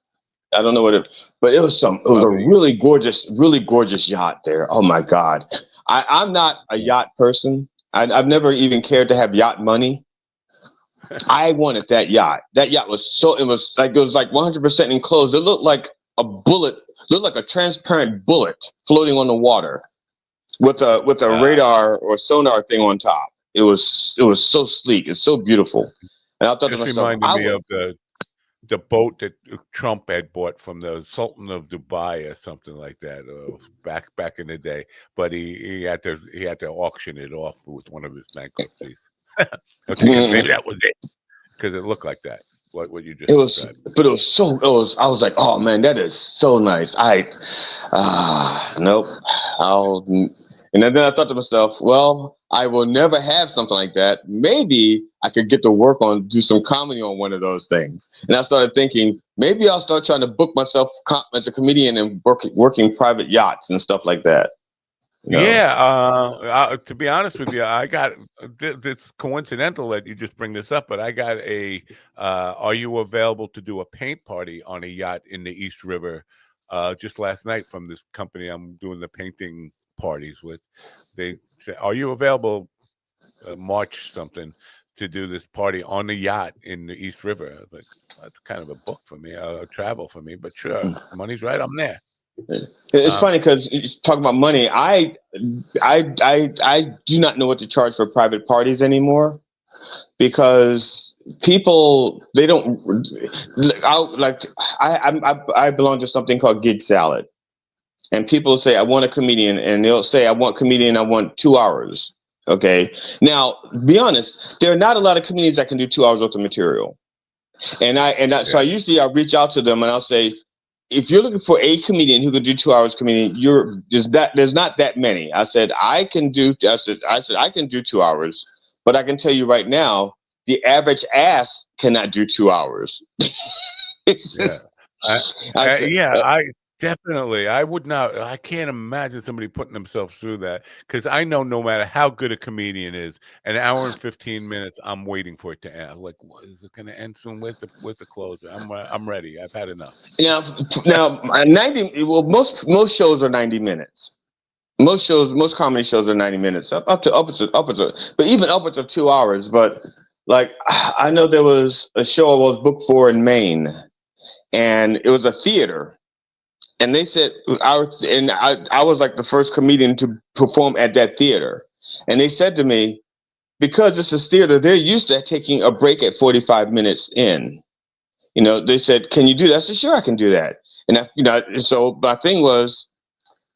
I don't know what it, but it was a really gorgeous yacht there. Oh my God. I'm not a yacht person. I've never even cared to have yacht money. I wanted that yacht. That yacht was it was like 100% enclosed. It looked like a bullet, looked like a transparent bullet floating on the water with a radar or sonar thing on top. It was so sleek. It's so beautiful. And I thought to myself, reminded me of the boat that Trump had bought from the Sultan of Dubai or something like that, back in the day. But he had to auction it off with one of his bankruptcies. Maybe that was it, because it looked like that. What you just described. But it was. I was like, oh man, that is so nice. Nope. And then I thought to myself, well, I will never have something like that. Maybe I could get to do some comedy on one of those things. And I started thinking, maybe I'll start trying to book myself as a comedian and working private yachts and stuff like that. No. Yeah, to be honest with you, I got it's coincidental that you just bring this up, but I got are you available to do a paint party on a yacht in the East River just last night from this company I'm doing the painting parties with. They say, are you available March something to do this party on the yacht in the East River? I was like, that's kind of a book for me, travel for me, but sure, money's right, I'm there. It's funny because talking about money, I do not know what to charge for private parties anymore, because people, they don't I belong to something called Gig Salad, and people say I want a comedian, and they'll say I want 2 hours. Okay, now be honest, there are not a lot of comedians that can do 2 hours worth of material, so usually I'll reach out to them and I'll say, if you're looking for a comedian who can do 2 hours comedian, there's not that many. I said I can do 2 hours, but I can tell you right now, the average ass cannot do 2 hours. I definitely, I would not. I can't imagine somebody putting themselves through that, because I know no matter how good a comedian is, an hour and 15 minutes, I'm waiting for it to end. Like, what, is it going to end soon with the closer? I'm ready. I've had enough. Now 90. Well, most shows are 90 minutes. Most comedy shows are 90 minutes, upwards of, but even upwards of 2 hours. But like, I know there was a show I was booked for in Maine, and it was a theater. And they said I was like the first comedian to perform at that theater. And they said to me, because it's a theater, they're used to taking a break at 45 minutes in. They said, "Can you do that?" I said, "Sure, I can do that." And so my thing was,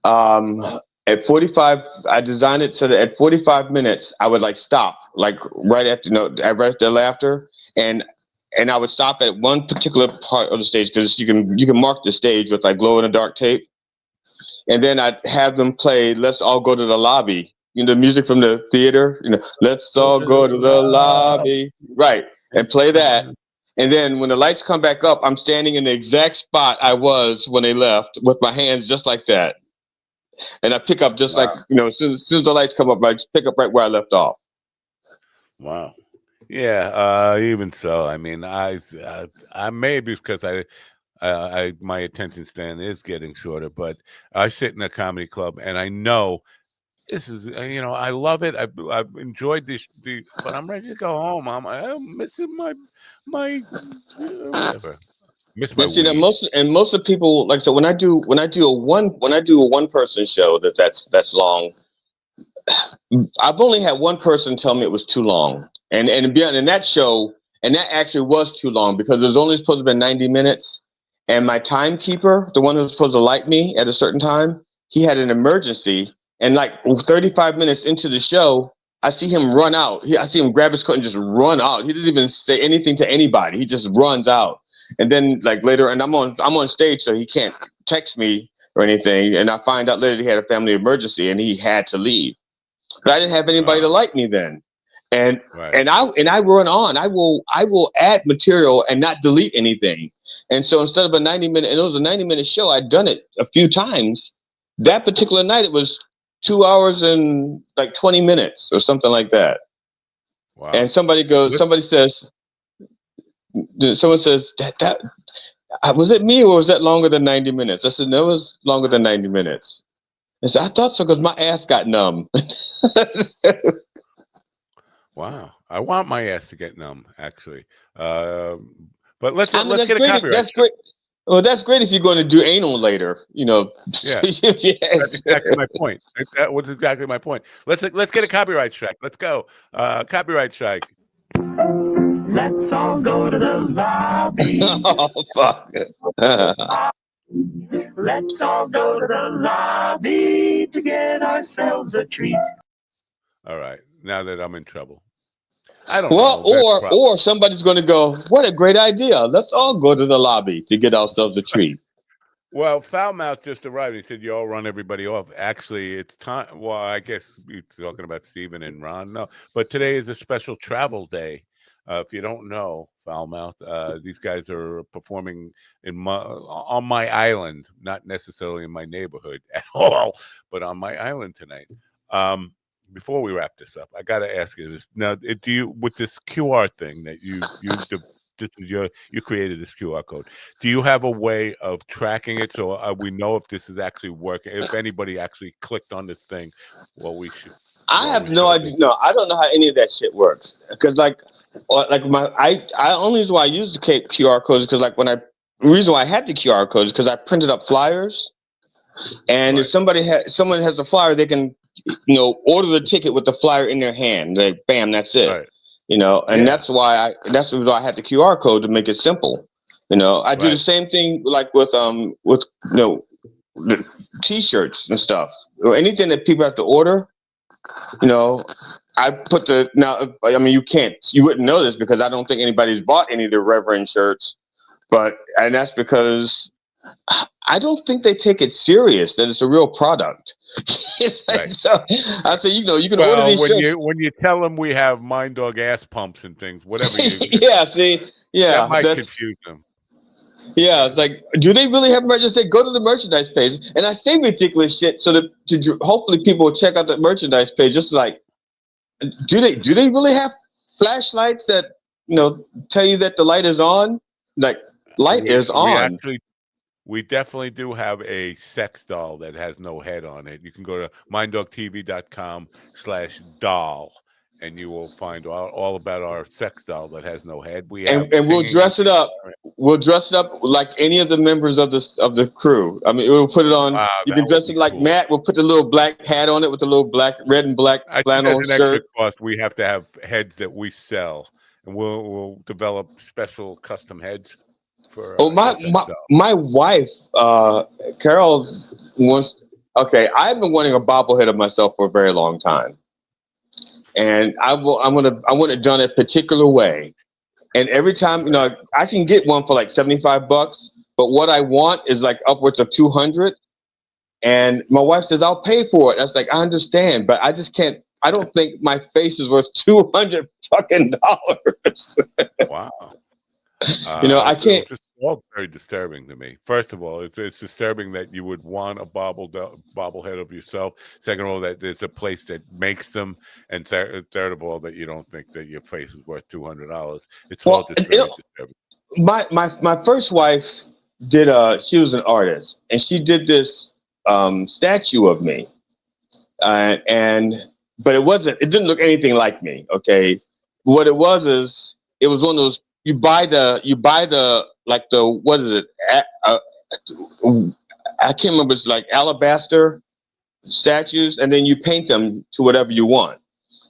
at 45, I designed it so that at 45 minutes I would stop, right after laughter, and I would stop at one particular part of the stage, because you can mark the stage with glow in the dark tape, and then I'd have them play "Let's All Go to the Lobby," the music from the theater, "Let's all go to the lobby," right, and play that, and then when the lights come back up, I'm standing in the exact spot I was when they left, with my hands just like that, and I pick up just as soon as the lights come up, I just pick up right where I left off. Wow. Yeah, even so, I mean, I maybe because my attention span is getting shorter, but I sit in a comedy club and I know this is, I love it. I've enjoyed this, but I'm ready to go home. I'm missing my whatever. Miss my weed. Most of the people, like, so when I do a one person show that's long, I've only had one person tell me it was too long, and beyond in that show, and that actually was too long, because it was only supposed to be 90 minutes, and my timekeeper, the one who was supposed to light me at a certain time, he had an emergency, and 35 minutes into the show, I see him run out. I see him grab his coat and just run out. He didn't even say anything to anybody. He just runs out, and then later, and I'm on stage, so he can't text me or anything, and I find out later he had a family emergency and he had to leave. But I didn't have anybody to like me then, and I run on. I will add material and not delete anything. And so instead of a 90-minute, and it was a 90-minute show, I'd done it a few times, that particular night, it was 2 hours and like 20 minutes or something like that. Wow. And someone says, that was it me or was that longer than 90 minutes? I said, no, it was longer than 90 minutes. I said, I thought so because my ass got numb. Wow. I want my ass to get numb, actually. But let's get a copyright. That's great. Well, that's great if you're going to do anal later, you know. Yeah, yes. That's exactly my point. That was exactly my point. Let's get a copyright strike. Let's go. Copyright strike. Let's all go to the lobby. Oh, fuck. Let's all go to the lobby to get ourselves a treat. All right. Now that I'm in trouble. I don't know. Well, or somebody's going to go, what a great idea. Let's all go to the lobby to get ourselves a treat. Well, Foulmouth just arrived. He said, y'all run everybody off. Actually, it's time. Well, I guess we're talking about Stephen and Ron. No, but today is a special travel day. If you don't know, Foulmouth, these guys are performing on my island, not necessarily in my neighborhood at all, but on my island tonight. Before we wrap this up, I got to ask you this. Now, do you, with this QR thing that you created this QR code, do you have a way of tracking it so we know if this is actually working? If anybody actually clicked on this thing, I have no idea. No, I don't know how any of that shit works. Because I only reason why I use the QR codes because the reason why I had the QR codes is because I printed up flyers, and if someone has a flyer, they can order the ticket with the flyer in their hand. Like, bam, that's it. Right. And that's why I had the QR code to make it simple. I do the same thing like with the T-shirts and stuff or anything that people have to order. I put you wouldn't know this because I don't think anybody's bought any of the Reverend shirts, and that's because I don't think they take it serious that it's a real product. It's like, so I say, you can order these shirts. When you tell them we have Mind Dog ass pumps and things, whatever. That might confuse them. Yeah, it's like, do they really have merchandise? Say, go to the merchandise page, and I say ridiculous shit so that hopefully people will check out the merchandise page. Just like, do they really have flashlights that tell you that the light is on? Like, light is on. We definitely do have a sex doll that has no head on it. You can go to minddogtv.com/doll. And you will find all about our sex doll that has no head. And we'll dress it up. We'll dress it up like any of the members of the crew. I mean, we'll put it on. You can dress it like cool. Matt. We'll put the little black hat on it with the little red and black flannel shirt. Extra cost. We have to have heads that we sell, and we'll develop special custom heads for. My wife, Carol, wants. Okay, I've been wanting a bobblehead of myself for a very long time. And I want it done a particular way. And every time, I can get one for like $75, but what I want is like upwards of $200. And my wife says, I'll pay for it. I was like, I understand, but I just can't. I don't think my face is worth $200 fucking dollars. Wow. I can't. It's just all very disturbing to me. First of all, it's disturbing that you would want a bobblehead of yourself. Second of all, that there's a place that makes them, and third of all, that you don't think that your face is worth $200. It's all just very disturbing. My first wife did. She was an artist, and she did this statue of me, but it didn't look anything like me. Okay, what it was is it was one of those. You buy the what is it? I can't remember. It's like alabaster statues, and then you paint them to whatever you want.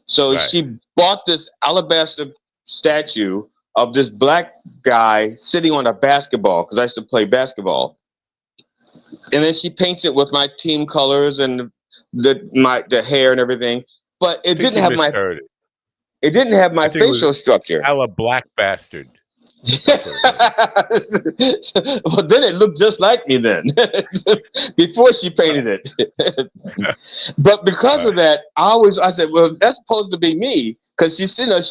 So she bought this alabaster statue of this black guy sitting on a basketball because I used to play basketball, and then she paints it with my team colors and the hair and everything. But it didn't have my. It didn't have my facial structure. A black bastard. Well, then it looked just like me then, before she painted it. But because of that, I said, well, that's supposed to be me. Because she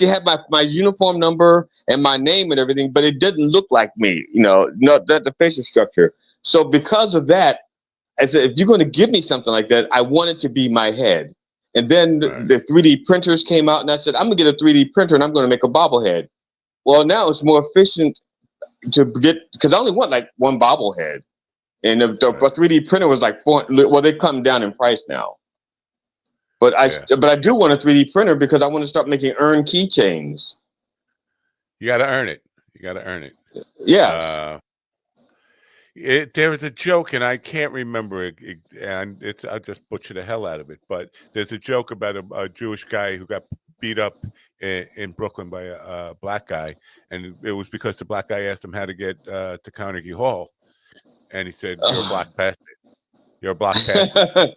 had my uniform number and my name and everything, but it didn't look like me, not the facial structure. So because of that, I said, if you're going to give me something like that, I want it to be my head. And then the 3D printers came out, and I said, I'm going to get a 3D printer, and I'm going to make a bobblehead. Well, now it's more efficient to get, because I only want like one bobblehead. And the 3D printer was like well, they come down in price now. But I do want a 3D printer because I want to start making earn keychains. You got to earn it. You got to earn it. Yes. There was a joke, and I can't remember it, and I just butchered the hell out of it. But there's a joke about a Jewish guy who got beat up in Brooklyn by a black guy, and it was because the black guy asked him how to get to Carnegie Hall, and he said, "You're a black bastard. You're a black bastard."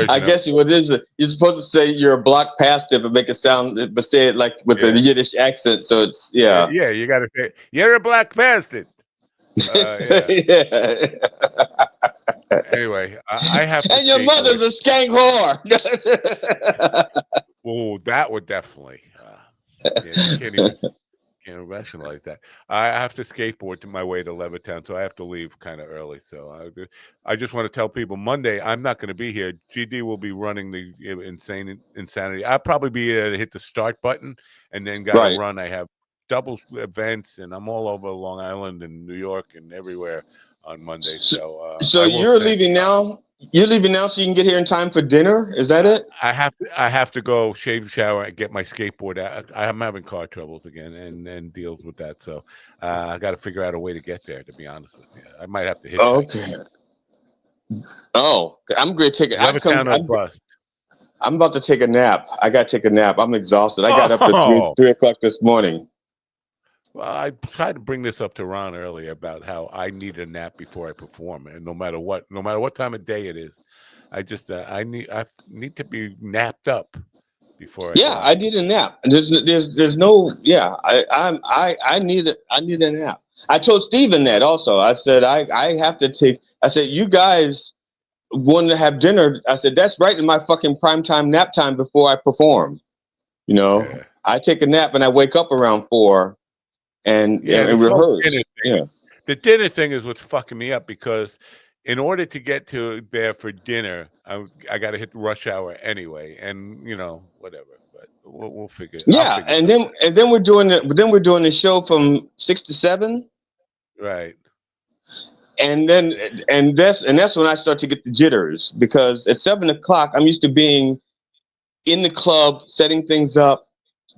I guess what is it? You're supposed to say you're a block pastor, but make it sound, but say it like with the Yiddish accent. So it's Yeah, you got to say you're a black bastard. Anyway, I have to. And your mother's a skank whore. Oh, that would definitely. You can't rationalize that. I have to skateboard to my way to Levittown, so I have to leave kind of early. So I just want to tell people Monday I'm not going to be here. GD will be running the insanity. I'll probably be here to hit the start button and then got to run. I have double events, and I'm all over Long Island and New York and everywhere on Monday. So you're leaving now. You're leaving now so you can get here in time for dinner? Is that it? I have to go shave, shower, and get my skateboard out. I'm having car troubles again and deals with that. So I got to figure out a way to get there, to be honest with you. I might have to hitchhike. Okay. Oh, I'm going to take it. I'm about to take a nap. I got to take a nap. I'm exhausted. I got up at 3 o'clock this morning. Well, I tried to bring this up to Ron earlier about how I need a nap before I perform, and no matter what time of day it is, I just I need to be napped up before. I need a nap. There's no I need a nap. I told Steven that also. I said I have to take. I said you guys want to have dinner. I said that's right in my fucking prime time nap time before I perform. You know, I take a nap and I wake up around 4. And rehearse. The dinner thing is what's fucking me up because in order to get to there for dinner, I got to hit rush hour anyway, and whatever. But we'll figure. Yeah, and then we're doing the show from 6 to 7. Right. And that's when I start to get the jitters because at 7 o'clock I'm used to being in the club, setting things up,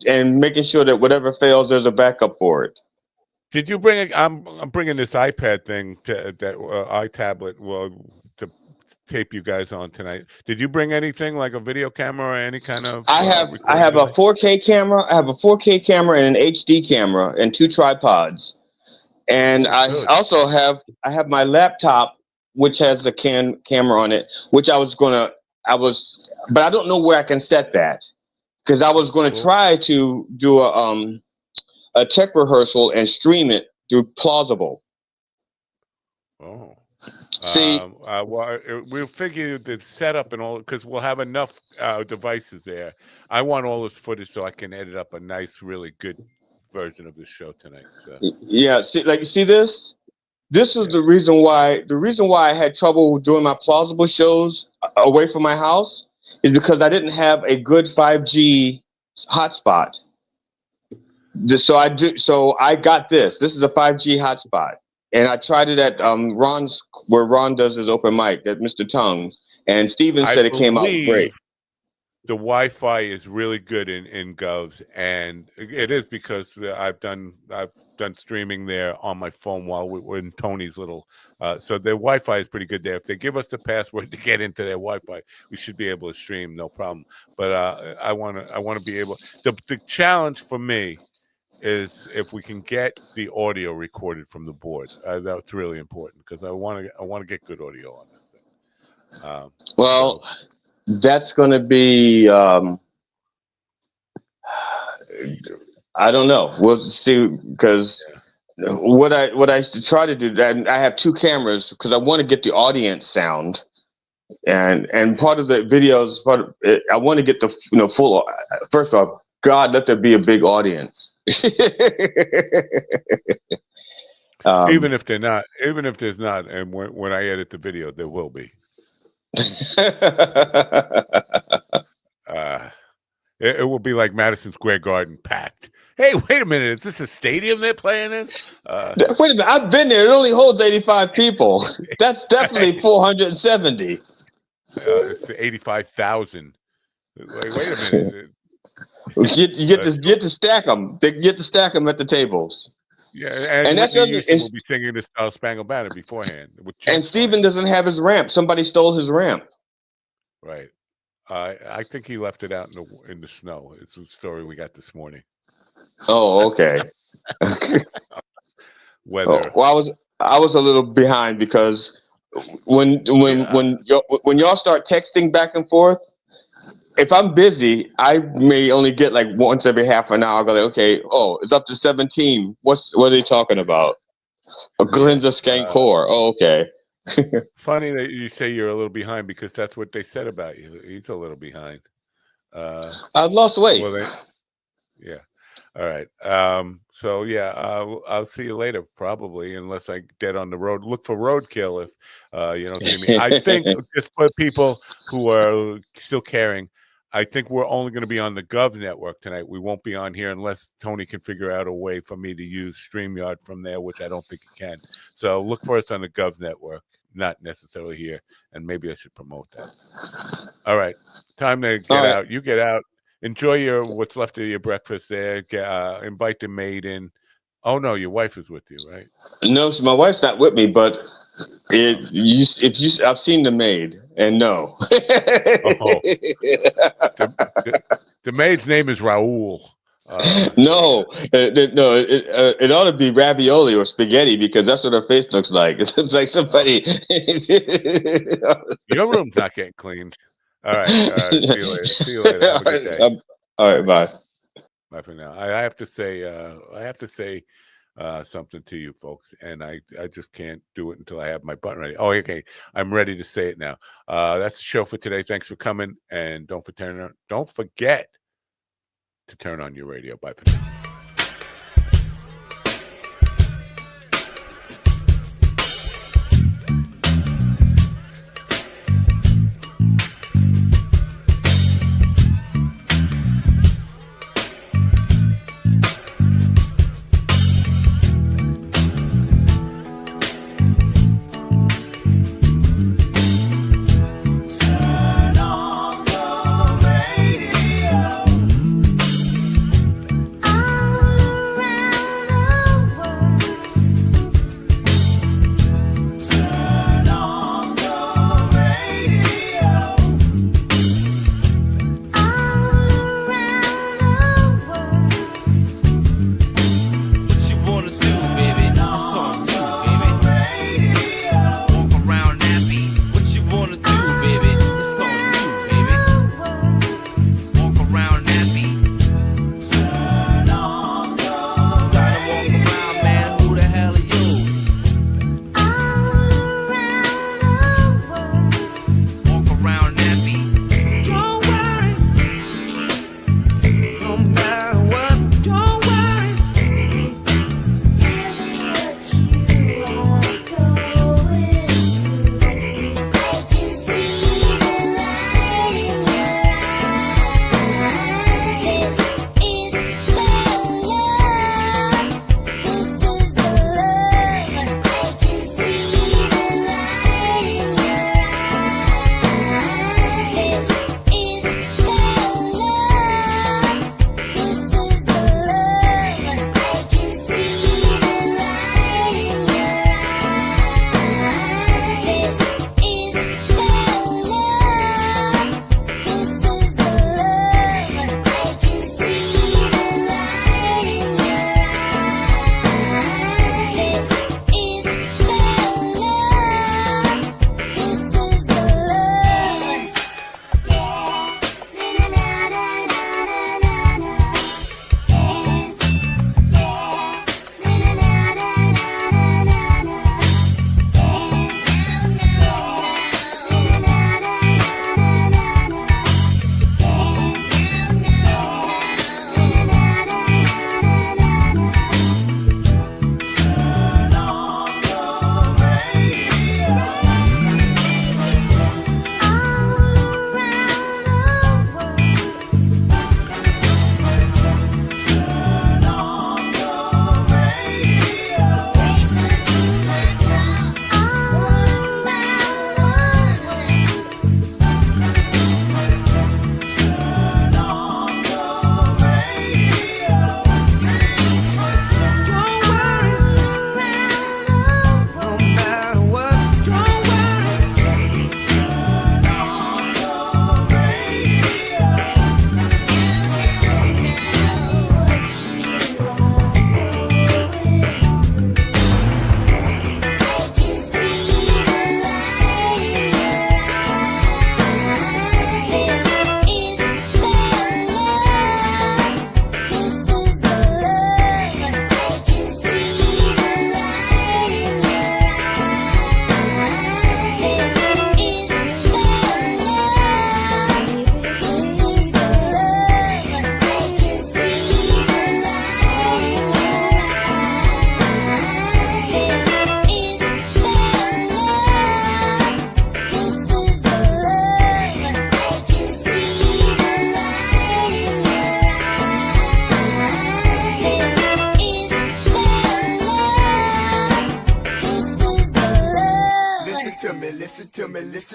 and making sure that whatever fails, there's a backup for it. Did you bring I'm bringing this iPad thing that iTablet to tape you guys on tonight. Did you bring anything like a video camera or any kind of? I have a 4K camera. I have a 4K camera and an HD camera and 2 tripods. And I also have my laptop, which has a camera on it, which but I don't know where I can set that. Because I was going to try to do a tech rehearsal and stream it through Plausible. Oh. See, we'll figure the setup and all because we'll have enough devices there. I want all this footage so I can edit up a nice, really good version of the show tonight. So. Yeah, see this? This is the reason why I had trouble doing my Plausible shows away from my house. Is because I didn't have a good 5G hotspot. So I got this. This is a 5G hotspot, and I tried it at Ron's where Ron does his open mic at Mr. Tongues, and Steven said it came out great. The Wi-Fi is really good in Govs, and it is because I've done streaming there on my phone while we're in Tony's little. So their Wi-Fi is pretty good there. If they give us the password to get into their Wi-Fi, we should be able to stream, no problem. But I want to be able. The challenge for me is if we can get the audio recorded from the board. That's really important because I want to get good audio on this thing. That's going to be, I don't know. We'll see, because what I try to do, I have 2 cameras because I want to get the audience sound, and part of the videos, I want to get the full. First off, God, let there be a big audience. Even if there's not, and when I edit the video, there will be. It will be like Madison Square Garden packed. Hey, wait a minute! Is this a stadium they're playing in? Wait a minute! I've been there. It only holds 85 people. That's definitely 470. It's 85,000. Like, wait a minute! You get to stack them. They get to stack them at the tables. Yeah, and that's Whitney Houston will be singing the Star Spangled Banner beforehand. And Steven doesn't have his ramp. Somebody stole his ramp. Right. I think he left it out in the snow. It's a story we got this morning. Oh, okay. Weather. Well, I was a little behind because when y'all start texting back and forth, if I'm busy, I may only get like once every half an hour. I'll go like, okay, it's up to 17. What are they talking about? Glenza Skankor. Oh, okay. Funny that you say you're a little behind because that's what they said about you. He's a little behind. I've lost weight. Yeah. All right. So yeah, I'll see you later probably, unless I get on the road. Look for roadkill if you don't see me. I think just for people who are still caring, I think we're only going to be on the Gov network tonight. We won't be on here unless Tony can figure out a way for me to use StreamYard from there, which I don't think he can. So look for us on the Gov network, not necessarily here. And maybe I should promote that. All right. Time to get out. You get out. Enjoy what's left of your breakfast there. Invite the maid in. Oh, no, your wife is with you, right? No, so my wife's not with me, but I've seen the maid, and no. The maid's name is Raul. No, it ought to be ravioli or spaghetti because that's what her face looks like. It looks like somebody. Your room's not getting cleaned. All right. See you later. Have a good day. All right. Bye. Bye for now. I have to say something to you folks, and I just can't do it until I have my button ready. Oh, okay. I'm ready to say it now. That's the show for today. Thanks for coming, and don't forget to turn on your radio. Bye for now. I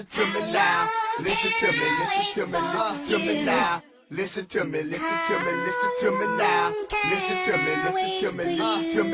listen to me now. Listen to me, listen to me, listen to me now. Listen to me, listen to me, listen to me now. Listen to me, listen to me, listen to me.